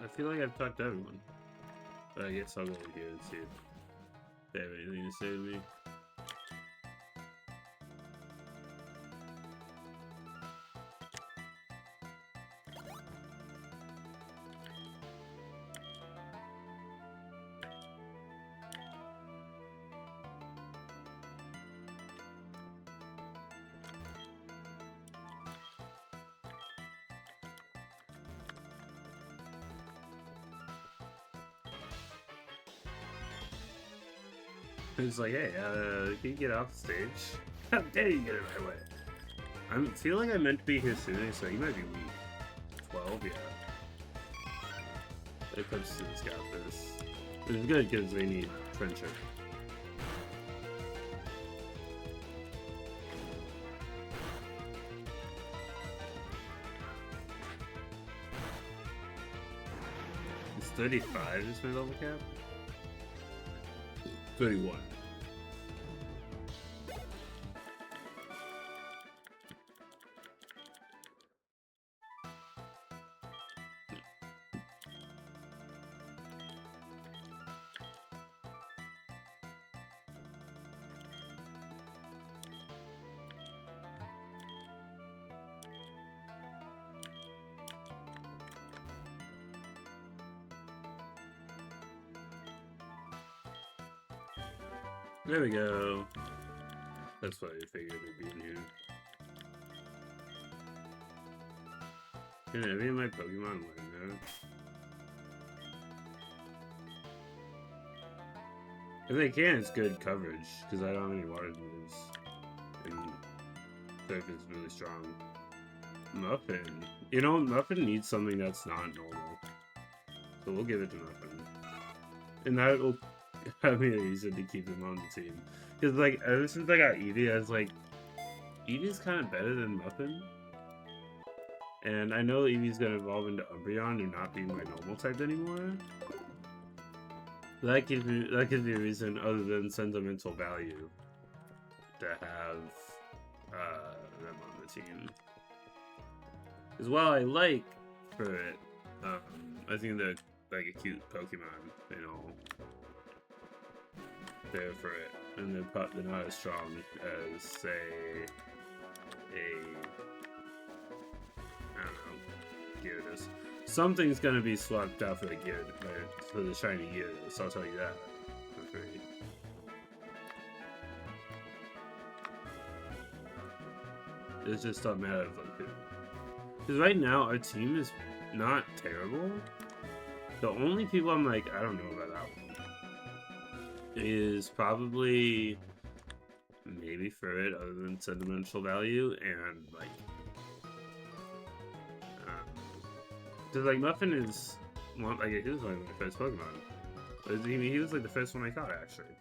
[SPEAKER 1] I feel like I've talked to everyone. I guess I'll go over here and see if they have anything to say to me. It's like, hey, can you get off the stage? How dare you get in my way? I feel like I meant to be here sooner, so you might be weak. 12, yeah. It comes to this guy first. Which is good because they need friendship. It's 35 is my level cap? 31. There we go. That's what I figured it'd be in here. Can any of my Pokemon learn that? If they can, it's good coverage, because I don't have any water moves. And Surf is really strong. Muffin. You know, Muffin needs something that's not normal. So we'll give it to Muffin. And that will have me a reason to keep him on the team. Because, like, ever since I got Eevee, I was like, Eevee's kind of better than Muffin. And I know Eevee's gonna evolve into Umbreon and not be my normal type anymore. That gives me a reason other than sentimental value to have them on the team. As well, I like for it. I think they're like a cute Pokemon, you know. There for it, and they're not as strong as, say, I don't know, Gyarados. Something's gonna be swapped out for the for the shiny Gyarados. I'll tell you that for free. It's just a matter of like, because right now our team is not terrible. The only people I'm like, I don't know about that one, is probably maybe Furret, other than sentimental value, and like, because like Muffin is one, like he was like my first Pokemon. He was like the first one I caught actually,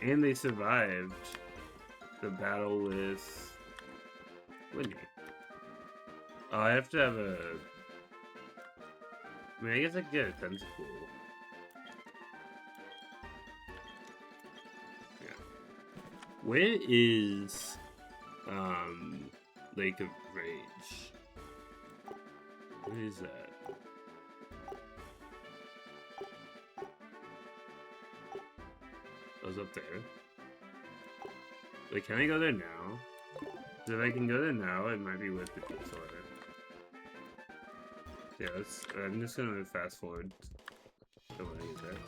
[SPEAKER 1] and they survived the battle with Winnie. Oh, I have to have a. I mean, I guess I could get a Tentacool. Where is Lake of Rage? Where is that? I was up there. Wait, can I go there now? If I can go there now, it might be worth the detour. Yeah, I'm just gonna fast forward to when I get there.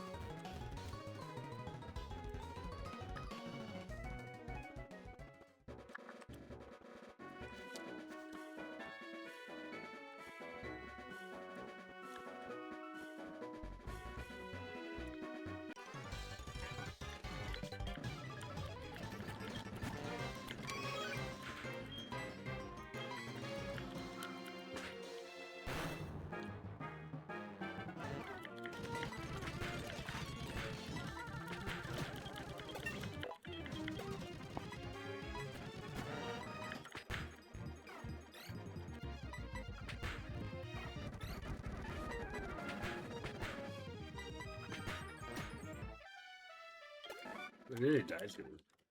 [SPEAKER 1] Where did it die to?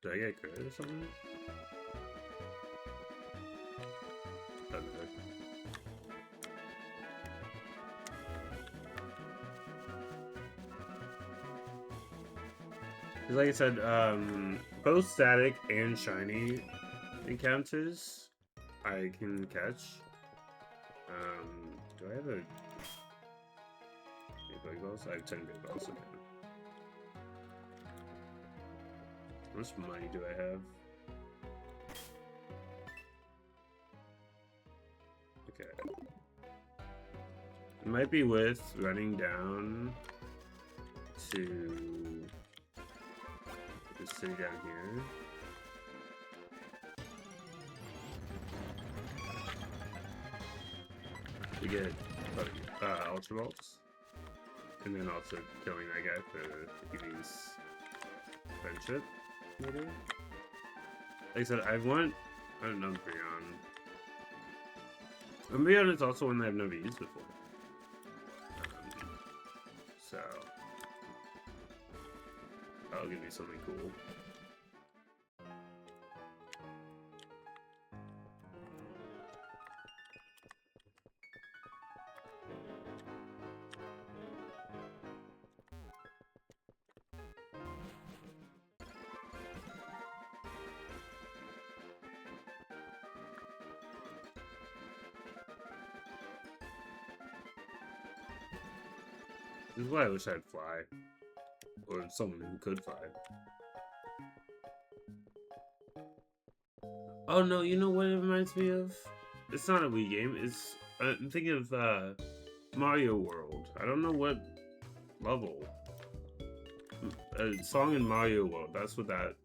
[SPEAKER 1] Did I get crit or something? Okay. like I said, both static and shiny encounters I can catch. Do I have a big balls? I have 10 big balls. Okay. How much money do I have? Okay. It might be worth running down to the city down here. To get Ultra Bolts. And then also killing that guy for Eevee's friendship, maybe? Like I said, I want an Umbreon. Umbreon is also one that I've never used before. So that'll give me something cool. This is why I wish I'd fly. Or someone who could fly. Oh no, you know what it reminds me of? It's not a Wii game, it's... I'm thinking of Mario World. I don't know what level. A song in Mario World, that's what that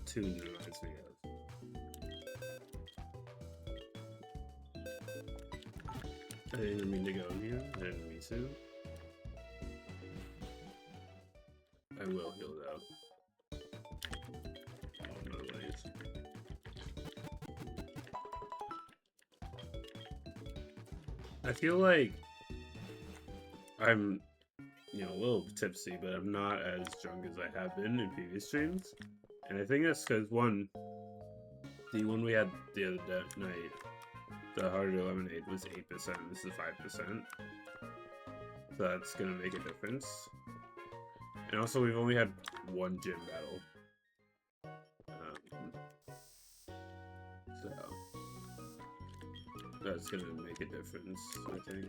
[SPEAKER 1] tune reminds me of. I didn't mean to go in here, I didn't mean to. I will heal though. Oh, no ways. I feel like I'm, a little tipsy, but I'm not as drunk as I have been in previous streams. And I think that's because, one, the one we had the other night, the harder lemonade, was 8%. This is 5%. So that's going to make a difference. And also, we've only had one gym battle. So that's gonna make a difference, I think.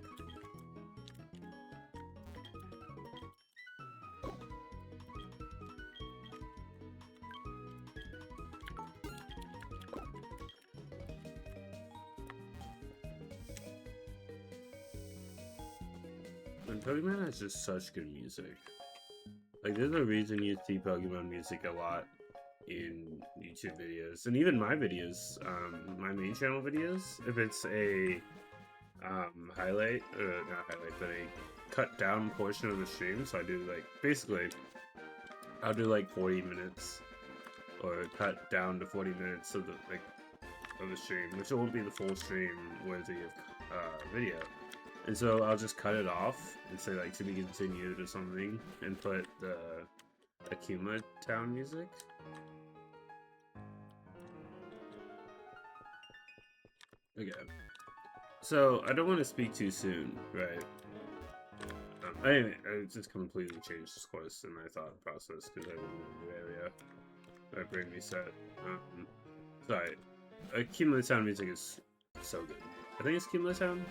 [SPEAKER 1] And Pokemon has just such good music. Like, there's a reason you see Pokemon music a lot in YouTube videos, and even my videos, my main channel videos, if it's a highlight, or not highlight, but a cut down portion of the stream, so I do like, basically, I'll do like 40 minutes, or cut down to 40 minutes of the, of the stream, which won't be the full stream worthy of video. And so I'll just cut it off and say like to be continued or something, and put the Akuma Town music. Okay. So I don't want to speak too soon, right? Anyway, I just completely changed course in my thought process because I went in a new area. My brain reset. Sorry. Akuma Town music is so good. I think it's Akuma Town.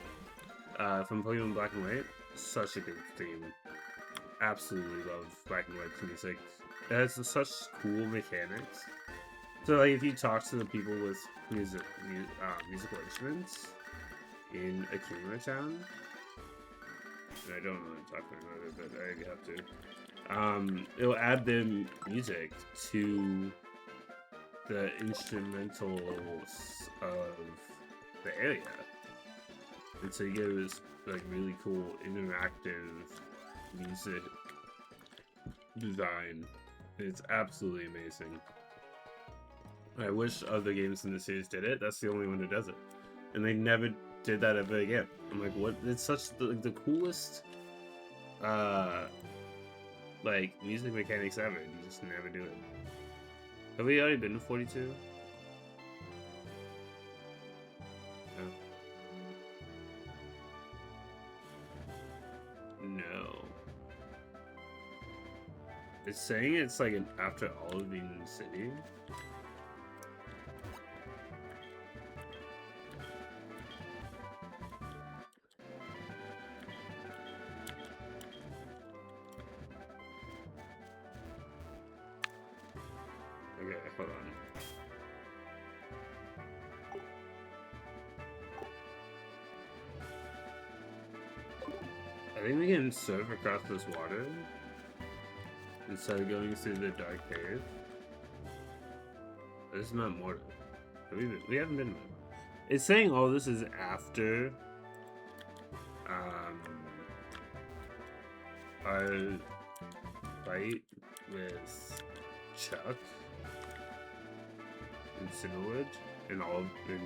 [SPEAKER 1] From Pokemon Black and White. Such a good theme. Absolutely love Black and White's music. It has such cool mechanics. So, like, if you talk to the people with musical instruments in Akuma Town, and I don't know what I'm talking about it, but I have to. It'll add their music to the instrumentals of the area. And so you get this like really cool interactive music design. It's absolutely amazing. I wish other games in the series did it. That's the only one that does it, and they never did that ever again. I'm like, what? It's such the coolest like music mechanics ever. You just never do it. Have we already been to 42? No. It's saying it's like an after Olivine City. Okay, hold on. I think we can surf across this water instead of going through the dark cave. This is Mount Mortar. We haven't been to Mount Mortar. It's saying all this is after our fight with Chuck and Cinewood and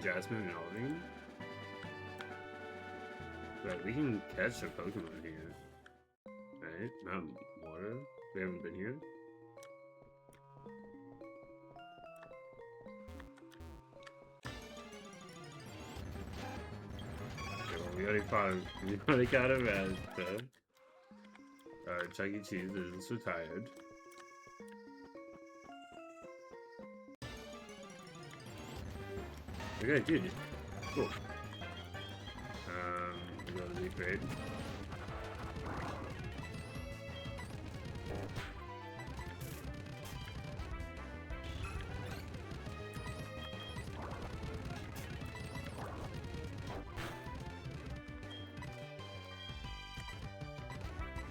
[SPEAKER 1] Jasmine and Olivine. Right, we can catch a Pokemon here. Right? Mount Mortar. We haven't been here. Okay, well, we already got a Razda. Chuck E. Cheese is retired. Okay, dude. Cool. We go to the grade.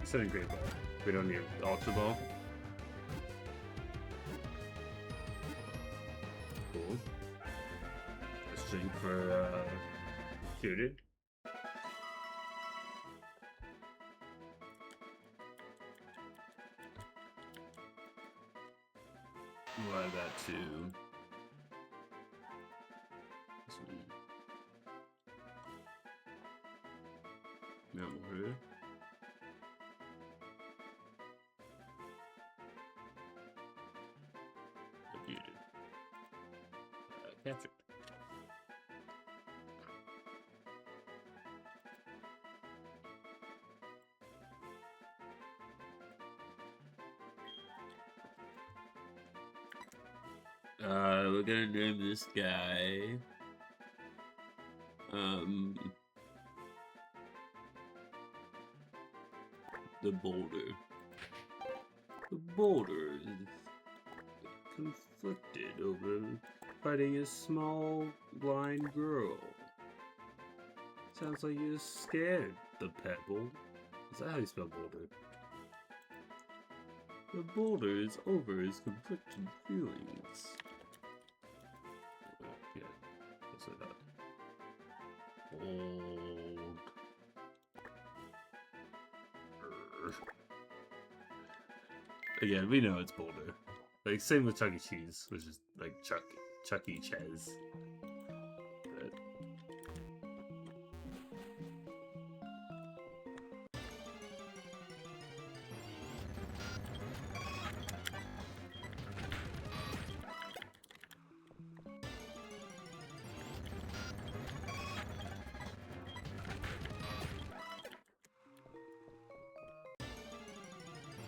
[SPEAKER 1] It's a great ball. We don't need Ultra Ball. Cool. Let's drink for Cuted. We'll add that to this one. Mount Mortar. Muted. Captured. We're gonna name this guy the Boulder. The Boulder is conflicted over fighting a small blind girl. Sounds like you're scared, the Pebble. Is that how you spell Boulder? The Boulder is over his conflicted feelings. Yeah, that's what that. Old. Again, we know it's Boulder. Like, same with Chuck E. Cheese, which is like Chuck E. Cheese. But...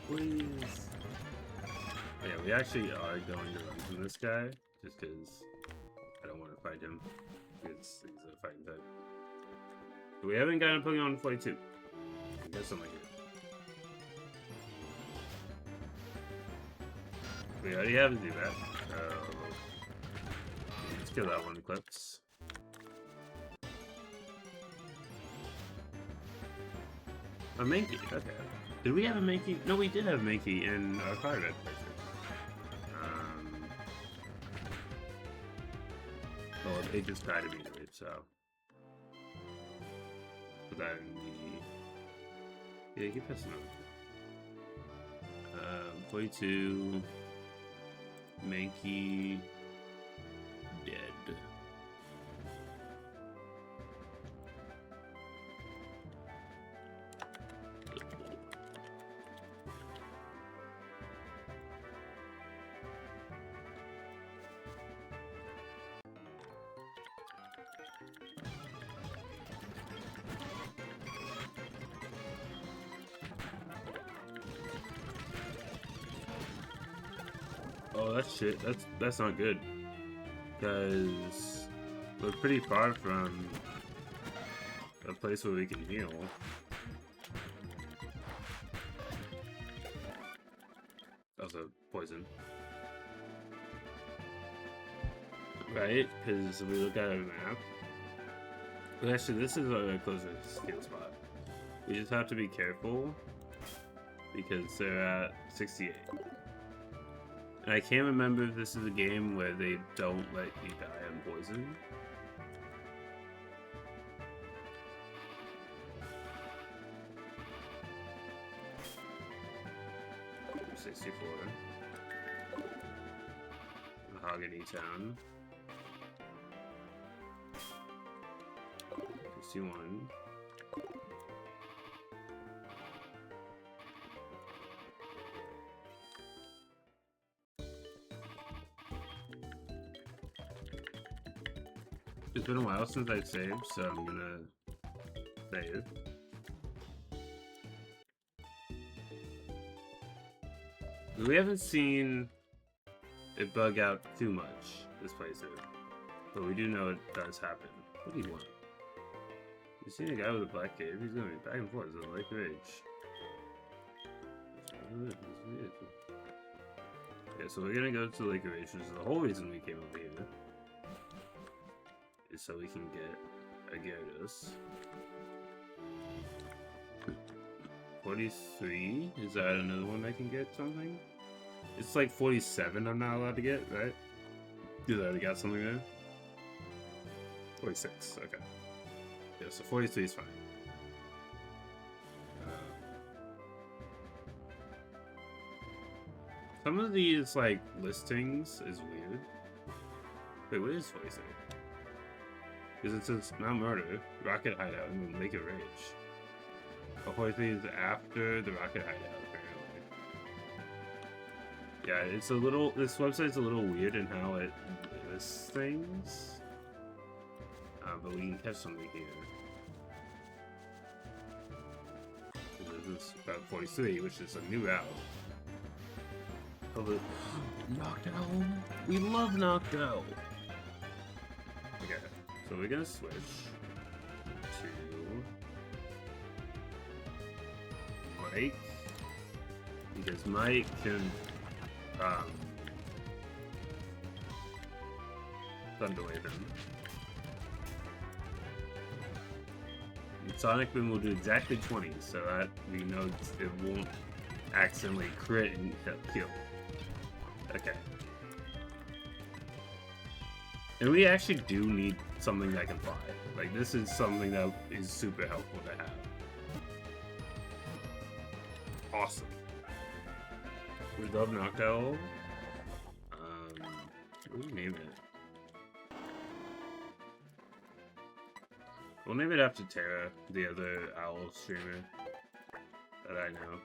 [SPEAKER 1] Please. Oh, yeah, we actually are going to run from this guy, just because I don't want to fight him. He's a fighting type. But we haven't gotten a Pokemon 42. I guess something like it. We already have to do that. Let's kill that one, Eclipse. A Mankey, okay. Did we have a Mankey? No, we did have a Mankey in our fire red playthrough. Well, it just died immediately, so. Put that in the. Yeah, keep pressing on. 42. Mankey. Dead. Oh, that's shit. That's not good. Because we're pretty far from a place where we can heal. Also, poison. Right? Because we look at our map. But actually, this is our closest skill spot. We just have to be careful because they're at 68. And I can't remember if this is a game where they don't let you die on poison. I'm 64. Mahogany Town. 61. It's been a while since I've saved, so I'm gonna save. We haven't seen it bug out too much this playthrough, but we do know it does happen. What do you want? You seen a guy with a black cape? He's gonna be back and forth at Lake Ridge. Yeah, so we're gonna go to Lake Ridge, which is the whole reason we came over here. Is so we can get a Gyarados. 43? Is that another one I can get something? It's like 47 I'm not allowed to get, right? Did I already got something there? 46, okay. Yeah, so 43 is fine. Some of these, like, listings is weird. Wait, what is 43? Because it says Mount Murder, Rocket Hideout, and then Lake of Rage. Oh, 43 is after the Rocket Hideout, apparently. Yeah, it's a little, this website's a little weird in how it lists things. But we can catch something here. This is about 43, which is a new route. Oh, Noctowl! We love Noctowl! Okay, so we're gonna switch to Mike, because Mike can Thunder Wave him. And Sonic Boom will do exactly 20, so that we know it won't accidentally crit and kill. Okay. And we actually do need something that can fly. Like, this is something that is super helpful to have. Awesome. We love Noctowl. What do we name it? We'll name it after Terra, the other owl streamer that I know.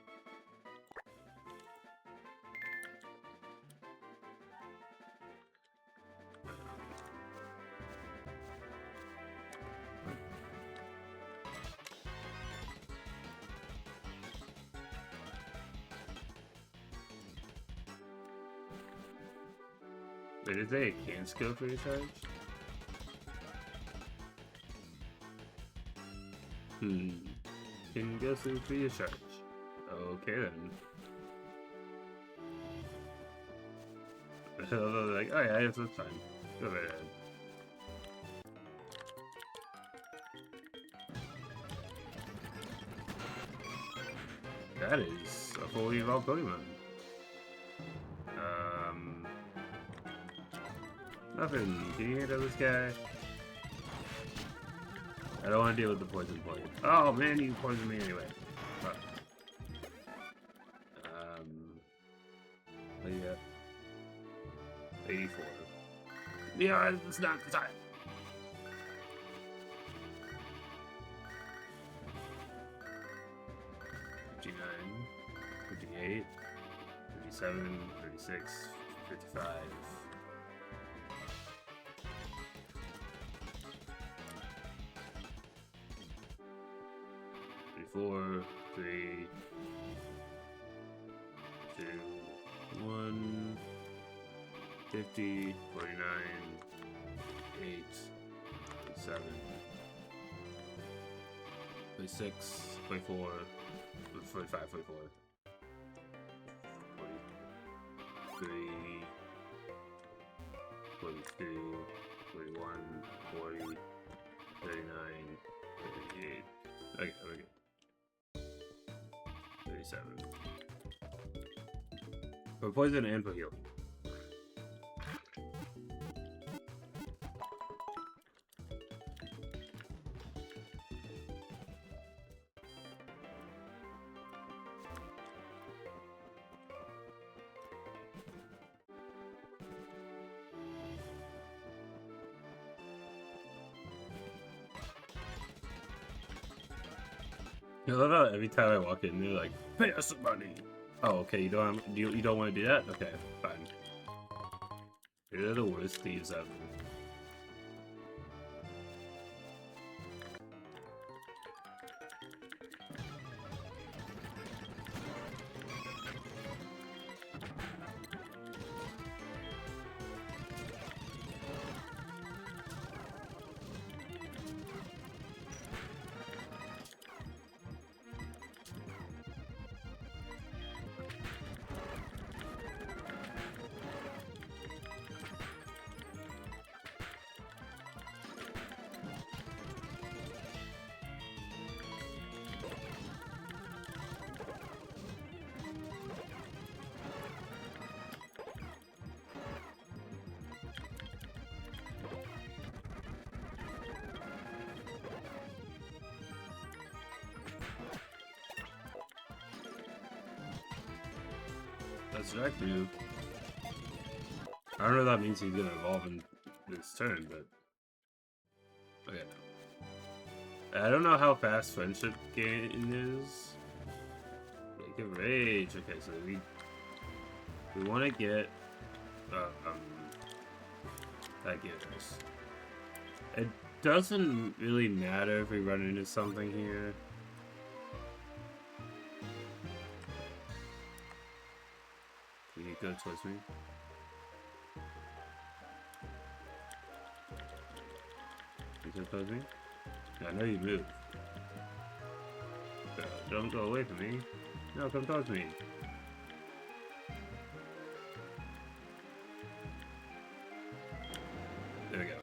[SPEAKER 1] Wait, is there a can skill for your charge? Can go through for your charge. Okay then. Like, oh yeah, that's fine. Go right ahead. That is a fully evolved Pokemon. Nothing. Can you handle this guy? I don't want to deal with the poison point. Oh man, you poisoned me anyway. Fuck. What do you got? 84. Yeah, it's not the time. $59, $58, $57, $36, $55. 4, 3, 2, 1. 50, 49, 8, 7, 26, 24, 45, 44, 43, 42, 41, 40, 39, 38. Okay, okay. 37. For poison and for heal. I love how every time I walk in, they're like, "Pay us some money." Oh, okay. You don't want to do that? Okay, fine. They're the worst thieves ever. That's direct move. I don't know if that means he's gonna evolve in this turn, but okay. I don't know how fast friendship gain is. Make a rage. Okay, so we want to get that gives. It doesn't really matter if we run into something here. Can you go towards me? You go towards me? I know you move. Don't go away from me. No, come towards me. There we go.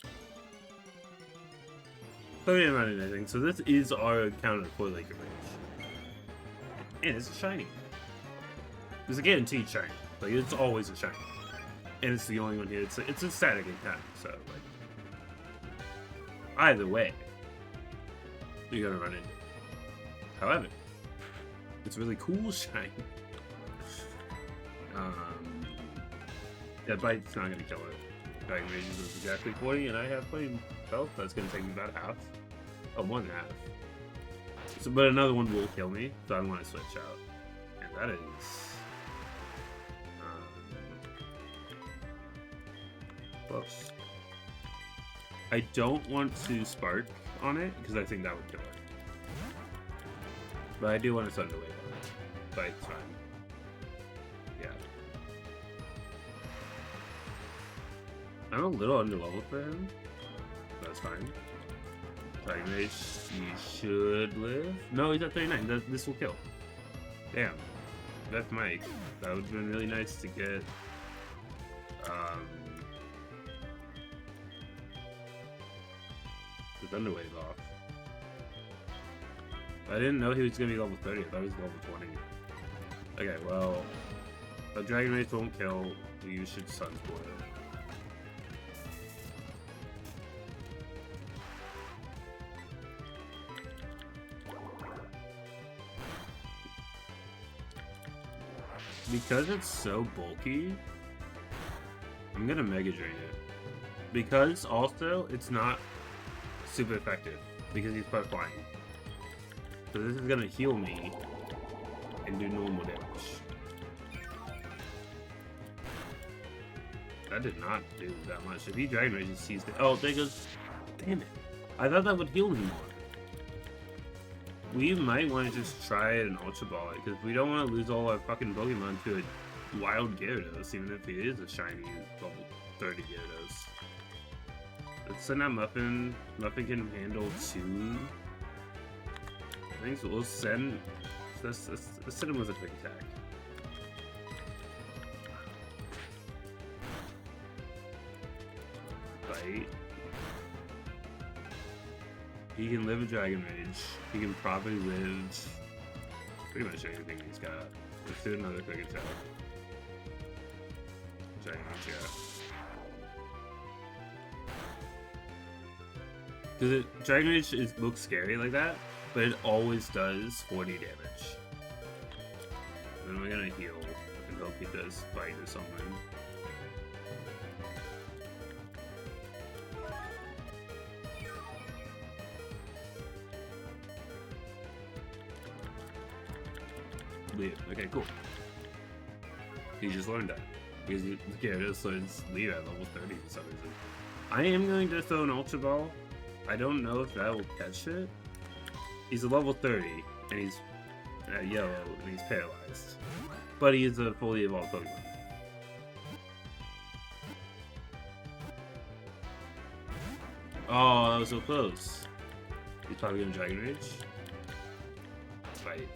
[SPEAKER 1] So we didn't run into anything. So this is our counter for Lake of Rage. And it's shiny. It's a guaranteed shiny. Like, it's always a shiny. And it's the only one here. It's a static attack, so like either way, you're gonna run into it. However, it's really cool shiny. That bite's not gonna kill it. Dragon Rage is exactly 40, and I have 20 health. That's gonna take me about half. Oh, more than half. So, but another one will kill me, so I want to switch out. And that is close. I don't want to spark on it because I think that would kill it. But I do want to Thunder Wave on it. But it's fine. Yeah. I'm a little underleveled for him. That's fine. Dragon Rage, he should live. No, he's at 39. This will kill. Damn. That's Mike. That would have been really nice to get. The Thunder Wave off. I didn't know he was gonna be level 30. I thought he was level 20. Okay, well, the Dragon Rage won't kill. You should Sun Spoil it. Because it's so bulky, I'm gonna Mega Drain it. Because also, it's not super effective because he's part flying. So this is gonna heal me and do normal damage. That did not do that much. If he Dragon Rage, he sees the— oh, there goes— damn it. I thought that would heal me more. We might want to just try it and Ultra Ball it, because we don't want to lose all our fucking Pokemon to a wild Gyarados, even if he is a shiny level 30 Gyarados. Let's send out Muffin. Muffin can handle 2 things. We'll send. Let's send him with a quick attack. Bite. He can live a Dragon Rage. He can probably live pretty much anything he's got. Let's do another quick attack. Dragon Rage, yeah. Because Dragon Rage looks scary like that, but it always does 40 damage. Then we're gonna heal and hope he does bite or something. Leave. Okay, cool. He just learned that. Because Gyarados learns leave at level 30 for some reason. I am going to throw an Ultra Ball. I don't know if that will catch it. He's a level 30, and he's yellow, and he's paralyzed. But he is a fully evolved Pokemon. Oh, that was so close. He's probably gonna Dragon Rage. Fight.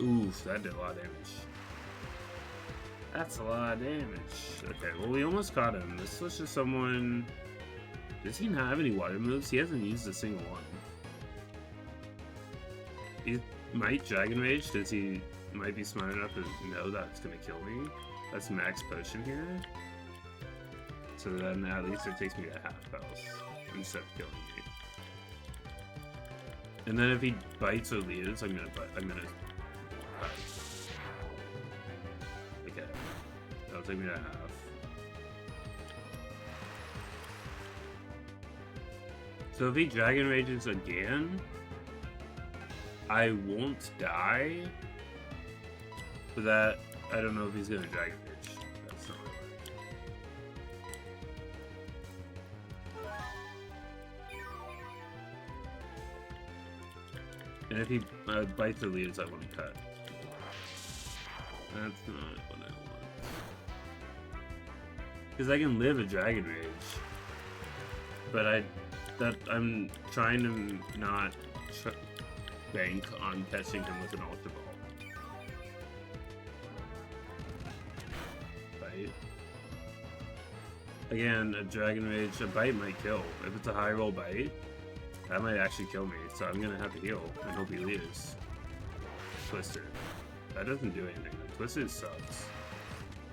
[SPEAKER 1] Oof, that did a lot of damage. That's a lot of damage. Okay, well, we almost caught him. Let's switch to someone. Does he not have any water moves? He hasn't used a single one. He might Dragon Rage because he might be smart enough to know that's gonna kill me. That's max potion here. So then at least it takes me to half health instead of killing me. And then if he bites or leaves, I'm gonna bite. Okay. That'll take me to half. So if he Dragon Rages again, I won't die. But that, I don't know if he's gonna Dragon Rage. That's not right. And if he bites or leaves, I want to cut. That's not what I want. Because I can live a Dragon Rage. But I'm trying to not bank on catching him with an Ultra Ball. Bite. Again, a Dragon Rage, a bite might kill. If it's a high roll bite, that might actually kill me. So I'm gonna have to heal and hope he leaves. Twister. That doesn't do anything. Twister sucks.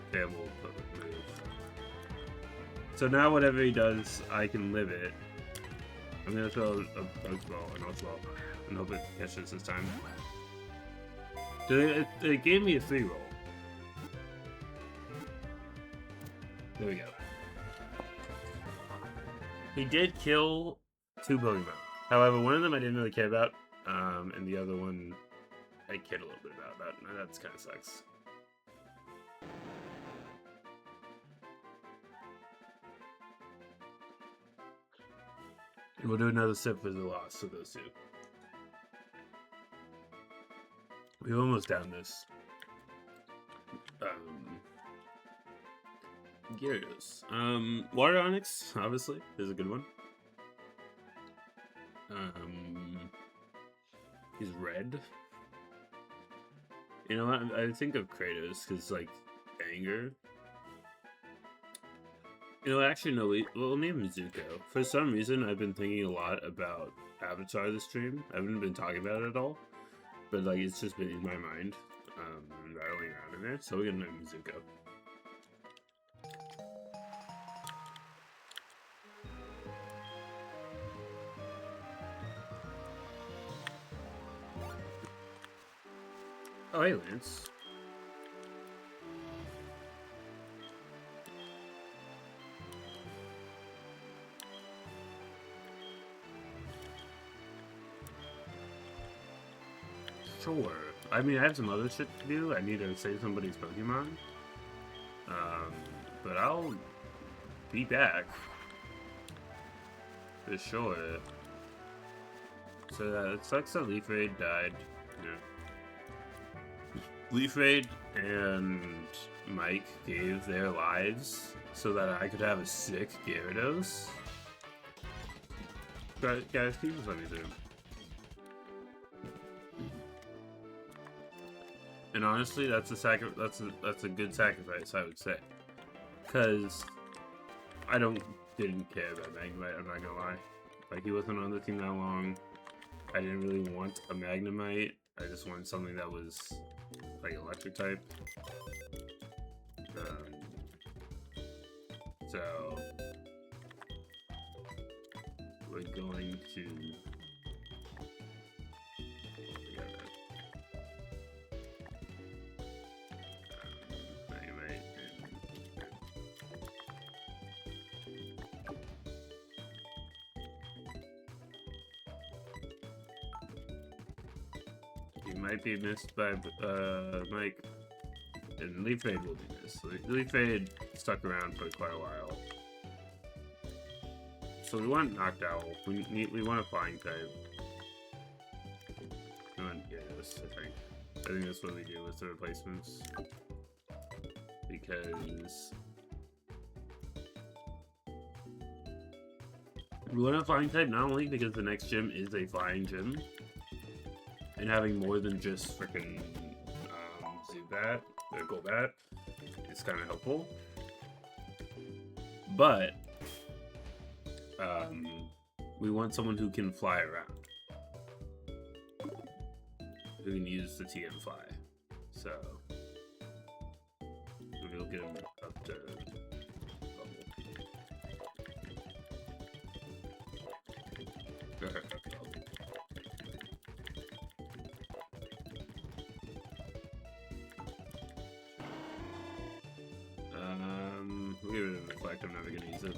[SPEAKER 1] Okay, we'll move. So now whatever he does, I can live it. I'm gonna throw a Pokeball and Ultra Ball and hope it catches this time. It gave me a 3 roll. There we go. He did kill 2 Pokemon. However, one of them I didn't really care about, and the other one I cared a little bit about. That kind of sucks. And we'll do another sip for the loss of those 2. We've almost down this. Gyarados. Water Onyx, obviously, is a good one. He's red. You know what? I think of Kratos because, like, anger. You know, actually, no, we'll name him Zuko. For some reason, I've been thinking a lot about Avatar this stream. I haven't been talking about it at all. But, like, it's just been in my mind. Rattling around in there. So we're gonna name him Zuko. Oh, hey, Lance. Sure. I mean, I have some other shit to do. I need to save somebody's Pokemon. But I'll be back. For sure. So, it sucks that Leaf Raid died. Yeah. Leaf Raid and Mike gave their lives so that I could have a sick Gyarados. Guys, can you just let me zoom? And honestly, that's a good sacrifice, I would say, because I didn't care about Magnemite. I'm not gonna lie. Like, he wasn't on the team that long. I didn't really want a Magnemite. I just wanted something that was like electric type. So we're going to. Might be missed by Mike, and Leaf Raid will be missed. Leaf Raid stuck around for quite a while, so we want Knocked Owl. We want a Flying type. We want Gyarados, I think that's what we do with the replacements, because we want a Flying type not only because the next gym is a Flying gym. And having more than just freaking Zubat or Golbat is kind of helpful. But we want someone who can fly around, who can use the TM fly. So we'll get him up to level. We'll give it a reflect, I'm never gonna use it.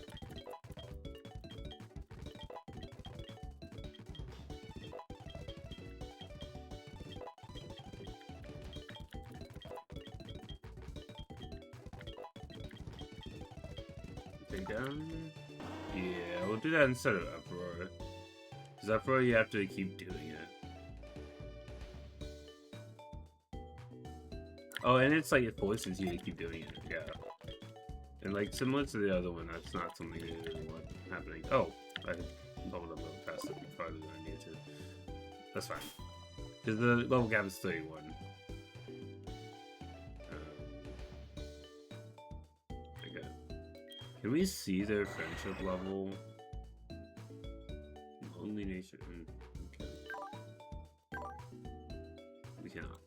[SPEAKER 1] Take down? Yeah, we'll do that instead of Uproar. Because Uproar, you have to keep doing it. Oh, and it's like it forces you to keep doing it, yeah. And like similar to the other one, that's not something I really want happening. Oh, I leveled up a little faster farther than I needed to. That's fine. Because the level gap is 31. Okay. Can we see their friendship level? Lonely Nation. Okay. We cannot.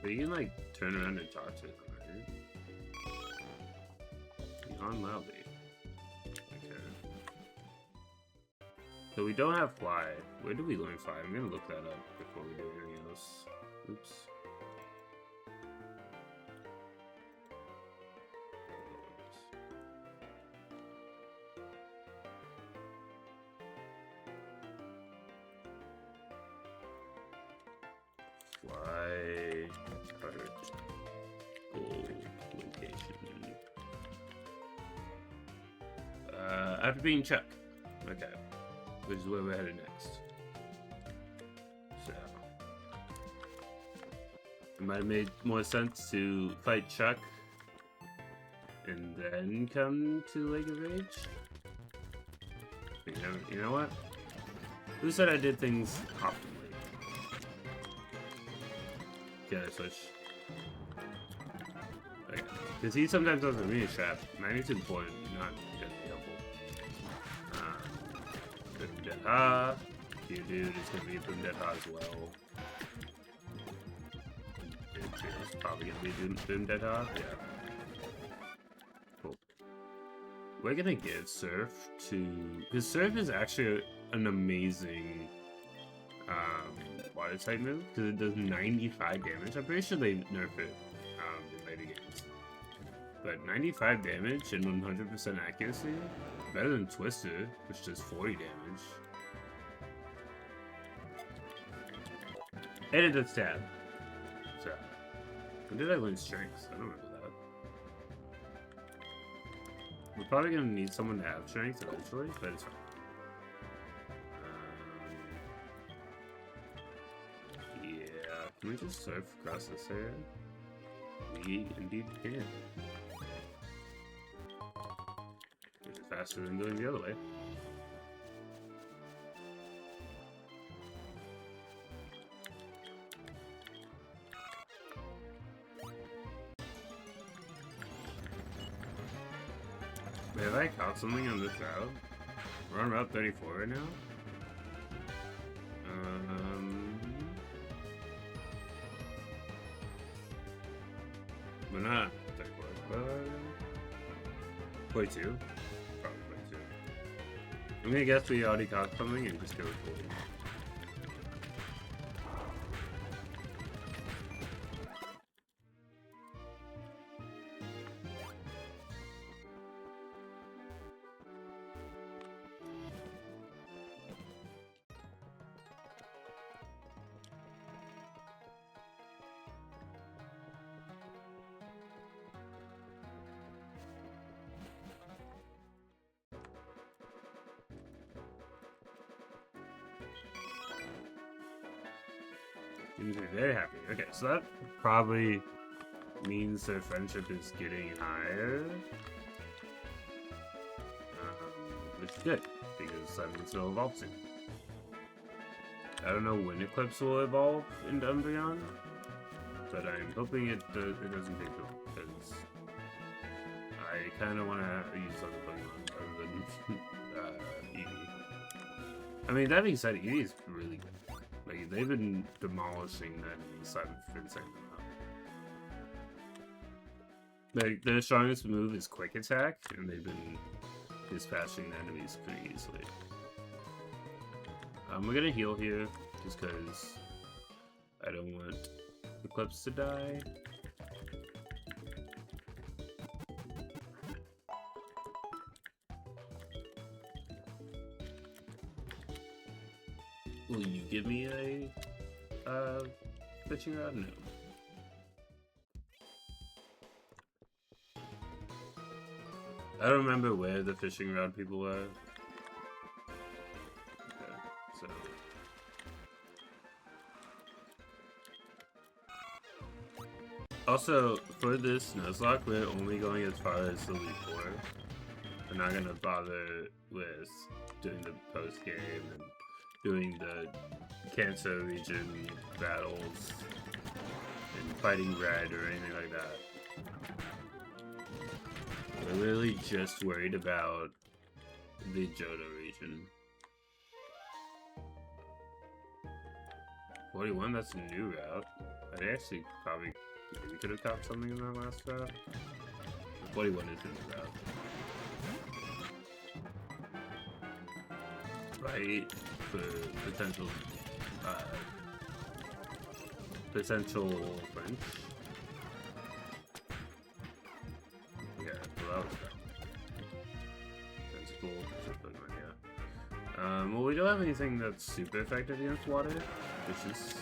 [SPEAKER 1] But you can like turn around and talk to them, right? On loudly. Okay. So we don't have Fly. Where do we learn Fly? I'm gonna look that up before we do anything else. Oops. Fly HeartGold location. After being Chuck. Okay. Which is where we're headed next. So it might have made more sense to fight Chuck and then come to Lake of Rage. You know what? Who said I did things optimally? Okay, switch. Okay. Because he sometimes does a mini trap. Magnitude point, not deadly helpful. Boom Dead Ha. Dude is gonna be Boom Dead Ha as well. It's probably gonna be Boom Dead Ha. Yeah. Cool. We're gonna give Surf to. Because Surf is actually an amazing water type move because it does 95 damage. I'm pretty sure they nerf it in later games. But 95 damage and 100% accuracy, better than Twister, which does 40 damage. And it does stab. So, when did I learn Strength? I don't remember that. We're probably gonna need someone to have Strength eventually, but it's fine. Can we just surf across this area? We indeed can. Which is faster than going the other way. Wait, have I caught something on this route? We're on Route 34 right now? We're not 34, but 42? Probably 42. I'm gonna guess we already caught something and just go with 40. Seems to be very happy. Okay, so that probably means their friendship is getting higher. Which is good, because that means they'll evolve soon. I don't know when Eclipse will evolve into Umbreon, but I'm hoping it doesn't take too long, because I kind of want to use other Pokemon other than Eevee. I mean, that being said, Eevee is really good. Like, they've been demolishing the enemies I've been saying them. Like, their strongest move is Quick Attack, and they've been dispatching the enemies pretty easily. We're gonna heal here, just because I don't want Eclipse to die. Will you give me a fishing rod? No. I don't remember where the fishing rod people were. Okay, so also for this Nuzlocke, we're only going as far as the Elite Four. We're not gonna bother with doing the post game and doing the Cancer region battles and fighting Red or anything like that. We're really just worried about the Johto region. 41, that's a new route. I actually probably maybe could have caught something in that last route. 41 is a new route. Right, for potential French. Yeah, well, that was sensible. Yeah. Well, we don't have anything that's super effective against water, which is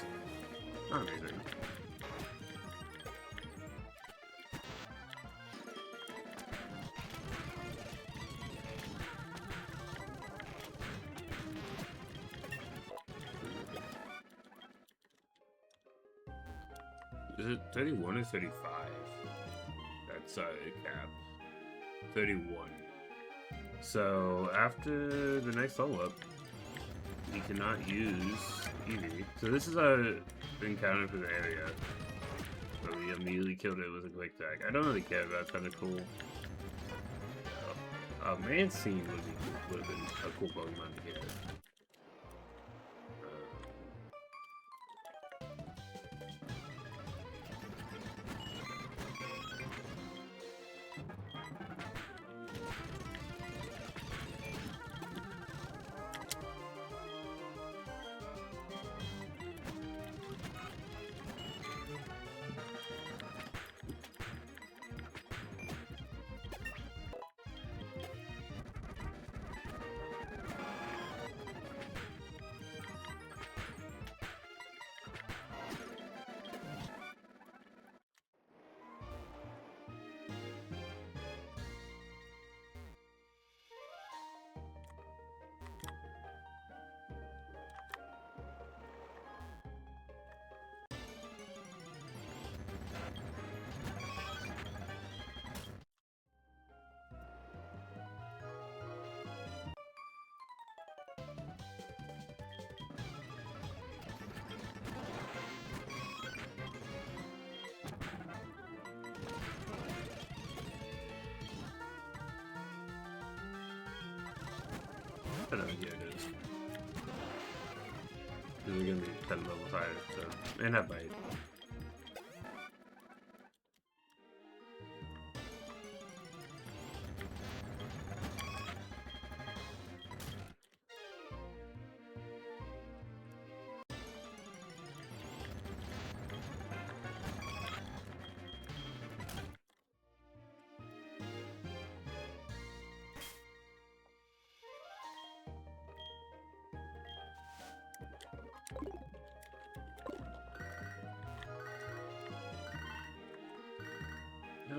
[SPEAKER 1] not amazing. Is it 31 or 35? That's cap. 31. So after the next level up, we cannot use Eevee. So this is our encounter for the area. But we immediately killed it with a quick attack. I don't really care, but that's kind of cool. Mancine would have been a cool Pokemon to get. Oh no, here it is. Because we're gonna be 10 levels higher, so. And have bite.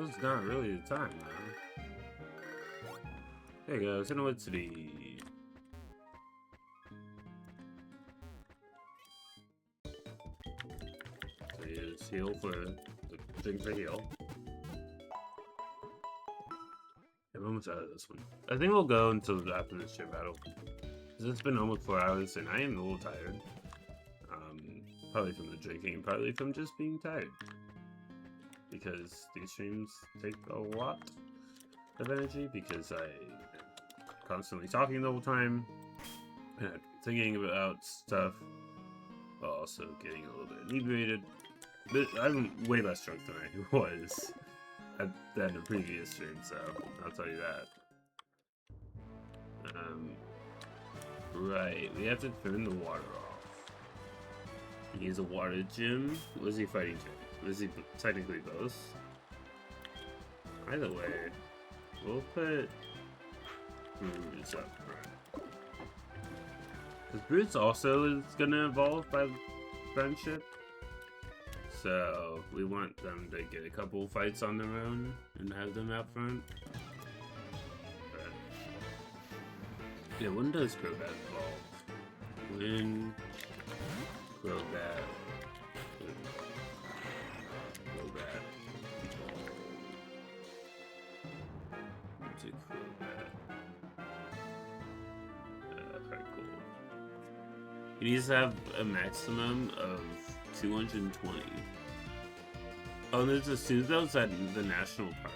[SPEAKER 1] It's not really the time, man. There you go, Sinnoh City. So use heal for the drink for heal. I'm almost out of this one. I think we'll go until after this gym battle. Because it's been almost 4 hours and I am a little tired. Probably from the drinking, probably from just being tired. Because these streams take a lot of energy because I am constantly talking the whole time and thinking about stuff while also getting a little bit inebriated. But I'm way less drunk than I was at the end of previous stream, so I'll tell you that. Right, we have to turn the water off. He's a water gym. What is he fighting to? Is he technically both? Either way, we'll put Brutes up front. Because Brutes also is gonna evolve by friendship. So we want them to get a couple fights on their own and have them out front. But yeah, when does Crobat evolve? When Crobat HeartGold. He needs to have a maximum of 220. Oh, and there's a Suzos at the national park.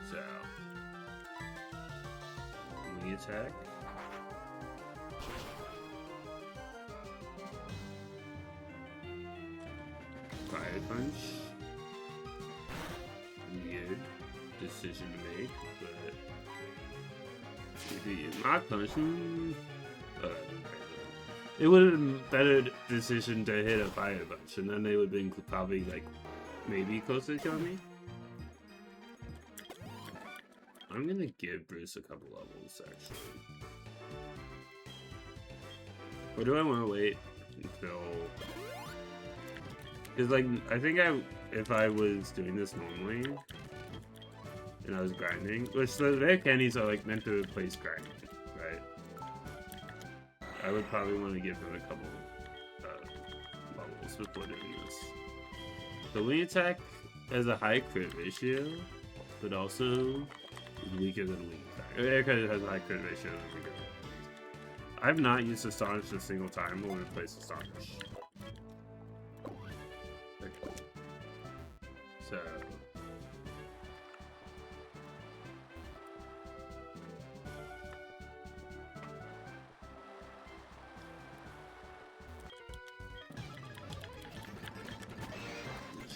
[SPEAKER 1] So, we attack. Fire punch. Weird decision to make, but maybe not punch. It would have been a better decision to hit a fire punch, and then they would have been probably like maybe closer to killing me. I'm gonna give Bruce a couple levels actually. Or do I want to wait until? Because, like, I think if I was doing this normally, and I was grinding, which the rare candies are, like, meant to replace grinding, right? I would probably want to give them a couple levels before doing this. The wing attack has a high crit ratio, but also is weaker than wing attack. Air crit has a high crit ratio and weaker than wing attack. I've not used Astonish a single time. We'll replace Astonish. So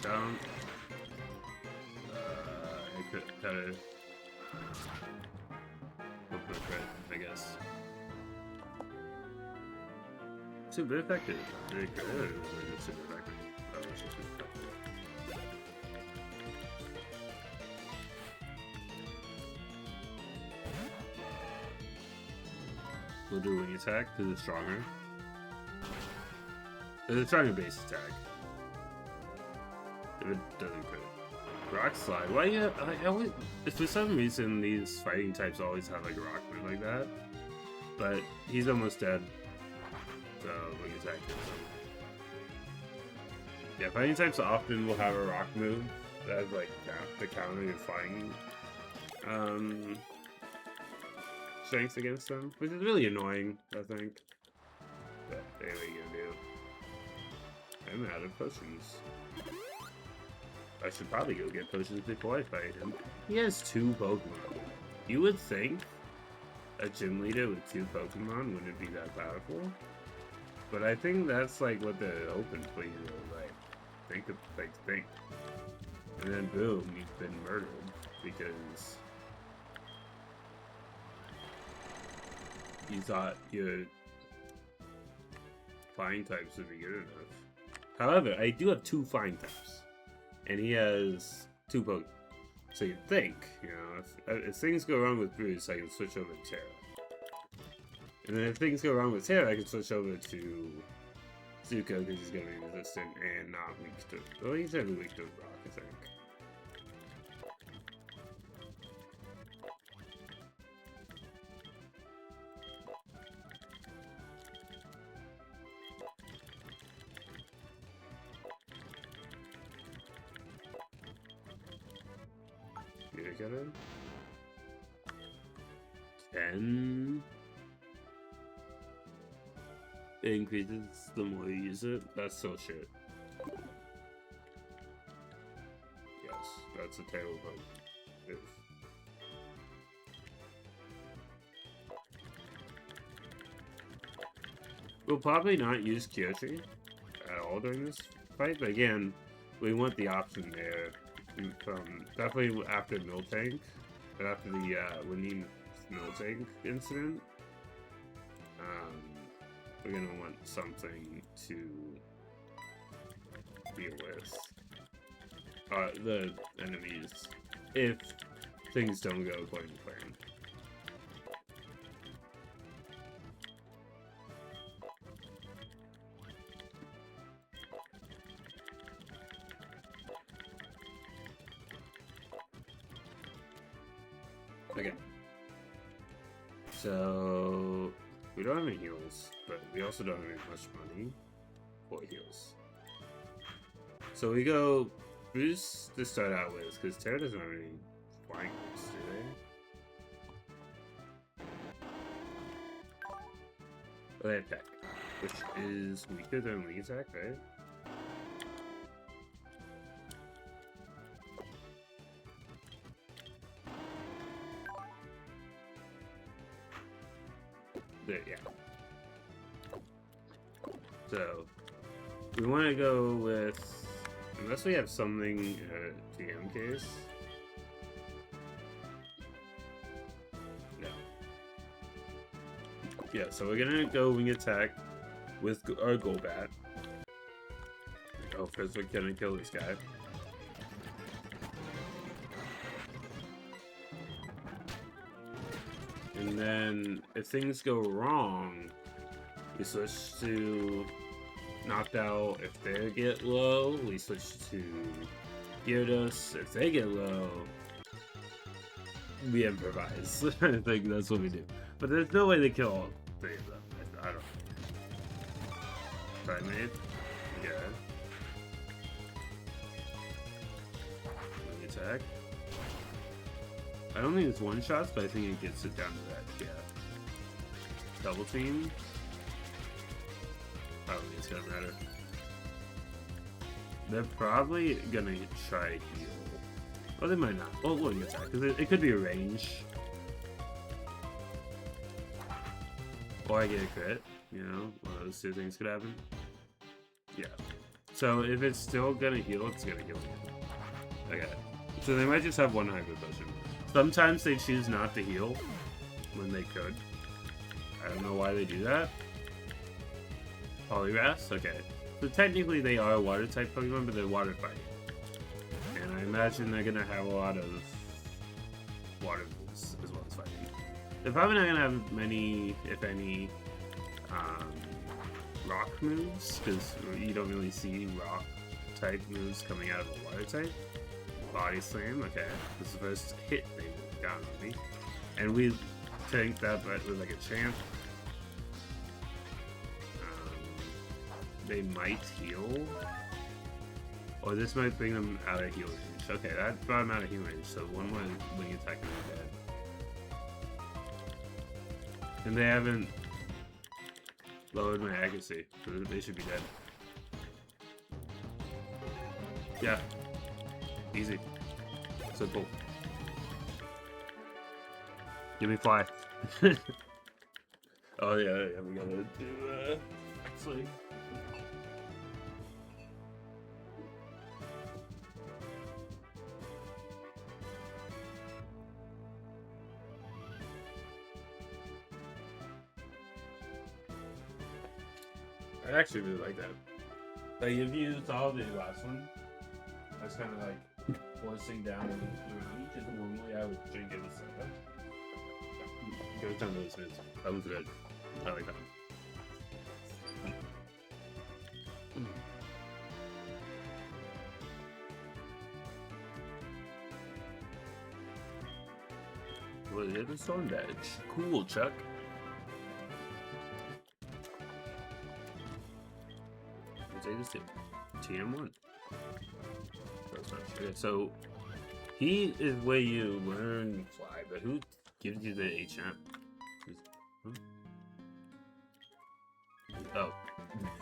[SPEAKER 1] down. I could kind of go for a crit, I guess. Super effective. Very good. Super effective. Oh, it's just super effective. We'll do wing attack because it's stronger. It's a stronger base attack. If it doesn't crit. Rock slide. Why you have, I always, for some reason these fighting types always have like a rock move like that. But he's almost dead. So wing attack is yeah, fighting types often will have a rock move that has like the counter your flying strength against them, which is really annoying, I think. But anyway, you gonna do. I'm out of potions. I should probably go get potions before I fight him. He has 2 Pokemon. You would think a gym leader with 2 Pokemon wouldn't be that powerful. But I think that's like what they're open for you to like think. And then boom, you've been murdered because you thought your flying types would be good enough. However, I do have 2 flying types. And he has 2 Pokemon. So you'd think, you know, if things go wrong with Bruce, I can switch over to Terra. And then if things go wrong with Terra, I can switch over to Zuko because he's going to be resistant and not weak to... Well, he's only weak to rock, I think. Did I get him? 10. It increases the more you use it. That's still shit. Yes, that's a terrible bug. We'll probably not use Kyoshi at all during this fight, but again, we want the option there. From definitely after Miltank, but after the winning Miltank incident, we're gonna want something to deal with the enemies if things don't go according to plan. Okay. So we don't have any heals, but we also don't have any much money for heals. So we go Bruce to start out with, because Terra doesn't have any flying moves, do they? They have Peck, which is weaker than Lead Attack, right? There, yeah. So we want to go with, unless we have something TM case. No. Yeah, so we're gonna go Wing Attack with our Golbat. Oh, first we're gonna kill this guy. And then, if things go wrong, we switch to Knocked Out. If they get low, we switch to Gyarados. If they get low, we improvise. I think that's what we do. But there's no way to kill all 3 of them. I don't know. Primate? Yeah. Wing Attack. I don't think it's one-shots, but I think it gets it down to that, yeah. Double team. I don't think it's gonna matter. They're probably gonna try heal. Well, they might not. Well, Wing Attack, because it could be a range. Or I get a crit, you know? One of those 2 things could happen. Yeah. So if it's still gonna heal, it's gonna heal again. Okay. So they might just have 1 Hyper Potion. Sometimes they choose not to heal when they could. I don't know why they do that. Poliwrath? Okay. So technically they are water type Pokemon, but they're water fighting. And I imagine they're gonna have a lot of water moves as well as fighting. They're probably not gonna have many, if any, rock moves, because you don't really see rock type moves coming out of a water type. Body Slam, okay. This is the first hit they got on me. And we take that with like a champ. They might heal. Or this might bring them out of heal range. Okay, that brought them out of heal range, so 1 more Wing Attack and they're dead. And they haven't lowered my accuracy, so they should be dead. Yeah. Easy. Simple. Give me fly. Oh yeah, we gotta do sleep. I actually really like that. Like if you saw the last one, I was kind of like forcing down the room because normally I would drink it with soda. It was really smooth. That was good. I like that. Well, yeah, the stone badge. Cool, Chuck. Let's say this TM1. That's not true. So he is where you learn fly, but who gives you the HM? Oh,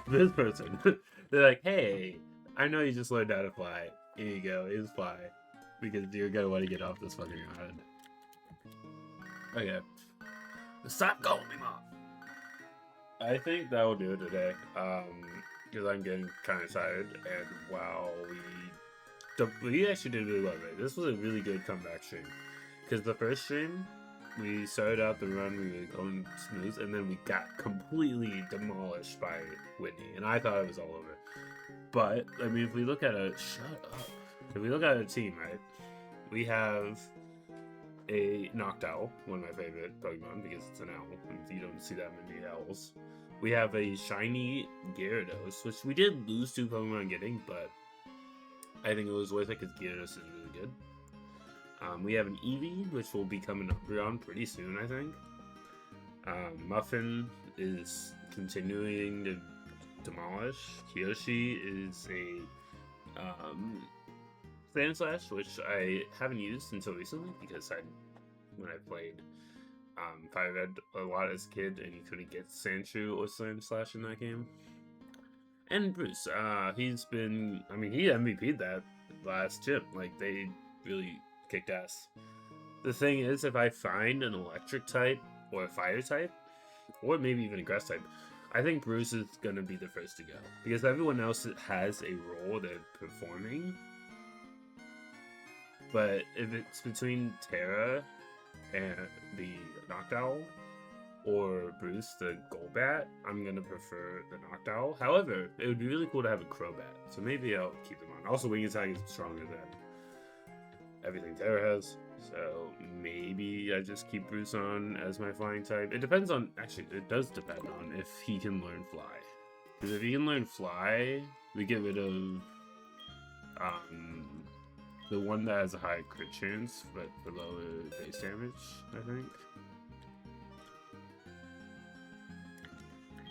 [SPEAKER 1] this person. They're like, hey, I know you just learned how to fly. Here you go, here's fly. Because you're gonna want to get off this fucking island. Okay. Stop calling me mom! I think that will do it today. Because I'm getting kind of tired, and wow, we actually did really well today. This was a really good comeback stream. Because the first stream, we started out the run, we were going smooth, and then we got completely demolished by Whitney, and I thought it was all over. But, I mean, if we look at a... Shut up. If we look at a team, right, we have a Noctowl, one of my favorite Pokemon, because it's an owl, and you don't see that many owls. We have a shiny Gyarados, which we did lose 2 Pokemon getting, but I think it was worth it because Gyarados is really good. We have an Eevee, which will be coming up around pretty soon, I think. Muffin is continuing to demolish. Kiyoshi is a Sand Slash, which I haven't used until recently because when I played Fire Red a lot as a kid, and you couldn't get Sandshrew or Sand Slash in that game. And Bruce, he's been, I mean, he MVP'd that last chip. Like, they really kicked ass. The thing is, if I find an electric type, or a fire type, or maybe even a grass type, I think Bruce is going to be the first to go. Because everyone else has a role they're performing. But if it's between Terra and the Noctowl, or Bruce, the Golbat, I'm going to prefer the Noctowl. However, it would be really cool to have a Crobat, so maybe I'll keep them on. Also, Wing Attack is stronger than everything Terra has, so maybe I just keep Bruce on as my flying type. It depends on, actually, it does depend on if he can learn Fly. Because if he can learn Fly, we get rid of the one that has a high crit chance, but for lower base damage, I think.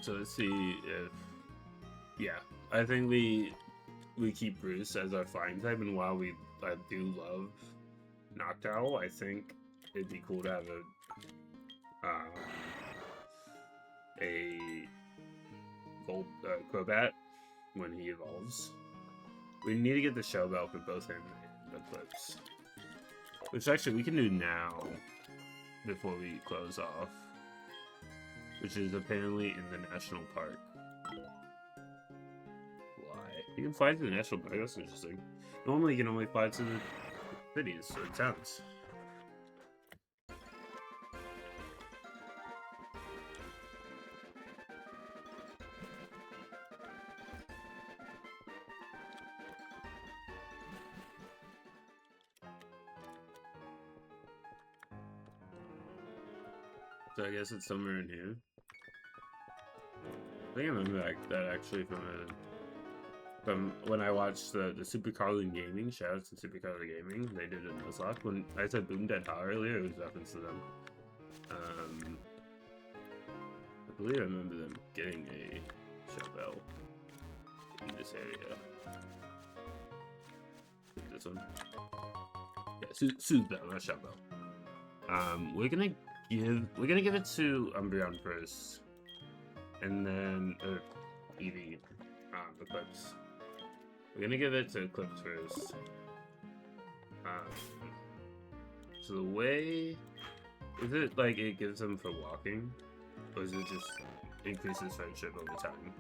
[SPEAKER 1] So let's see if, yeah, I think we keep Bruce as our flying type, and while I do love Noctowl, I think it'd be cool to have a Gold Crobat when he evolves. We need to get the Shell Bell for both him and Eclipse, which actually we can do now before we close off. Which is apparently in the national park. Why? You can fly to the national park, that's interesting. Normally you can only fly to the cities or towns. So I guess it's somewhere in here. I think I remember that actually from when I watched the Super Carlin Gaming. Shout out to Super Carlin Gaming. They did a Nuzlocke. When I said Boom Dead High earlier, it was reference to them. I believe I remember them getting a Shell Bell in this area. This one. Yeah, Sue's Bell, not Shell Bell. We're gonna give it to Umbreon first. And then, Eevee, Eclipse. We're gonna give it to Eclipse first. So the way, is it like it gives them for walking, or is it just increases friendship over time?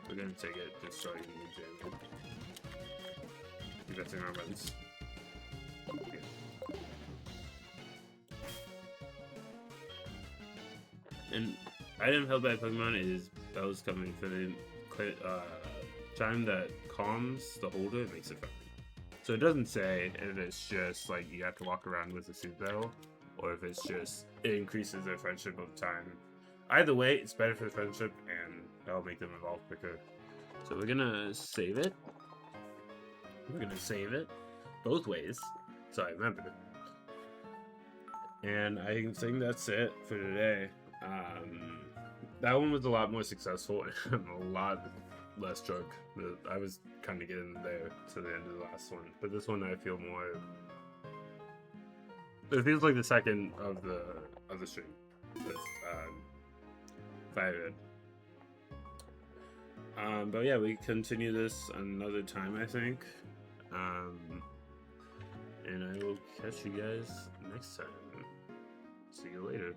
[SPEAKER 1] We're gonna take it just so you can jam it. Investing our runs. Okay. And item held by Pokemon is bells coming for the chime that calms the holder and makes it friendly. So it doesn't say if it's just like you have to walk around with a soothe bell, or if it's just it increases their friendship over time. Either way, it's better for the friendship and that'll make them evolve quicker. So we're gonna save it. We're gonna save it both ways, so I remember it. And I think that's it for today. That one was a lot more successful and a lot less drunk. I was kind of getting there to the end of the last one, but this one I feel more. It feels like the second of the stream. Fire Red. But yeah, we continue this another time, I think. And I will catch you guys next time. See you later.